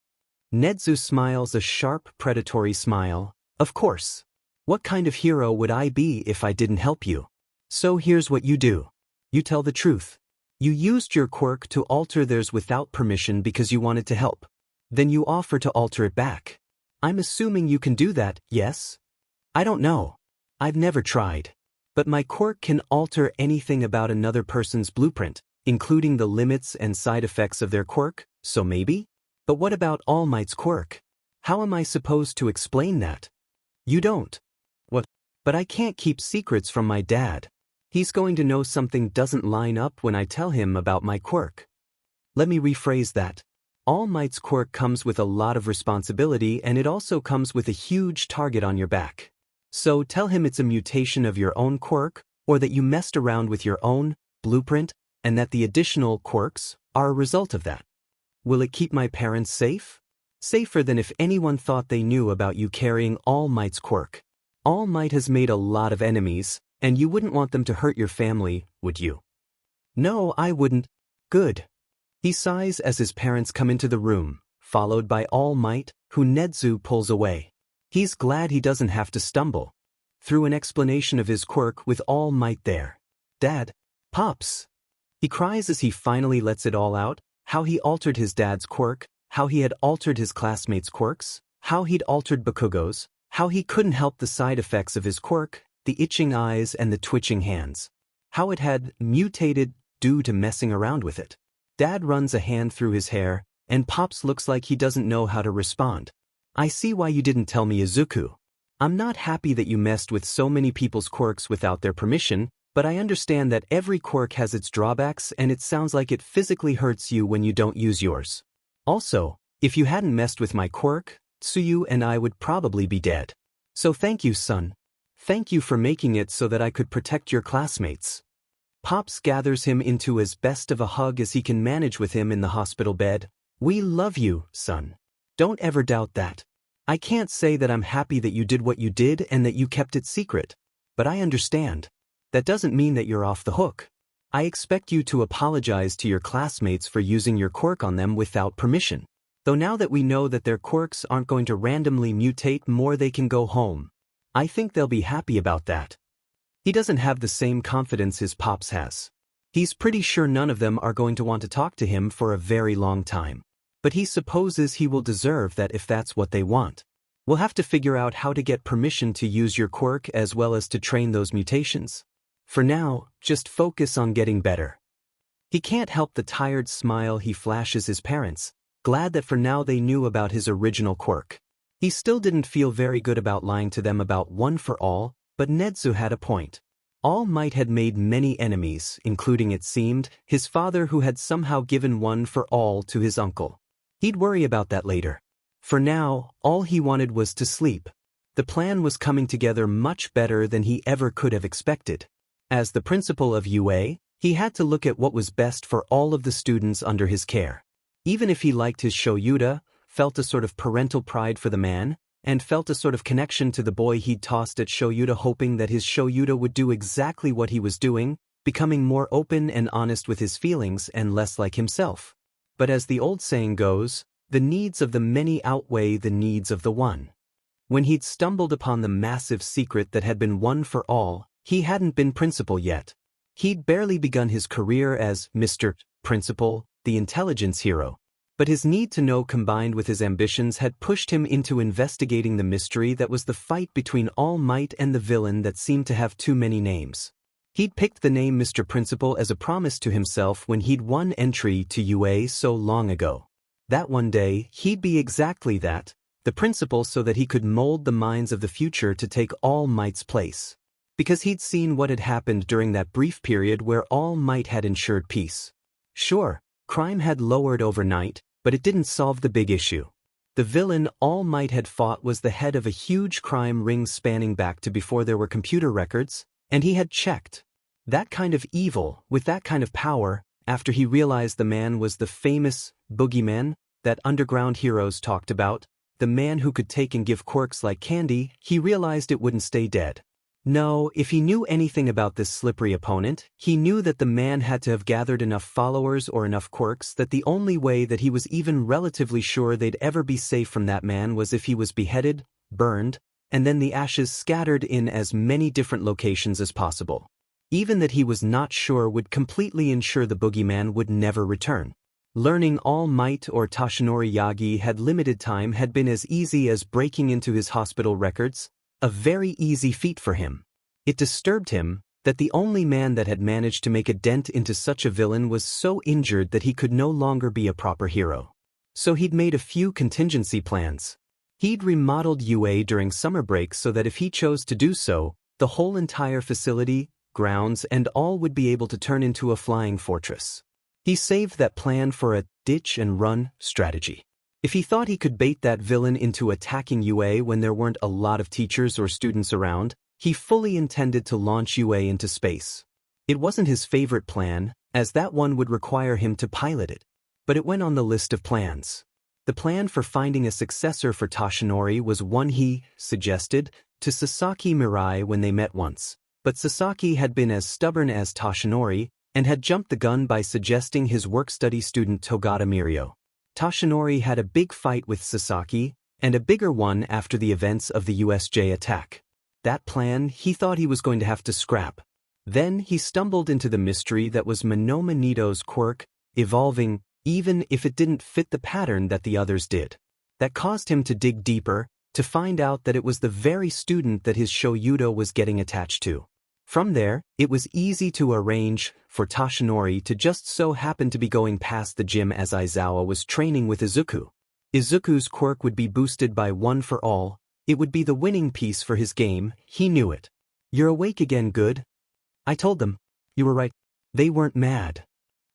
Nedu smiles a sharp, predatory smile. Of course. What kind of hero would I be if I didn't help you? So here's what you do. You tell the truth. You used your quirk to alter theirs without permission because you wanted to help. Then you offer to alter it back. I'm assuming you can do that, yes? I don't know. I've never tried. But my quirk can alter anything about another person's blueprint, including the limits and side effects of their quirk, so maybe? But what about All Might's quirk? How am I supposed to explain that? You don't. What? But I can't keep secrets from my dad. He's going to know something doesn't line up when I tell him about my quirk. Let me rephrase that. All Might's quirk comes with a lot of responsibility and it also comes with a huge target on your back. So tell him it's a mutation of your own quirk, or that you messed around with your own blueprint, and that the additional quirks are a result of that. Will it keep my parents safe? Safer than if anyone thought they knew about you carrying All Might's quirk. All Might has made a lot of enemies, and you wouldn't want them to hurt your family, would you? No, I wouldn't. Good. He sighs as his parents come into the room, followed by All Might, who Nedu pulls away. He's glad he doesn't have to stumble through an explanation of his quirk with All Might there. Dad, Pops. He cries as he finally lets it all out, how he altered his dad's quirk, how he had altered his classmates' quirks, how he'd altered Bakugo's, how he couldn't help the side effects of his quirk, the itching eyes and the twitching hands, how it had mutated due to messing around with it. Dad runs a hand through his hair, and Pops looks like he doesn't know how to respond. I see why you didn't tell me, Izuku. I'm not happy that you messed with so many people's quirks without their permission, but I understand that every quirk has its drawbacks and it sounds like it physically hurts you when you don't use yours. Also, if you hadn't messed with my quirk, Tsuyu and I would probably be dead. So thank you, son. Thank you for making it so that I could protect your classmates. Pops gathers him into as best of a hug as he can manage with him in the hospital bed. We love you, son. Don't ever doubt that. I can't say that I'm happy that you did what you did and that you kept it secret. But I understand. That doesn't mean that you're off the hook. I expect you to apologize to your classmates for using your quirk on them without permission. Though now that we know that their quirks aren't going to randomly mutate more, they can go home. I think they'll be happy about that. He doesn't have the same confidence his pops has. He's pretty sure none of them are going to want to talk to him for a very long time. But he supposes he will deserve that if that's what they want. We'll have to figure out how to get permission to use your quirk as well as to train those mutations. For now, just focus on getting better. He can't help the tired smile he flashes his parents, glad that for now they knew about his original quirk. He still didn't feel very good about lying to them about One for All, but Nedu had a point. All Might had made many enemies, including, it seemed, his father, who had somehow given One for All to his uncle. He'd worry about that later. For now, all he wanted was to sleep. The plan was coming together much better than he ever could have expected. As the principal of UA, he had to look at what was best for all of the students under his care. Even if he liked his Shoyuta, felt a sort of parental pride for the man, and felt a sort of connection to the boy he'd tossed at Shoyuta, hoping that his Shoyuta would do exactly what he was doing, becoming more open and honest with his feelings and less like himself. But as the old saying goes, the needs of the many outweigh the needs of the one. When he'd stumbled upon the massive secret that had been One for All, he hadn't been principal yet. He'd barely begun his career as Mr. Principal, the intelligence hero. But his need to know combined with his ambitions had pushed him into investigating the mystery that was the fight between All Might and the villain that seemed to have too many names. He'd picked the name Mr. Principal as a promise to himself when he'd won entry to UA so long ago. That one day, he'd be exactly that, the principal, so that he could mold the minds of the future to take All Might's place. Because he'd seen what had happened during that brief period where All Might had ensured peace. Sure, crime had lowered overnight, but it didn't solve the big issue. The villain All Might had fought was the head of a huge crime ring spanning back to before there were computer records, and he had checked. That kind of evil, with that kind of power, after he realized the man was the famous boogeyman that underground heroes talked about, the man who could take and give quirks like candy, he realized it wouldn't stay dead. No, if he knew anything about this slippery opponent, he knew that the man had to have gathered enough followers or enough quirks that the only way that he was even relatively sure they'd ever be safe from that man was if he was beheaded, burned, and then the ashes scattered in as many different locations as possible. Even that he was not sure would completely ensure the boogeyman would never return. Learning All Might or Toshinori Yagi had limited time had been as easy as breaking into his hospital records, a very easy feat for him. It disturbed him that the only man that had managed to make a dent into such a villain was so injured that he could no longer be a proper hero. So he'd made a few contingency plans. He'd remodeled UA during summer break so that if he chose to do so, the whole entire facility, grounds, and all would be able to turn into a flying fortress. He saved that plan for a ditch-and-run strategy. If he thought he could bait that villain into attacking UA when there weren't a lot of teachers or students around, he fully intended to launch UA into space. It wasn't his favorite plan, as that one would require him to pilot it. But it went on the list of plans. The plan for finding a successor for Toshinori was one he suggested to Sasaki Mirai when they met once. But Sasaki had been as stubborn as Toshinori, and had jumped the gun by suggesting his work-study student Togata Mirio. Toshinori had a big fight with Sasaki, and a bigger one after the events of the USJ attack. That plan he thought he was going to have to scrap. Then he stumbled into the mystery that was Monoma Nito's quirk, evolving, even if it didn't fit the pattern that the others did. That caused him to dig deeper, to find out that it was the very student that his Shoyuta was getting attached to. From there, it was easy to arrange for Toshinori to just so happen to be going past the gym as Aizawa was training with Izuku. Izuku's quirk would be boosted by One for All. It would be the winning piece for his game, he knew it. You're awake again, good? I told them. You were right. They weren't mad.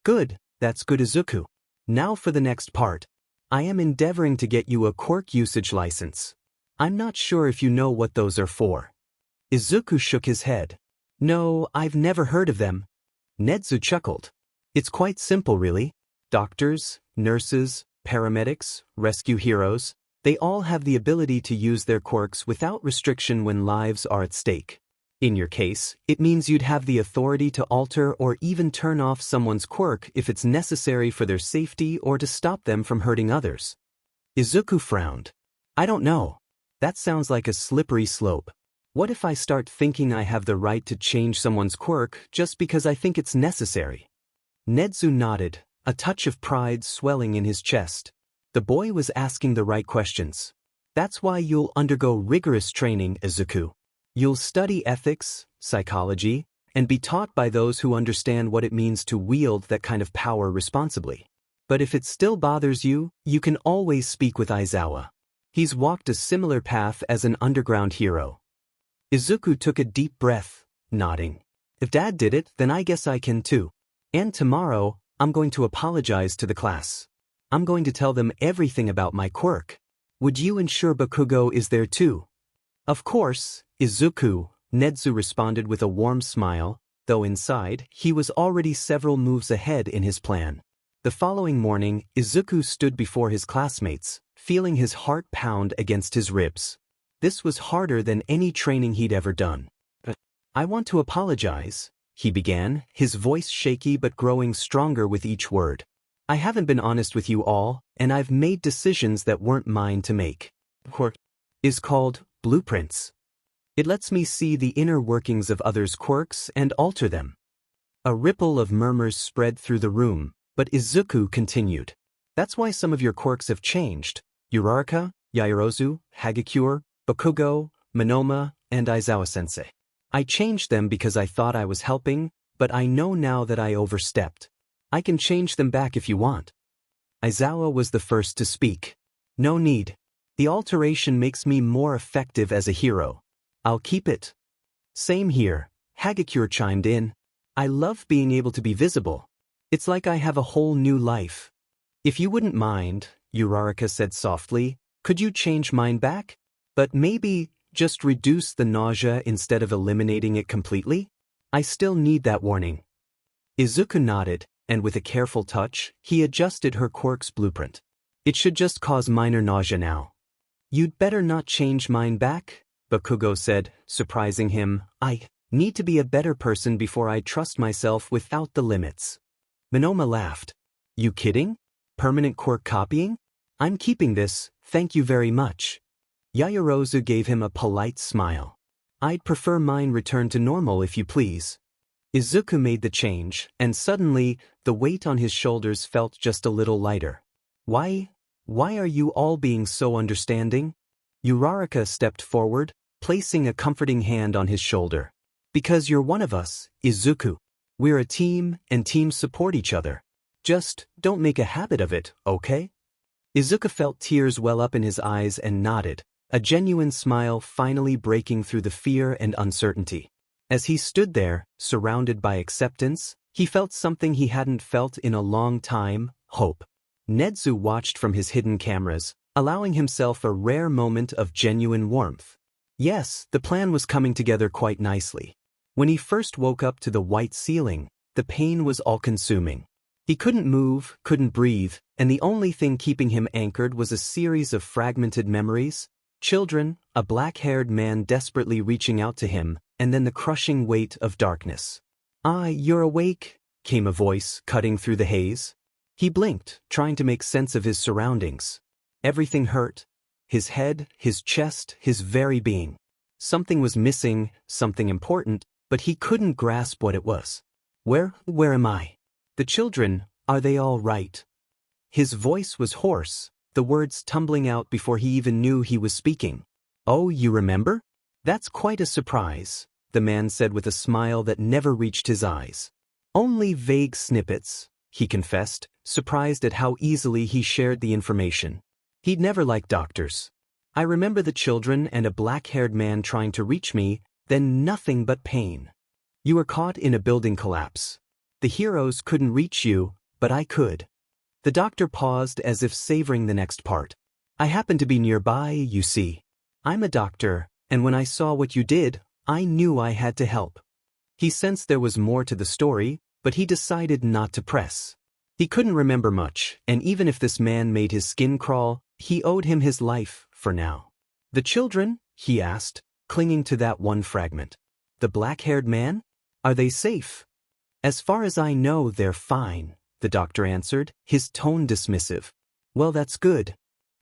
Good, that's good, Izuku. Now for the next part. I am endeavoring to get you a quirk usage license. I'm not sure if you know what those are for. Izuku shook his head. No, I've never heard of them. Nedu chuckled. It's quite simple really. Doctors, nurses, paramedics, rescue heroes, they all have the ability to use their quirks without restriction when lives are at stake. In your case, it means you'd have the authority to alter or even turn off someone's quirk if it's necessary for their safety or to stop them from hurting others. Izuku frowned. I don't know. That sounds like a slippery slope. What if I start thinking I have the right to change someone's quirk just because I think it's necessary? Nedu nodded, a touch of pride swelling in his chest. The boy was asking the right questions. That's why you'll undergo rigorous training, Izuku. You'll study ethics, psychology, and be taught by those who understand what it means to wield that kind of power responsibly. But if it still bothers you, you can always speak with Aizawa. He's walked a similar path as an underground hero. Izuku took a deep breath, nodding. If Dad did it, then I guess I can too. And tomorrow, I'm going to apologize to the class. I'm going to tell them everything about my quirk. Would you ensure Bakugo is there too? Of course, Izuku, Nedu responded with a warm smile, though inside, he was already several moves ahead in his plan. The following morning, Izuku stood before his classmates, feeling his heart pound against his ribs. This was harder than any training he'd ever done. I want to apologize, he began, his voice shaky but growing stronger with each word. I haven't been honest with you all, and I've made decisions that weren't mine to make. Quirk is called Blueprints. It lets me see the inner workings of others' quirks and alter them. A ripple of murmurs spread through the room, but Izuku continued. That's why some of your quirks have changed. Uraraka, Yaoyorozu, Hagakure, Bakugo, Monoma, and Aizawa-sensei. I changed them because I thought I was helping, but I know now that I overstepped. I can change them back if you want. Aizawa was the first to speak. No need. The alteration makes me more effective as a hero. I'll keep it. Same here, Hagakure chimed in. I love being able to be visible. It's like I have a whole new life. If you wouldn't mind, Uraraka said softly, could you change mine back? But maybe just reduce the nausea instead of eliminating it completely? I still need that warning. Izuku nodded, and with a careful touch, he adjusted her quirk's blueprint. It should just cause minor nausea now. You'd better not change mine back, Bakugo said, surprising him. I need to be a better person before I trust myself without the limits. Monoma laughed. You kidding? Permanent quirk copying? I'm keeping this, thank you very much. Yaoyorozu gave him a polite smile. I'd prefer mine return to normal if you please. Izuku made the change, and suddenly, the weight on his shoulders felt just a little lighter. Why are you all being so understanding? Uraraka stepped forward, placing a comforting hand on his shoulder. Because you're one of us, Izuku. We're a team, and teams support each other. Just don't make a habit of it, okay? Izuku felt tears well up in his eyes and nodded, a genuine smile finally breaking through the fear and uncertainty. As he stood there, surrounded by acceptance, he felt something he hadn't felt in a long time, hope. Nedu watched from his hidden cameras, allowing himself a rare moment of genuine warmth. Yes, the plan was coming together quite nicely. When he first woke up to the white ceiling, the pain was all-consuming. He couldn't move, couldn't breathe, and the only thing keeping him anchored was a series of fragmented memories. Children, a black-haired man desperately reaching out to him, and then the crushing weight of darkness. "Ah, you're awake," came a voice, cutting through the haze. He blinked, trying to make sense of his surroundings. Everything hurt. His head, his chest, his very being. Something was missing, something important, but he couldn't grasp what it was. Where am I? The children, are they all right? His voice was hoarse, the words tumbling out before he even knew he was speaking. Oh, you remember? That's quite a surprise, the man said with a smile that never reached his eyes. Only vague snippets, he confessed, surprised at how easily he shared the information. He'd never liked doctors. I remember the children and a black-haired man trying to reach me, then nothing but pain. You were caught in a building collapse. The heroes couldn't reach you, but I could. The doctor paused as if savoring the next part. I happened to be nearby, you see. I'm a doctor, and when I saw what you did, I knew I had to help. He sensed there was more to the story, but he decided not to press. He couldn't remember much, and even if this man made his skin crawl, he owed him his life, for now. The children? He asked, clinging to that one fragment. The black-haired man? Are they safe? As far as I know, they're fine, the doctor answered, his tone dismissive. Well, that's good.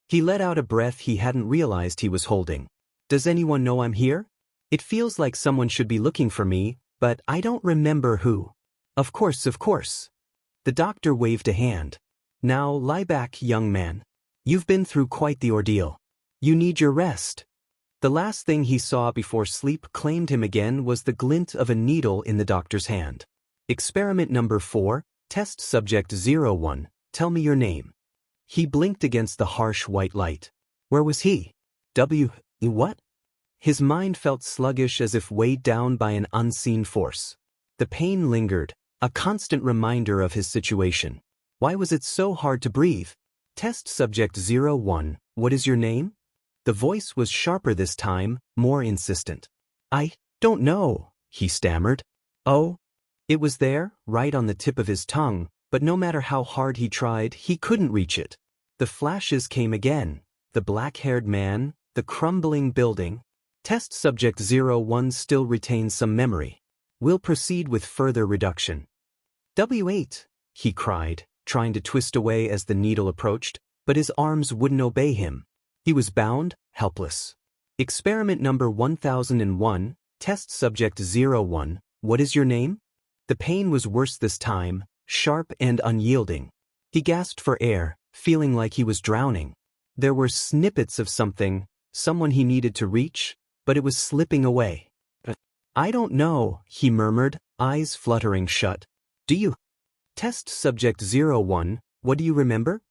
He let out a breath he hadn't realized he was holding. Does anyone know I'm here? It feels like someone should be looking for me, but I don't remember who. Of course, of course. The doctor waved a hand. Now lie back, young man. You've been through quite the ordeal. You need your rest. The last thing he saw before sleep claimed him again was the glint of a needle in the doctor's hand. Experiment number 4, test subject 01, tell me your name. He blinked against the harsh white light. Where was he? What? His mind felt sluggish as if weighed down by an unseen force. The pain lingered, a constant reminder of his situation. Why was it so hard to breathe? Test subject 01, what is your name? The voice was sharper this time, more insistent. I don't know, he stammered. Oh? It was there, right on the tip of his tongue, but no matter how hard he tried, he couldn't reach it. The flashes came again. The black-haired man, the crumbling building. Test subject 01 still retains some memory. We'll proceed with further reduction. W8, he cried, trying to twist away as the needle approached, but his arms wouldn't obey him. He was bound, helpless. Experiment number 1001, test subject 01, what is your name? The pain was worse this time, sharp and unyielding. He gasped for air, feeling like he was drowning. There were snippets of something, someone he needed to reach, but it was slipping away. I don't know, he murmured, eyes fluttering shut. Do you? Test subject 01, what do you remember?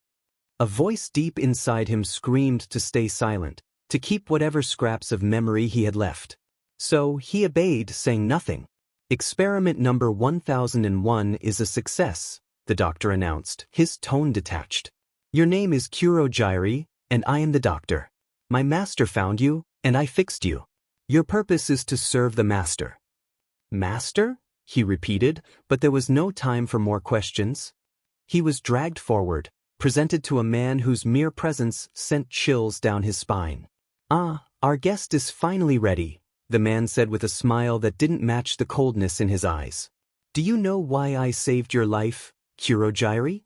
A voice deep inside him screamed to stay silent, to keep whatever scraps of memory he had left. So he obeyed, saying nothing. Experiment number 1001 is a success, the doctor announced, his tone detached. Your name is Curo Gyi, and I am the doctor. My master found you, and I fixed you. Your purpose is to serve the master. Master? He repeated, but there was no time for more questions. He was dragged forward, presented to a man whose mere presence sent chills down his spine. Ah, our guest is finally ready, the man said with a smile that didn't match the coldness in his eyes. Do you know why I saved your life, Curo Gyi?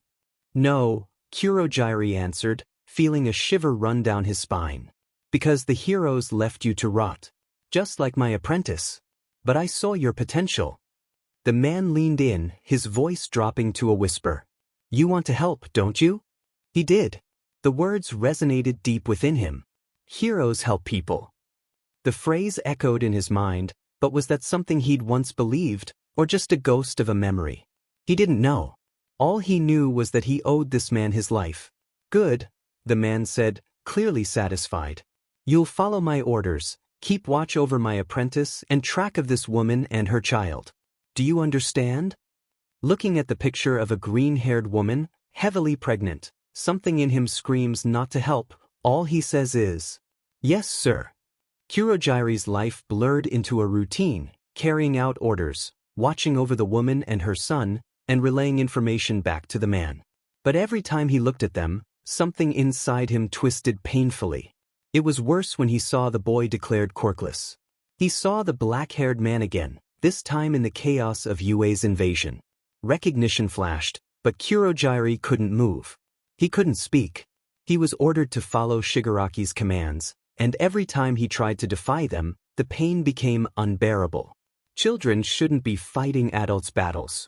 No, Curo Gyi answered, feeling a shiver run down his spine. Because the heroes left you to rot. Just like my apprentice. But I saw your potential. The man leaned in, his voice dropping to a whisper. You want to help, don't you? He did. The words resonated deep within him. Heroes help people. The phrase echoed in his mind, but was that something he'd once believed, or just a ghost of a memory? He didn't know. All he knew was that he owed this man his life. Good, the man said, clearly satisfied. You'll follow my orders, keep watch over my apprentice, and track of this woman and her child. Do you understand? Looking at the picture of a green-haired woman, heavily pregnant, something in him screams not to help. All he says is, yes, sir. Curo Gyi's life blurred into a routine, carrying out orders, watching over the woman and her son, and relaying information back to the man. But every time he looked at them, something inside him twisted painfully. It was worse when he saw the boy declared quirkless. He saw the black-haired man again, this time in the chaos of UA's invasion. Recognition flashed, but Curo Gyi couldn't move. He couldn't speak. He was ordered to follow Shigaraki's commands, and every time he tried to defy them, the pain became unbearable. Children shouldn't be fighting adults' battles.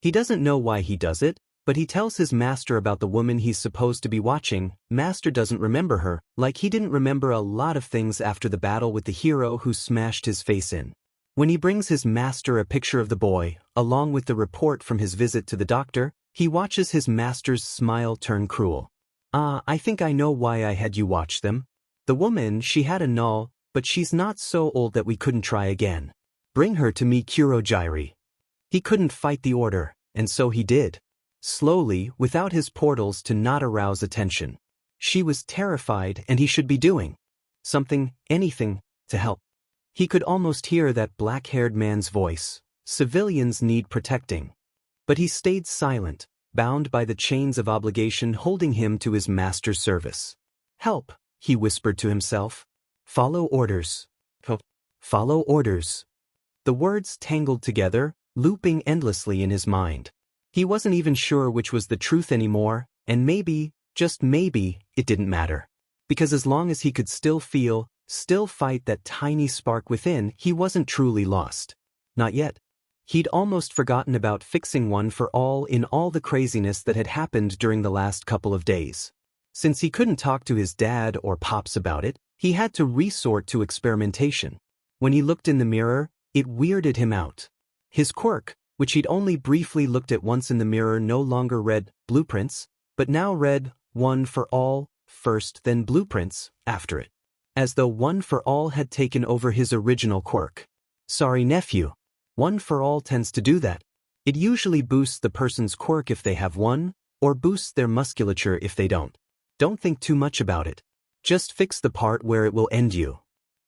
He doesn't know why he does it, but he tells his master about the woman he's supposed to be watching. Master doesn't remember her, like he didn't remember a lot of things after the battle with the hero who smashed his face in. When he brings his master a picture of the boy, along with the report from his visit to the doctor, he watches his master's smile turn cruel. I think I know why I had you watch them. The woman, she had a null, but she's not so old that we couldn't try again. Bring her to me, Curo Gyi. He couldn't fight the order, and so he did. slowly, without his portals to not arouse attention. She was terrified and he should be doing something, anything, to help. He could almost hear that black-haired man's voice. Civilians need protecting. But he stayed silent, bound by the chains of obligation holding him to his master's service. Help, he whispered to himself. Follow orders. Follow orders. The words tangled together, looping endlessly in his mind. He wasn't even sure which was the truth anymore, and maybe, just maybe, it didn't matter. Because as long as he could still feel, still fight that tiny spark within, he wasn't truly lost. Not yet. He'd almost forgotten about fixing one for all in all the craziness that had happened during the last couple of days. Since he couldn't talk to his dad or pops about it, he had to resort to experimentation. When he looked in the mirror, it weirded him out. His quirk, which he'd only briefly looked at once in the mirror, no longer read blueprints, but now read one for all first, then blueprints after it. As though one for all had taken over his original quirk. Sorry, nephew. One for all tends to do that. It usually boosts the person's quirk if they have one, or boosts their musculature if they don't. Don't think too much about it. Just fix the part where it will end you.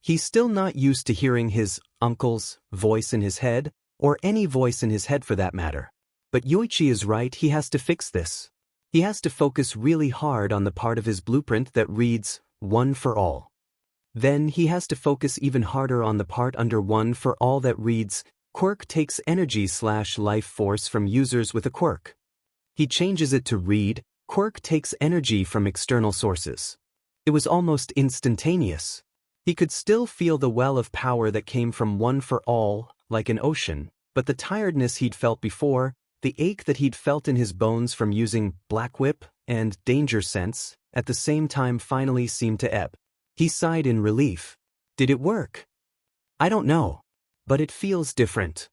He's still not used to hearing his uncle's voice in his head, or any voice in his head for that matter. But Yoichi is right, he has to fix this. He has to focus really hard on the part of his blueprint that reads, one for all. Then he has to focus even harder on the part under one for all that reads, quirk takes energy/life force from users with a quirk. He changes it to read, quirk takes energy from external sources. It was almost instantaneous. He could still feel the well of power that came from one for all, like an ocean, but the tiredness he'd felt before, the ache that he'd felt in his bones from using Black Whip and Danger Sense, at the same time finally seemed to ebb. He sighed in relief. Did it work? I don't know. But it feels different.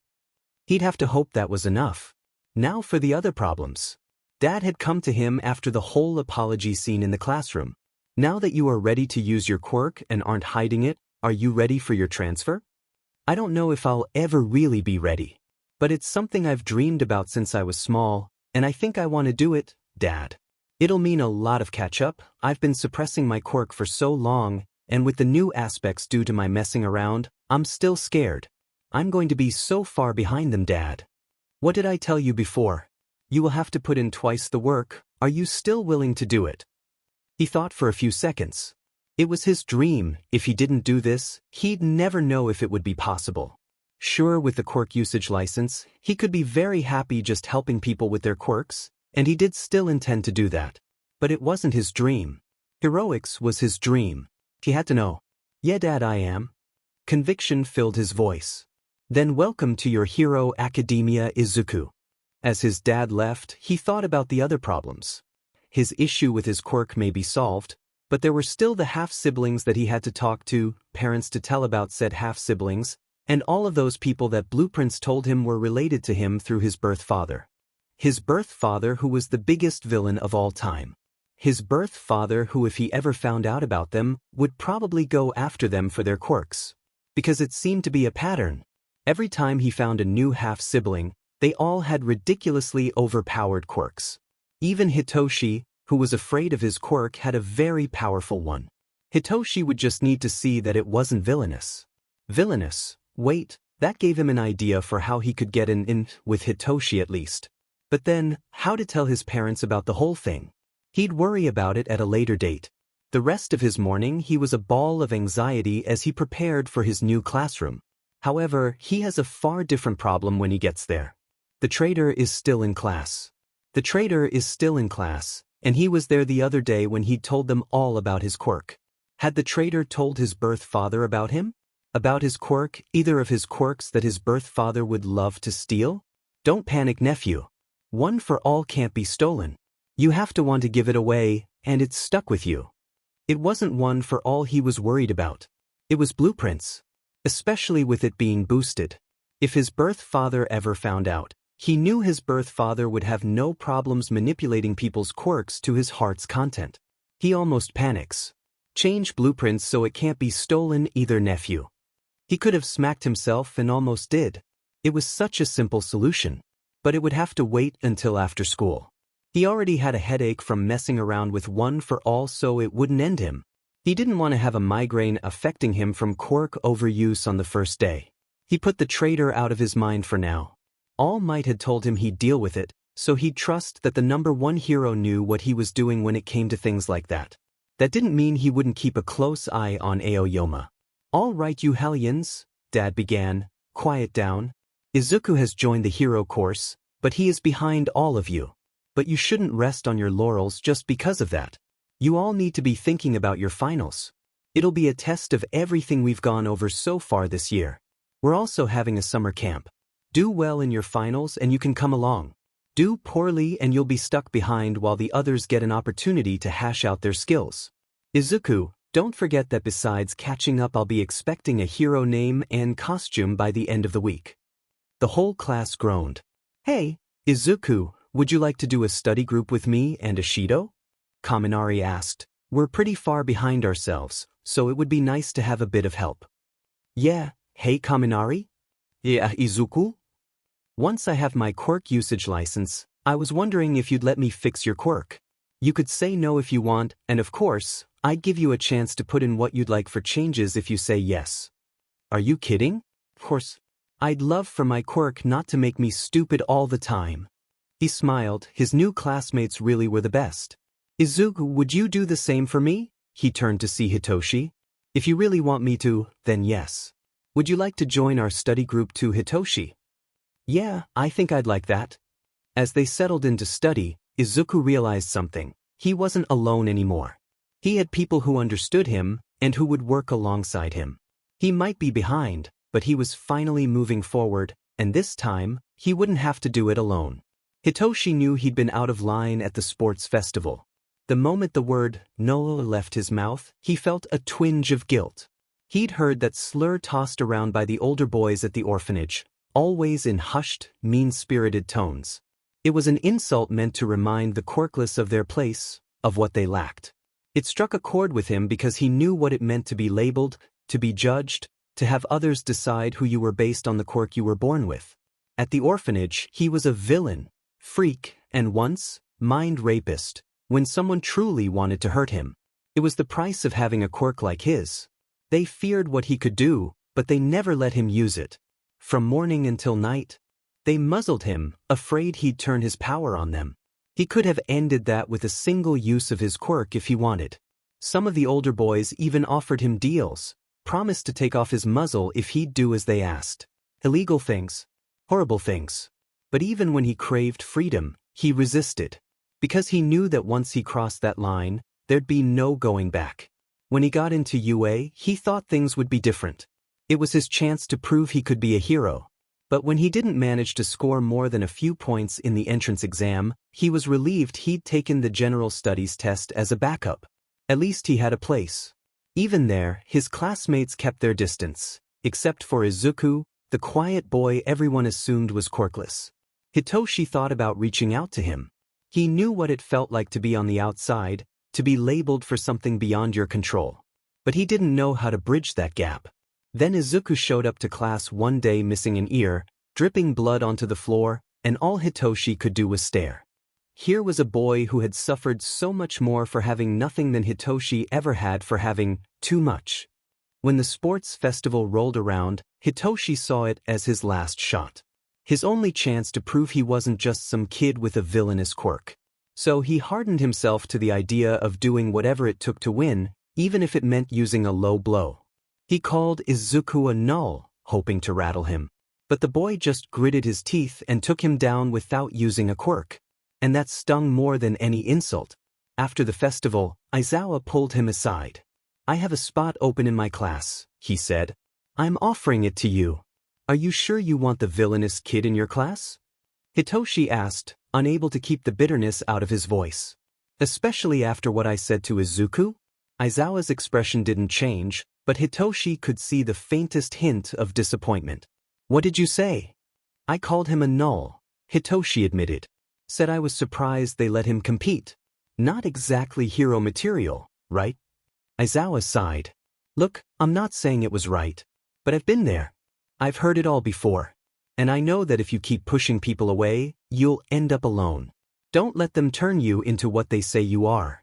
He'd have to hope that was enough. Now for the other problems. Dad had come to him after the whole apology scene in the classroom. Now that you are ready to use your quirk and aren't hiding it, are you ready for your transfer? I don't know if I'll ever really be ready. But it's something I've dreamed about since I was small, and I think I want to do it, Dad. It'll mean a lot of catch-up. I've been suppressing my quirk for so long, and with the new aspects due to my messing around, I'm still scared. I'm going to be so far behind them, Dad. What did I tell you before? You will have to put in twice the work. Are you still willing to do it? He thought for a few seconds. It was his dream. If he didn't do this, he'd never know if it would be possible. Sure, with the quirk usage license, he could be very happy just helping people with their quirks, and he did still intend to do that. But it wasn't his dream. Heroics was his dream. He had to know. Yeah, Dad, I am. Conviction filled his voice. Then welcome to your hero academia, Izuku. As his dad left, he thought about the other problems. His issue with his quirk may be solved, but there were still the half-siblings that he had to talk to, parents to tell about said half-siblings, and all of those people that blueprints told him were related to him through his birth father. His birth father, who was the biggest villain of all time. His birth father, who if he ever found out about them, would probably go after them for their quirks. Because it seemed to be a pattern. Every time he found a new half-sibling, they all had ridiculously overpowered quirks. Even Hitoshi, who was afraid of his quirk, had a very powerful one. Hitoshi would just need to see that it wasn't villainous. Villainous? Wait, that gave him an idea for how he could get an in with Hitoshi at least. But then, how to tell his parents about the whole thing? He'd worry about it at a later date. The rest of his morning he was a ball of anxiety as he prepared for his new classroom. However, he has a far different problem when he gets there. The traitor is still in class. The traitor is still in class, and he was there the other day when he'd told them all about his quirk. Had the traitor told his birth father about him? About his quirk, either of his quirks that his birth father would love to steal? Don't panic, nephew. One for all can't be stolen. You have to want to give it away, and it's stuck with you. It wasn't one for all he was worried about. It was blueprints. Especially with it being boosted. If his birth father ever found out, he knew his birth father would have no problems manipulating people's quirks to his heart's content. He almost panics. Change blueprints so it can't be stolen either, nephew. He could have smacked himself and almost did. It was such a simple solution. but it would have to wait until after school. He already had a headache from messing around with One for All, so it wouldn't end him. He didn't want to have a migraine affecting him from quirk overuse on the first day. He put the traitor out of his mind for now. All Might had told him he'd deal with it, so he'd trust that the #1 hero knew what he was doing when it came to things like that. That didn't mean he wouldn't keep a close eye on Aoyama. "All right, you hellions," Dad began, "quiet down. Izuku has joined the hero course, but he is behind all of you. But you shouldn't rest on your laurels just because of that. You all need to be thinking about your finals. It'll be a test of everything we've gone over so far this year. We're also having a summer camp. Do well in your finals and you can come along. Do poorly and you'll be stuck behind while the others get an opportunity to hash out their skills. Izuku, don't forget that besides catching up, I'll be expecting a hero name and costume by the end of the week." The whole class groaned. "Hey, Izuku, would you like to do a study group with me and Ashido?" Kaminari asked. "We're pretty far behind ourselves, so it would be nice to have a bit of help." "Yeah, hey Kaminari?" "Yeah, Izuku?" "Once I have my quirk usage license, I was wondering if you'd let me fix your quirk. You could say no if you want, and of course, I'd give you a chance to put in what you'd like for changes if you say yes." "Are you kidding? Of course. I'd love for my quirk not to make me stupid all the time." He smiled. His new classmates really were the best. "Izuku, would you do the same for me?" He turned to see Hitoshi. "If you really want me to, then yes. Would you like to join our study group too, Hitoshi?" "Yeah, I think I'd like that." As they settled into study, Izuku realized something. He wasn't alone anymore. He had people who understood him and who would work alongside him. He might be behind, but he was finally moving forward, and this time, he wouldn't have to do it alone. Hitoshi knew he'd been out of line at the sports festival. The moment the word "no" left his mouth, he felt a twinge of guilt. He'd heard that slur tossed around by the older boys at the orphanage, always in hushed, mean-spirited tones. It was an insult meant to remind the quirkless of their place, of what they lacked. It struck a chord with him because he knew what it meant to be labeled, to be judged, to have others decide who you were based on the quirk you were born with. At the orphanage, he was a villain, freak, and once, mind rapist, when someone truly wanted to hurt him. It was the price of having a quirk like his. They feared what he could do, but they never let him use it. From morning until night, they muzzled him, afraid he'd turn his power on them. He could have ended that with a single use of his quirk if he wanted. Some of the older boys even offered him deals, promised to take off his muzzle if he'd do as they asked. Illegal things. Horrible things. But even when he craved freedom, he resisted. Because he knew that once he crossed that line, there'd be no going back. When he got into UA, he thought things would be different. It was his chance to prove he could be a hero. But when he didn't manage to score more than a few points in the entrance exam, he was relieved he'd taken the general studies test as a backup. At least he had a place. Even there, his classmates kept their distance, except for Izuku, the quiet boy everyone assumed was quirkless. Hitoshi thought about reaching out to him. He knew what it felt like to be on the outside, to be labeled for something beyond your control. But he didn't know how to bridge that gap. Then Izuku showed up to class one day missing an ear, dripping blood onto the floor, and all Hitoshi could do was stare. Here was a boy who had suffered so much more for having nothing than Hitoshi ever had for having too much. When the sports festival rolled around, Hitoshi saw it as his last shot. His only chance to prove he wasn't just some kid with a villainous quirk. So he hardened himself to the idea of doing whatever it took to win, even if it meant using a low blow. He called Izuku a null, hoping to rattle him. But the boy just gritted his teeth and took him down without using a quirk. And that stung more than any insult. After the festival, Aizawa pulled him aside. "I have a spot open in my class," he said. "I'm offering it to you. Are you sure you want the villainous kid in your class?" Hitoshi asked, unable to keep the bitterness out of his voice. "Especially after what I said to Izuku?" Aizawa's expression didn't change, but Hitoshi could see the faintest hint of disappointment. "What did you say?" "I called him a null," Hitoshi admitted. "Said I was surprised they let him compete. Not exactly hero material, right?" Aizawa sighed. "Look, I'm not saying it was right. But I've been there. I've heard it all before. And I know that if you keep pushing people away, you'll end up alone. Don't let them turn you into what they say you are.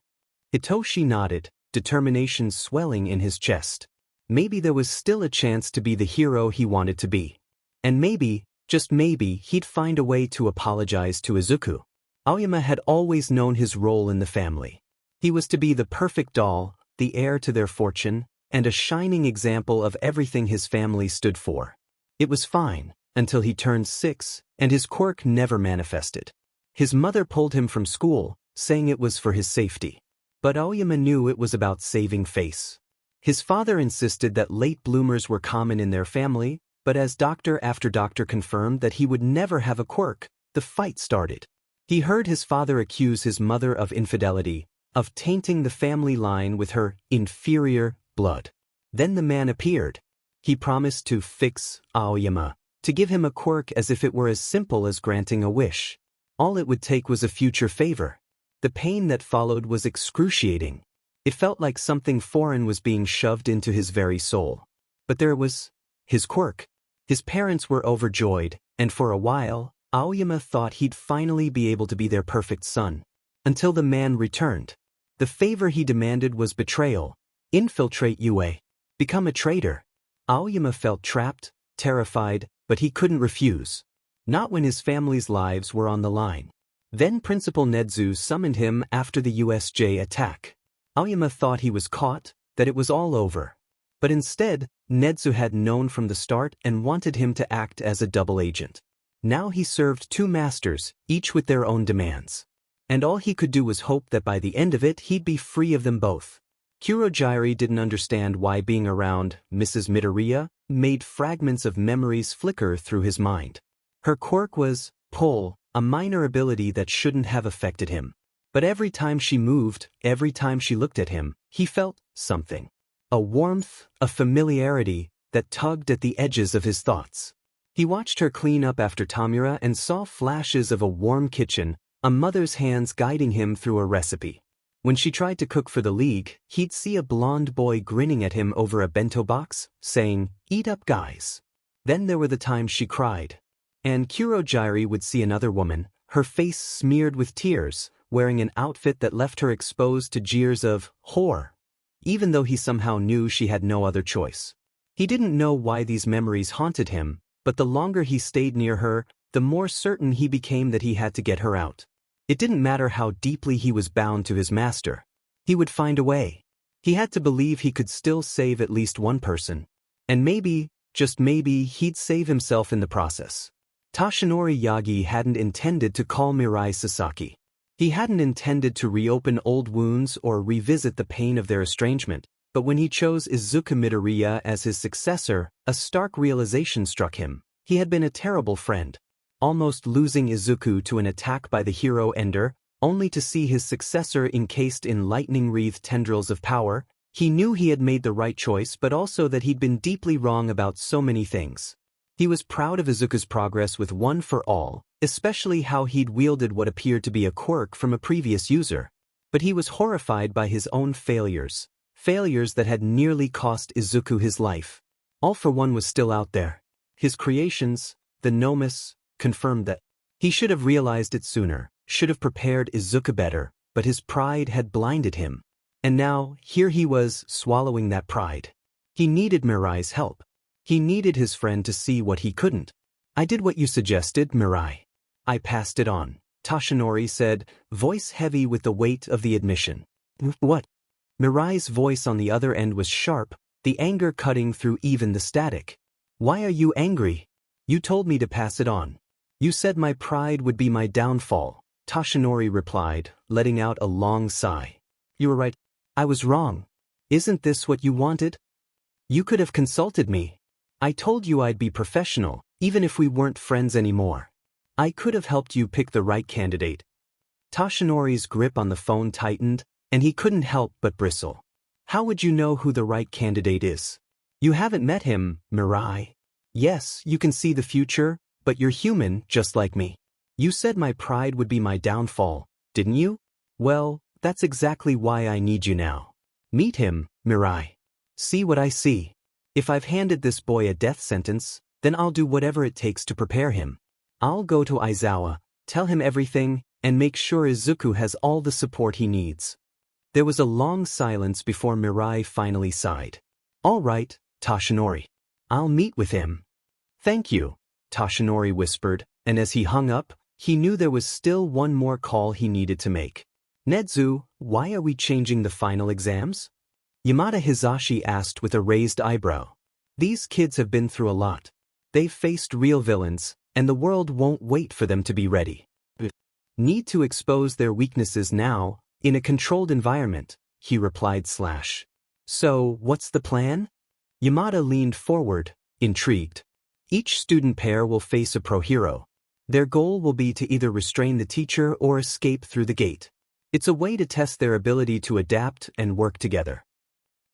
Hitoshi nodded, determination swelling in his chest. Maybe there was still a chance to be the hero he wanted to be. And maybe, just maybe, he'd find a way to apologize to Izuku. Aoyama had always known his role in the family. He was to be the perfect doll, the heir to their fortune, and a shining example of everything his family stood for. It was fine, until he turned 6, and his quirk never manifested. His mother pulled him from school, saying it was for his safety. But Aoyama knew it was about saving face. His father insisted that late bloomers were common in their family, but as doctor after doctor confirmed that he would never have a quirk, the fight started. He heard his father accuse his mother of infidelity, of tainting the family line with her inferior blood. Then the man appeared. He promised to fix Aoyama, to give him a quirk as if it were as simple as granting a wish. All it would take was a future favor. The pain that followed was excruciating. It felt like something foreign was being shoved into his very soul. But there was his quirk. His parents were overjoyed, and for a while, Aoyama thought he'd finally be able to be their perfect son. Until the man returned. The favor he demanded was betrayal. Infiltrate UA. Become a traitor. Aoyama felt trapped, terrified, but he couldn't refuse. Not when his family's lives were on the line. Then Principal Nedu summoned him after the USJ attack. Aoyama thought he was caught, that it was all over. But instead, Nedu had known from the start and wanted him to act as a double agent. Now he served 2 masters, each with their own demands. And all he could do was hope that by the end of it he'd be free of them both. Curo Gyi didn't understand why being around Mrs. Midoriya made fragments of memories flicker through his mind. Her quirk was pull, a minor ability that shouldn't have affected him. But every time she moved, every time she looked at him, he felt something. A warmth, a familiarity that tugged at the edges of his thoughts. He watched her clean up after Tamura and saw flashes of a warm kitchen, a mother's hands guiding him through a recipe. When she tried to cook for the league, he'd see a blonde boy grinning at him over a bento box, saying, "Eat up, guys." Then there were the times she cried. And Curo Gyi would see another woman, her face smeared with tears, wearing an outfit that left her exposed to jeers of whore, even though he somehow knew she had no other choice. He didn't know why these memories haunted him, but the longer he stayed near her, the more certain he became that he had to get her out. It didn't matter how deeply he was bound to his master. He would find a way. He had to believe he could still save at least one person. And maybe, just maybe, he'd save himself in the process. Toshinori Yagi hadn't intended to call Mirai Sasaki. He hadn't intended to reopen old wounds or revisit the pain of their estrangement, but when he chose Izuku Midoriya as his successor, a stark realization struck him. He had been a terrible friend. Almost losing Izuku to an attack by the hero Ender, only to see his successor encased in lightning-wreathed tendrils of power, he knew he had made the right choice but also that he'd been deeply wrong about so many things. He was proud of Izuku's progress with One for All, especially how he'd wielded what appeared to be a quirk from a previous user. But he was horrified by his own failures that had nearly cost Izuku his life. All for One was still out there. His creations, the Nomus, confirmed that. He should have realized it sooner, should have prepared Izuku better, but his pride had blinded him. And now, here he was, swallowing that pride. He needed Mirai's help. He needed his friend to see what he couldn't. "I did what you suggested, Mirai. I passed it on," Toshinori said, voice heavy with the weight of the admission. "What?" Mirai's voice on the other end was sharp, the anger cutting through even the static. "Why are you angry? You told me to pass it on. You said my pride would be my downfall," Toshinori replied, letting out a long sigh. "You were right. I was wrong. Isn't this what you wanted? You could have consulted me. I told you I'd be professional, even if we weren't friends anymore. I could have helped you pick the right candidate." Toshinori's grip on the phone tightened, and he couldn't help but bristle. "How would you know who the right candidate is? You haven't met him, Mirai. Yes, you can see the future, but you're human just like me. You said my pride would be my downfall, didn't you? Well, that's exactly why I need you now. Meet him, Mirai. See what I see. If I've handed this boy a death sentence, Then I'll do whatever it takes to prepare him. I'll go to Aizawa, tell him everything, and make sure Izuku has all the support he needs. There was a long silence before Mirai finally sighed. All right, Toshinori. I'll meet with him. Thank you, Toshinori whispered, and as he hung up, he knew there was still one more call he needed to make. Nedu, why are we changing the final exams? Yamada Hisashi asked with a raised eyebrow. These kids have been through a lot. They've faced real villains, and the world won't wait for them to be ready. Need to expose their weaknesses now, in a controlled environment, he replied. So, what's the plan? Yamada leaned forward, intrigued. Each student pair will face a pro-hero. Their goal will be to either restrain the teacher or escape through the gate. It's a way to test their ability to adapt and work together.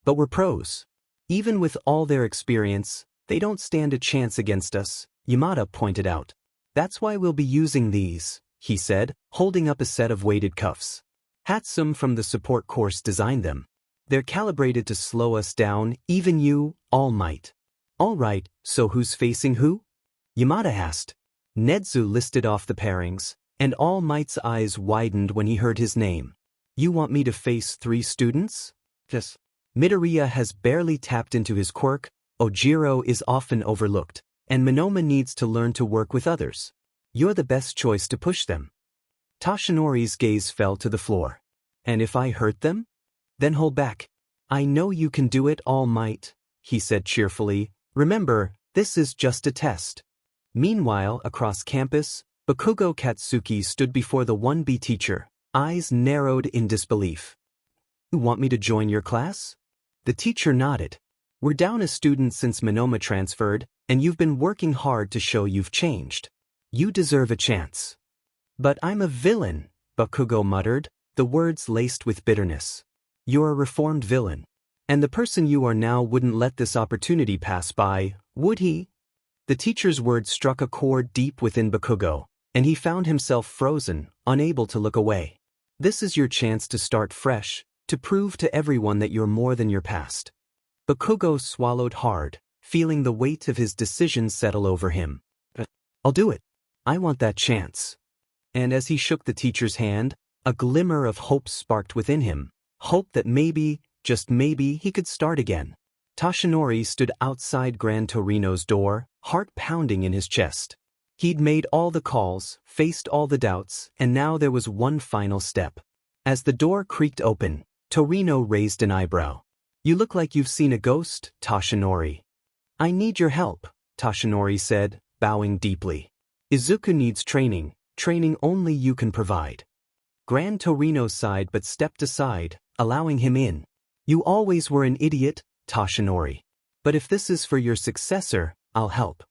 But we're pros. Even with all their experience, they don't stand a chance against us, Yamada pointed out. That's why we'll be using these, he said, holding up a set of weighted cuffs. Hatsum from the support course designed them. They're calibrated to slow us down, even you, All Might. All right, so who's facing who? Yamada asked. Nedu listed off the pairings, and All Might's eyes widened when he heard his name. You want me to face 3 students? Yes. Midoriya has barely tapped into his quirk, Ojiro is often overlooked, and Monoma needs to learn to work with others. You're the best choice to push them. Toshinori's gaze fell to the floor. And if I hurt them? Then hold back. I know you can do it, All Might, he said cheerfully. Remember, this is just a test. Meanwhile, across campus, Bakugo Katsuki stood before the 1B teacher, eyes narrowed in disbelief. You want me to join your class? The teacher nodded. We're down a student since Monoma transferred, and you've been working hard to show you've changed. You deserve a chance. But I'm a villain, Bakugo muttered, the words laced with bitterness. You're a reformed villain. And the person you are now wouldn't let this opportunity pass by, would he? The teacher's words struck a chord deep within Bakugo, and he found himself frozen, unable to look away. This is your chance to start fresh, to prove to everyone that you're more than your past. Bakugo swallowed hard, feeling the weight of his decision settle over him. I'll do it. I want that chance. And as he shook the teacher's hand, a glimmer of hope sparked within him, hope that maybe, just maybe, he could start again. Toshinori stood outside Gran Torino's door, heart pounding in his chest. He'd made all the calls, faced all the doubts, and now there was one final step. As the door creaked open, Torino raised an eyebrow. You look like you've seen a ghost, Toshinori. I need your help, Toshinori said, bowing deeply. Izuku needs training only you can provide. Gran Torino sighed but stepped aside, allowing him in. You always were an idiot, Toshinori. But if this is for your successor, I'll help.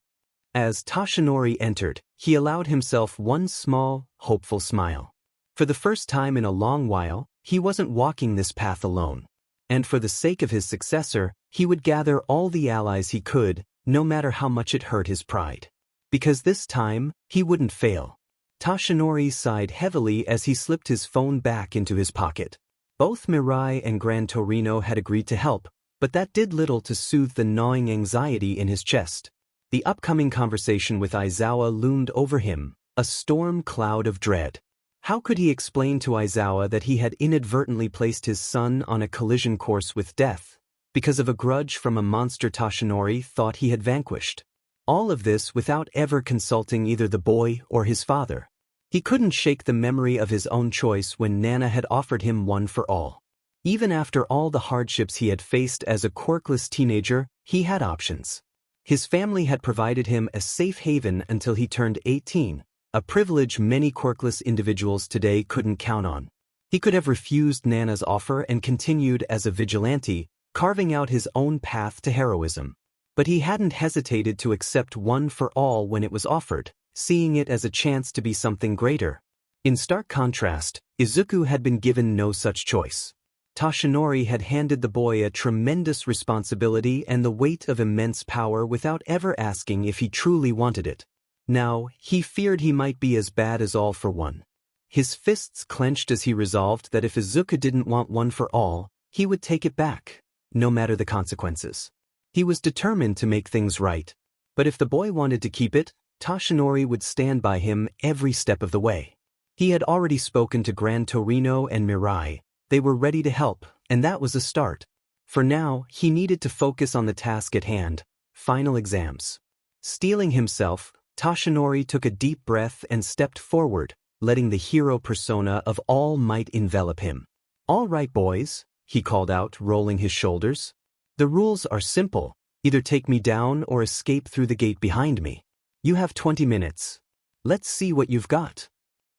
As Toshinori entered, he allowed himself one small, hopeful smile. For the first time in a long while, he wasn't walking this path alone. And for the sake of his successor, he would gather all the allies he could, no matter how much it hurt his pride. Because this time, he wouldn't fail. Toshinori sighed heavily as he slipped his phone back into his pocket. Both Mirai and Gran Torino had agreed to help, but that did little to soothe the gnawing anxiety in his chest. The upcoming conversation with Aizawa loomed over him, a storm cloud of dread. How could he explain to Aizawa that he had inadvertently placed his son on a collision course with death, because of a grudge from a monster Toshinori thought he had vanquished? All of this without ever consulting either the boy or his father. He couldn't shake the memory of his own choice when Nana had offered him one for all. Even after all the hardships he had faced as a quirkless teenager, he had options. His family had provided him a safe haven until he turned 18, a privilege many quirkless individuals today couldn't count on. He could have refused Nana's offer and continued as a vigilante, carving out his own path to heroism. But he hadn't hesitated to accept one for all when it was offered, seeing it as a chance to be something greater. In stark contrast, Izuku had been given no such choice. Toshinori had handed the boy a tremendous responsibility and the weight of immense power without ever asking if he truly wanted it. Now, he feared he might be as bad as All for One. His fists clenched as he resolved that if Izuku didn't want one for all, he would take it back, no matter the consequences. He was determined to make things right. But if the boy wanted to keep it, Toshinori would stand by him every step of the way. He had already spoken to Gran Torino and Mirai. They were ready to help, and that was a start. For now, he needed to focus on the task at hand, final exams. Steeling himself, Toshinori took a deep breath and stepped forward, letting the hero persona of All Might envelop him. "All right, boys," he called out, rolling his shoulders. "The rules are simple. Either take me down or escape through the gate behind me. You have 20 minutes. Let's see what you've got."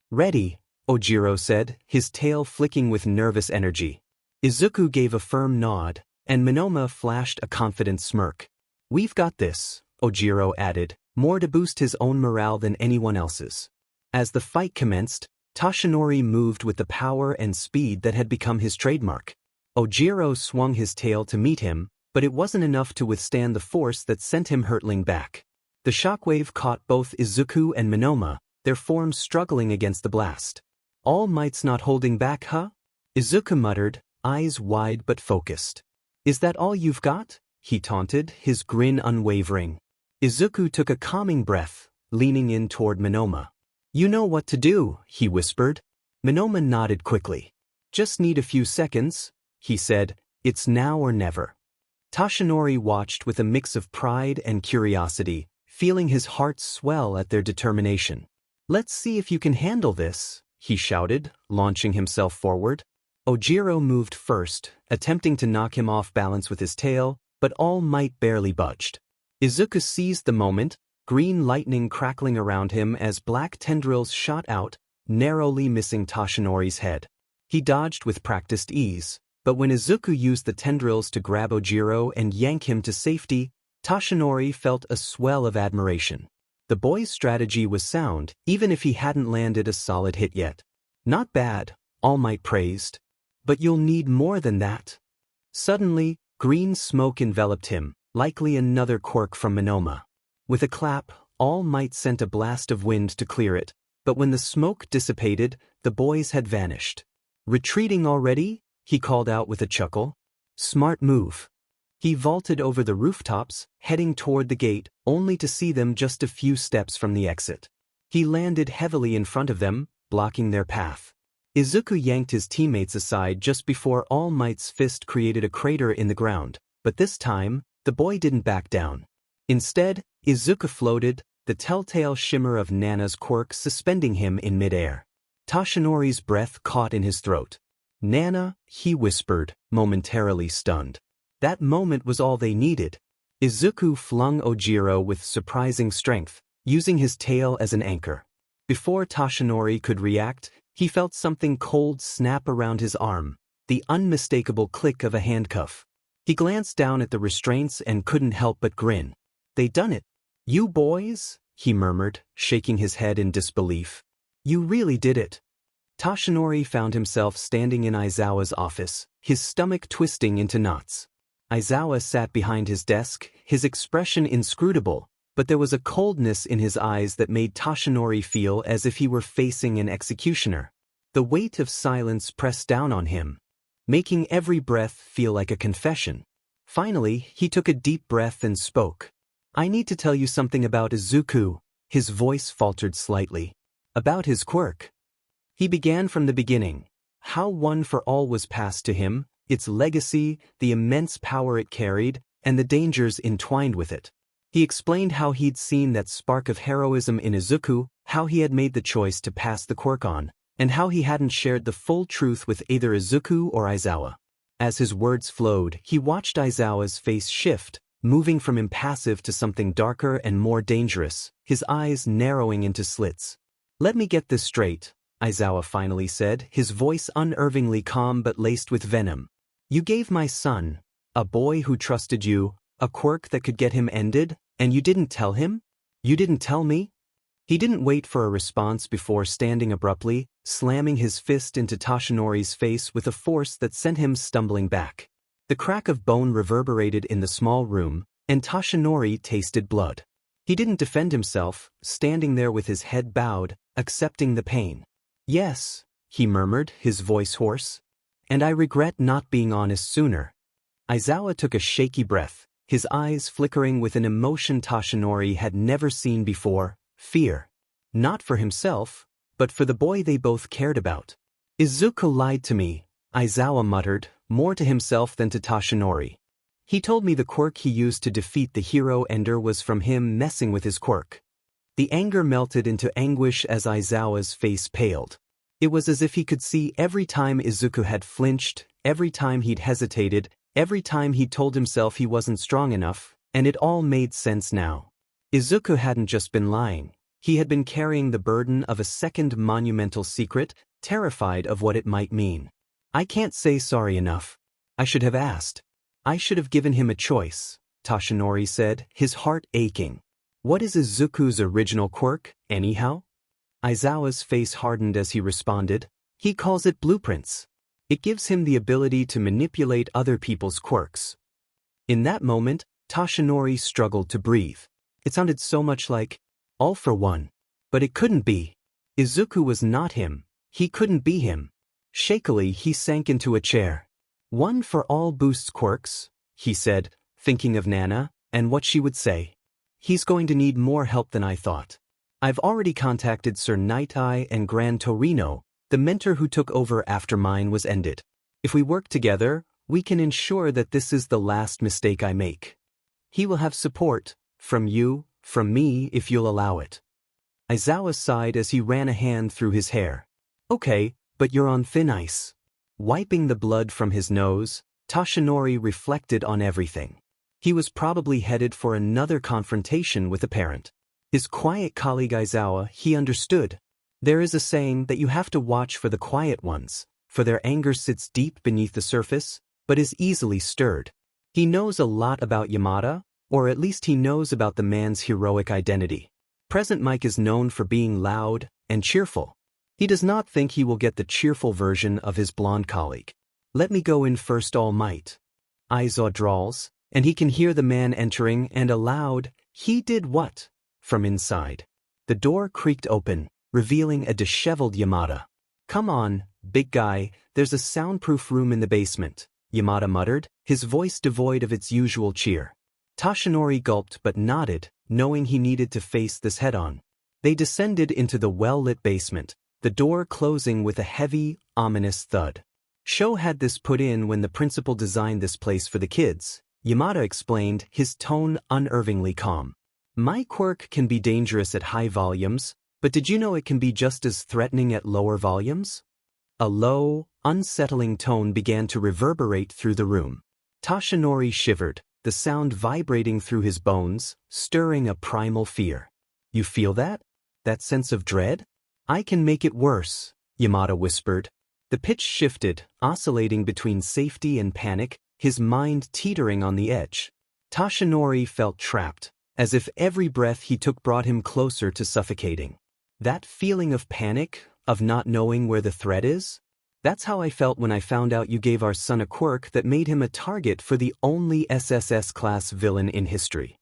"Ready," Ojiro said, his tail flicking with nervous energy. Izuku gave a firm nod, and Monoma flashed a confident smirk. "We've got this," Ojiro added, more to boost his own morale than anyone else's. As the fight commenced, Toshinori moved with the power and speed that had become his trademark. Ojiro swung his tail to meet him, but it wasn't enough to withstand the force that sent him hurtling back. The shockwave caught both Izuku and Monoma, their forms struggling against the blast. "All Might's not holding back, huh?" Izuku muttered, eyes wide but focused. "Is that all you've got?" he taunted, his grin unwavering. Izuku took a calming breath, leaning in toward Monoma. "You know what to do," he whispered. Monoma nodded quickly. "Just need a few seconds," he said. "It's now or never." Toshinori watched with a mix of pride and curiosity, feeling his heart swell at their determination. "Let's see if you can handle this," he shouted, launching himself forward. Ojiro moved first, attempting to knock him off balance with his tail, but All Might barely budged. Izuku seized the moment, green lightning crackling around him as black tendrils shot out, narrowly missing Toshinori's head. He dodged with practiced ease, but when Izuku used the tendrils to grab Ojiro and yank him to safety, Toshinori felt a swell of admiration. The boy's strategy was sound, even if he hadn't landed a solid hit yet. "Not bad," All Might praised. "But you'll need more than that." Suddenly, green smoke enveloped him, likely another quirk from Monoma. With a clap, All Might sent a blast of wind to clear it, but when the smoke dissipated, the boys had vanished. "Retreating already?" he called out with a chuckle. "Smart move." He vaulted over the rooftops, heading toward the gate, only to see them just a few steps from the exit. He landed heavily in front of them, blocking their path. Izuku yanked his teammates aside just before All Might's fist created a crater in the ground, but this time, the boy didn't back down. Instead, Izuku floated, the telltale shimmer of Nana's quirk suspending him in midair. Toshinori's breath caught in his throat. "Nana," he whispered, momentarily stunned. That moment was all they needed. Izuku flung Ojiro with surprising strength, using his tail as an anchor. Before Toshinori could react, he felt something cold snap around his arm, the unmistakable click of a handcuff. He glanced down at the restraints and couldn't help but grin. "They done it. You boys," he murmured, shaking his head in disbelief. "You really did it." Toshinori found himself standing in Aizawa's office, his stomach twisting into knots. Aizawa sat behind his desk, his expression inscrutable, but there was a coldness in his eyes that made Toshinori feel as if he were facing an executioner. The weight of silence pressed down on him, making every breath feel like a confession. Finally, he took a deep breath and spoke. "I need to tell you something about Izuku." His voice faltered slightly. "About his quirk." He began from the beginning. How One for All was passed to him, its legacy, the immense power it carried, and the dangers entwined with it. He explained how he'd seen that spark of heroism in Izuku, how he had made the choice to pass the quirk on, and how he hadn't shared the full truth with either Izuku or Aizawa. As his words flowed, he watched Aizawa's face shift, moving from impassive to something darker and more dangerous, his eyes narrowing into slits. "Let me get this straight," Aizawa finally said, his voice unnervingly calm but laced with venom. "You gave my son, a boy who trusted you, a quirk that could get him ended, and you didn't tell him? You didn't tell me?" He didn't wait for a response before standing abruptly, slamming his fist into Toshinori's face with a force that sent him stumbling back. The crack of bone reverberated in the small room, and Toshinori tasted blood. He didn't defend himself, standing there with his head bowed, accepting the pain. "Yes," he murmured, his voice hoarse. "And I regret not being honest sooner." Aizawa took a shaky breath, his eyes flickering with an emotion Toshinori had never seen before, fear. Not for himself, but for the boy they both cared about. Izuku lied to me, Aizawa muttered, more to himself than to Toshinori. He told me the quirk he used to defeat the hero Ender was from him messing with his quirk. The anger melted into anguish as Aizawa's face paled. It was as if he could see every time Izuku had flinched, every time he'd hesitated, every time he'd told himself he wasn't strong enough, and it all made sense now. Izuku hadn't just been lying. He had been carrying the burden of a second monumental secret, terrified of what it might mean. I can't say sorry enough. I should have asked. I should have given him a choice, Toshinori said, his heart aching. What is Izuku's original quirk, anyhow? Aizawa's face hardened as he responded. He calls it blueprints. It gives him the ability to manipulate other people's quirks. In that moment, Toshinori struggled to breathe. It sounded so much like, all for one. But it couldn't be. Izuku was not him. He couldn't be him. Shakily, he sank into a chair. One for all boosts quirks, he said, thinking of Nana, and what she would say. He's going to need more help than I thought. I've already contacted Sir Night-Eye and Gran Torino, the mentor who took over after mine was ended. If we work together, we can ensure that this is the last mistake I make. He will have support, from you, from me if you'll allow it. Aizawa sighed as he ran a hand through his hair. Okay, but you're on thin ice. Wiping the blood from his nose, Toshinori reflected on everything. He was probably headed for another confrontation with a parent. His quiet colleague Aizawa, he understood. There is a saying that you have to watch for the quiet ones, for their anger sits deep beneath the surface, but is easily stirred. He knows a lot about Yamada, or at least he knows about the man's heroic identity. Present Mike is known for being loud and cheerful. He does not think he will get the cheerful version of his blonde colleague. Let me go in first, all might. Aizawa drawls, and he can hear the man entering and aloud, he did what? From inside. The door creaked open, revealing a disheveled Yamada. Come on, big guy, there's a soundproof room in the basement, Yamada muttered, his voice devoid of its usual cheer. Toshinori gulped but nodded, knowing he needed to face this head-on. They descended into the well-lit basement, the door closing with a heavy, ominous thud. Sho had this put in when the principal designed this place for the kids, Yamada explained, his tone unnervingly calm. My quirk can be dangerous at high volumes, but did you know it can be just as threatening at lower volumes? A low, unsettling tone began to reverberate through the room. Toshinori shivered, the sound vibrating through his bones, stirring a primal fear. You feel that? That sense of dread? I can make it worse, Yamada whispered. The pitch shifted, oscillating between safety and panic, his mind teetering on the edge. Toshinori felt trapped, as if every breath he took brought him closer to suffocating. That feeling of panic, of not knowing where the threat is? That's how I felt when I found out you gave our son a quirk that made him a target for the only SSS-class villain in history.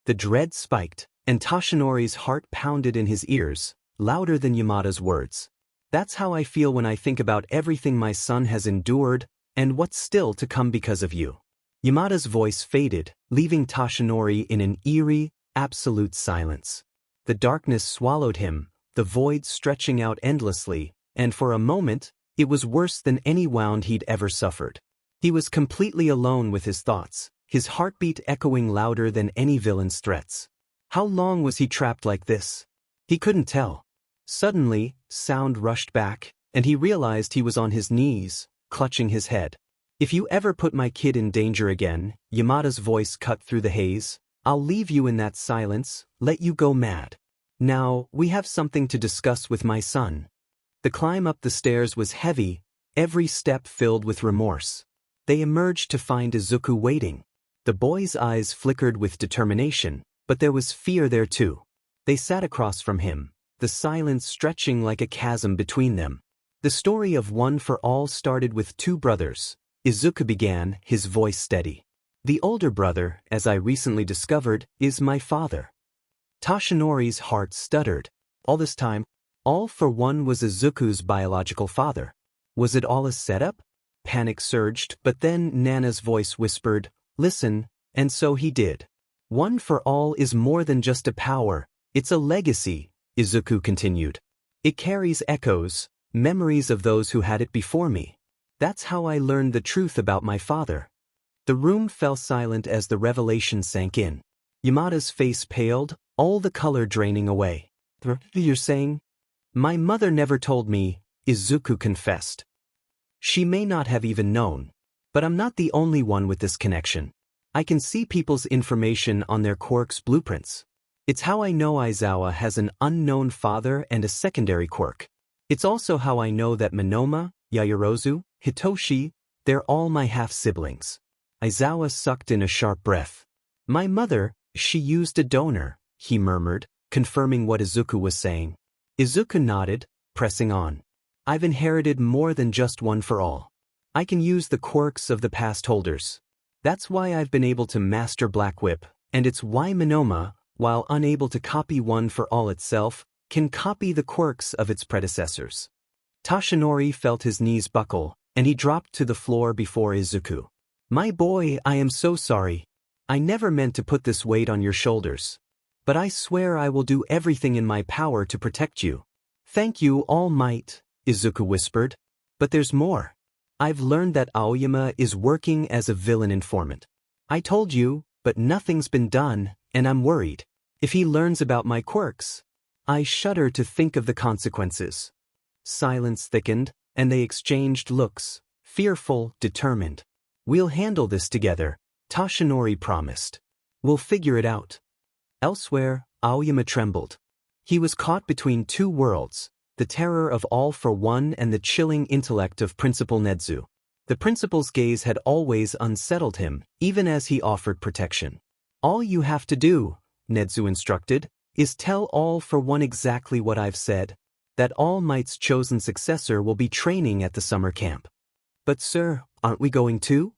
The dread spiked, and Toshinori's heart pounded in his ears, louder than Yamada's words. That's how I feel when I think about everything my son has endured, and what's still to come because of you. Yamada's voice faded, leaving Toshinori in an eerie, absolute silence. The darkness swallowed him, the void stretching out endlessly, and for a moment, it was worse than any wound he'd ever suffered. He was completely alone with his thoughts, his heartbeat echoing louder than any villain's threats. How long was he trapped like this? He couldn't tell. Suddenly, sound rushed back, and he realized he was on his knees, clutching his head. If you ever put my kid in danger again, Yamada's voice cut through the haze, I'll leave you in that silence, let you go mad. Now, we have something to discuss with my son. The climb up the stairs was heavy, every step filled with remorse. They emerged to find Izuku waiting. The boy's eyes flickered with determination, but there was fear there too. They sat across from him, the silence stretching like a chasm between them. The story of One for All started with two brothers. Izuku began, his voice steady. The older brother, as I recently discovered, is my father. Toshinori's heart stuttered. All this time, All for One was Izuku's biological father. Was it all a setup? Panic surged, but then Nana's voice whispered, Listen, And so he did. One for all is more than just a power, it's a legacy, Izuku continued. It carries echoes, memories of those who had it before me. That's how I learned the truth about my father. The room fell silent as the revelation sank in. Yamada's face paled, all the color draining away. You're saying? My mother never told me, Izuku confessed. She may not have even known. But I'm not the only one with this connection. I can see people's information on their Quirk's blueprints. It's how I know Aizawa has an unknown father and a secondary quirk. It's also how I know that Monoma, Yaoyorozu, Hitoshi, they're all my half-siblings. Aizawa sucked in a sharp breath. My mother, she used a donor, he murmured, confirming what Izuku was saying. Izuku nodded, pressing on. I've inherited more than just one for all. I can use the quirks of the past holders. That's why I've been able to master Black Whip, and it's why Monoma, while unable to copy one for all itself, can copy the quirks of its predecessors. Toshinori felt his knees buckle, and he dropped to the floor before Izuku. My boy, I am so sorry. I never meant to put this weight on your shoulders. But I swear I will do everything in my power to protect you. Thank you, All Might, Izuku whispered. But there's more. I've learned that Aoyama is working as a villain informant. I told you, but nothing's been done, and I'm worried. If he learns about my quirks, I shudder to think of the consequences. Silence thickened, and they exchanged looks, fearful, determined. We'll handle this together, Toshinori promised. We'll figure it out. Elsewhere, Aoyama trembled. He was caught between two worlds, the terror of All for One and the chilling intellect of Principal Nezu. The principal's gaze had always unsettled him, even as he offered protection. All you have to do, Nezu instructed, is tell All for One exactly what I've said, that All Might's chosen successor will be training at the summer camp. But sir, aren't we going too?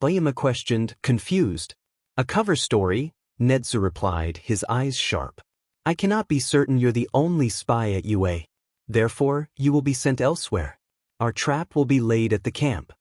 Aoyama questioned, confused. A cover story, Nezu replied, his eyes sharp. I cannot be certain you're the only spy at UA. Therefore, you will be sent elsewhere. Our trap will be laid at the camp.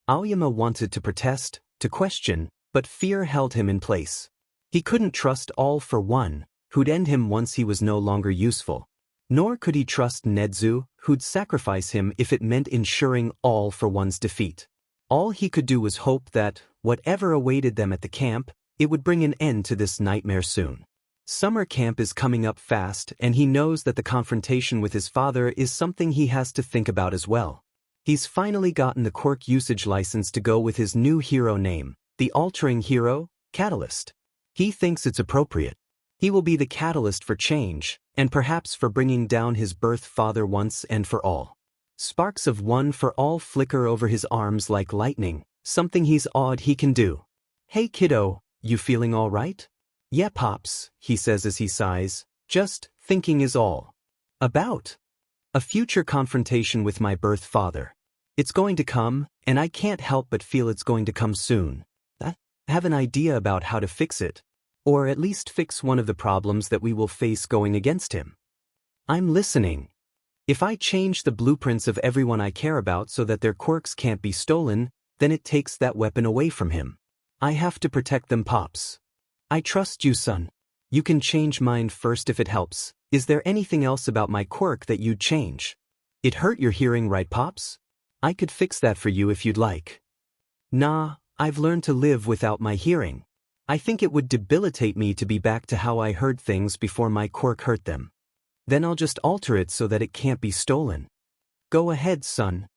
Aoyama wanted to protest, to question, but fear held him in place. He couldn't trust All for One, who'd end him once he was no longer useful. Nor could he trust Nezu, who'd sacrifice him if it meant ensuring All for One's defeat. All he could do was hope that, whatever awaited them at the camp, it would bring an end to this nightmare soon. Summer camp is coming up fast, and he knows that the confrontation with his father is something he has to think about as well. He's finally gotten the quirk usage license to go with his new hero name, the altering hero, Catalyst. He thinks it's appropriate. He will be the catalyst for change, and perhaps for bringing down his birth father once and for all. Sparks of One for All flicker over his arms like lightning, something he's awed he can do. Hey kiddo, you feeling all right? Yeah, Pops, he says as he sighs, just thinking is all. About a future confrontation with my birth father. It's going to come, and I can't help but feel it's going to come soon. I have an idea about how to fix it, or at least fix one of the problems that we will face going against him. I'm listening. If I change the blueprints of everyone I care about so that their quirks can't be stolen, then it takes that weapon away from him. I have to protect them, Pops. I trust you, son. You can change mine first if it helps. Is there anything else about my quirk that you'd change? It hurt your hearing, right, Pops? I could fix that for you if you'd like. Nah, I've learned to live without my hearing. I think it would debilitate me to be back to how I heard things before my quirk hurt them. Then I'll just alter it so that it can't be stolen. Go ahead, son.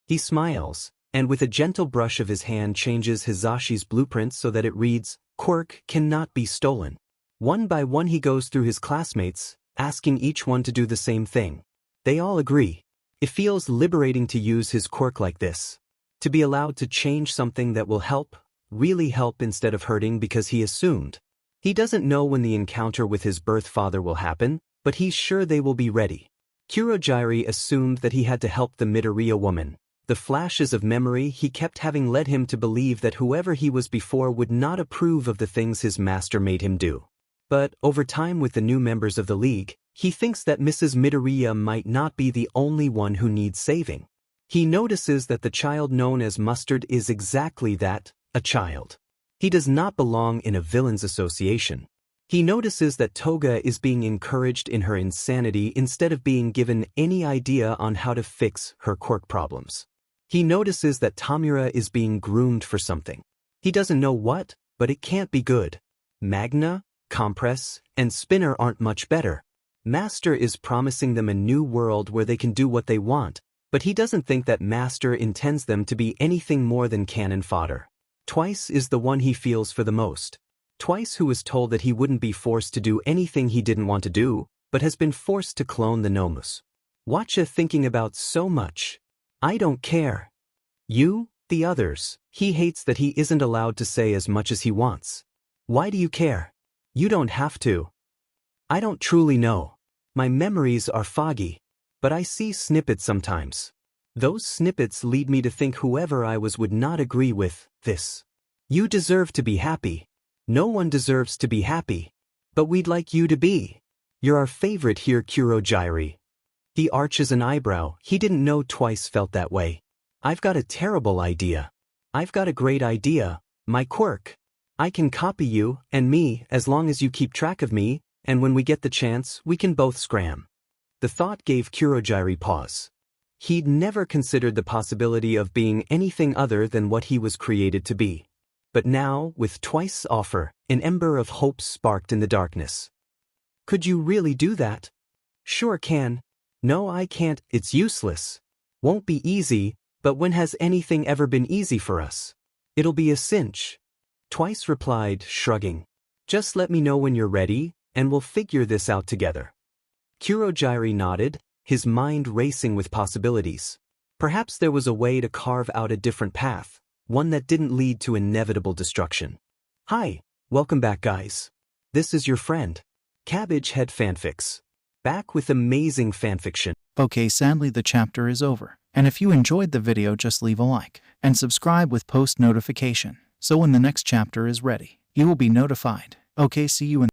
He smiles, and with a gentle brush of his hand changes Hisashi's blueprint so that it reads, Quirk cannot be stolen. One by one he goes through his classmates, asking each one to do the same thing. They all agree. It feels liberating to use his quirk like this. To be allowed to change something that will help, really help instead of hurting because he assumed. He doesn't know when the encounter with his birth father will happen, but he's sure they will be ready. Curo Gyi assumed that he had to help the Midoriya woman. The flashes of memory he kept having led him to believe that whoever he was before would not approve of the things his master made him do. But, over time with the new members of the League, he thinks that Mrs. Midoriya might not be the only one who needs saving. He notices that the child known as Mustard is exactly that, a child. He does not belong in a villains association. He notices that Toga is being encouraged in her insanity instead of being given any idea on how to fix her quirk problems. He notices that Tamura is being groomed for something. He doesn't know what, but it can't be good. Magna, Compress, and Spinner aren't much better. Master is promising them a new world where they can do what they want, but he doesn't think that Master intends them to be anything more than cannon fodder. Twice is the one he feels for the most. Twice, who was told that he wouldn't be forced to do anything he didn't want to do, but has been forced to clone the Nomus. Watcha thinking about so much. I don't care. You, the others, he hates that he isn't allowed to say as much as he wants. Why do you care? You don't have to. I don't truly know. My memories are foggy, but I see snippets sometimes. Those snippets lead me to think whoever I was would not agree with this. You deserve to be happy. No one deserves to be happy. But we'd like you to be. You're our favorite here, Curo Gyi. He arches an eyebrow. He didn't know Twice felt that way. I've got a terrible idea. I've got a great idea. My quirk. I can copy you and me as long as you keep track of me, and when we get the chance, we can both scram. The thought gave Curo Gyi pause. He'd never considered the possibility of being anything other than what he was created to be. But now, with Twice's offer, an ember of hope sparked in the darkness. Could you really do that? Sure can. No, I can't. It's useless. Won't be easy, but when has anything ever been easy for us? It'll be a cinch. Twice replied, shrugging. Just let me know when you're ready, and we'll figure this out together. Curo Gyi nodded, his mind racing with possibilities. Perhaps there was a way to carve out a different path, one that didn't lead to inevitable destruction. Hi, welcome back, guys. This is your friend, Cabbage Head Fanfics. Back with amazing fanfiction. Okay, sadly the chapter is over. And if you enjoyed the video, just leave a like and subscribe with post notification. So when the next chapter is ready, you will be notified. Okay, see you in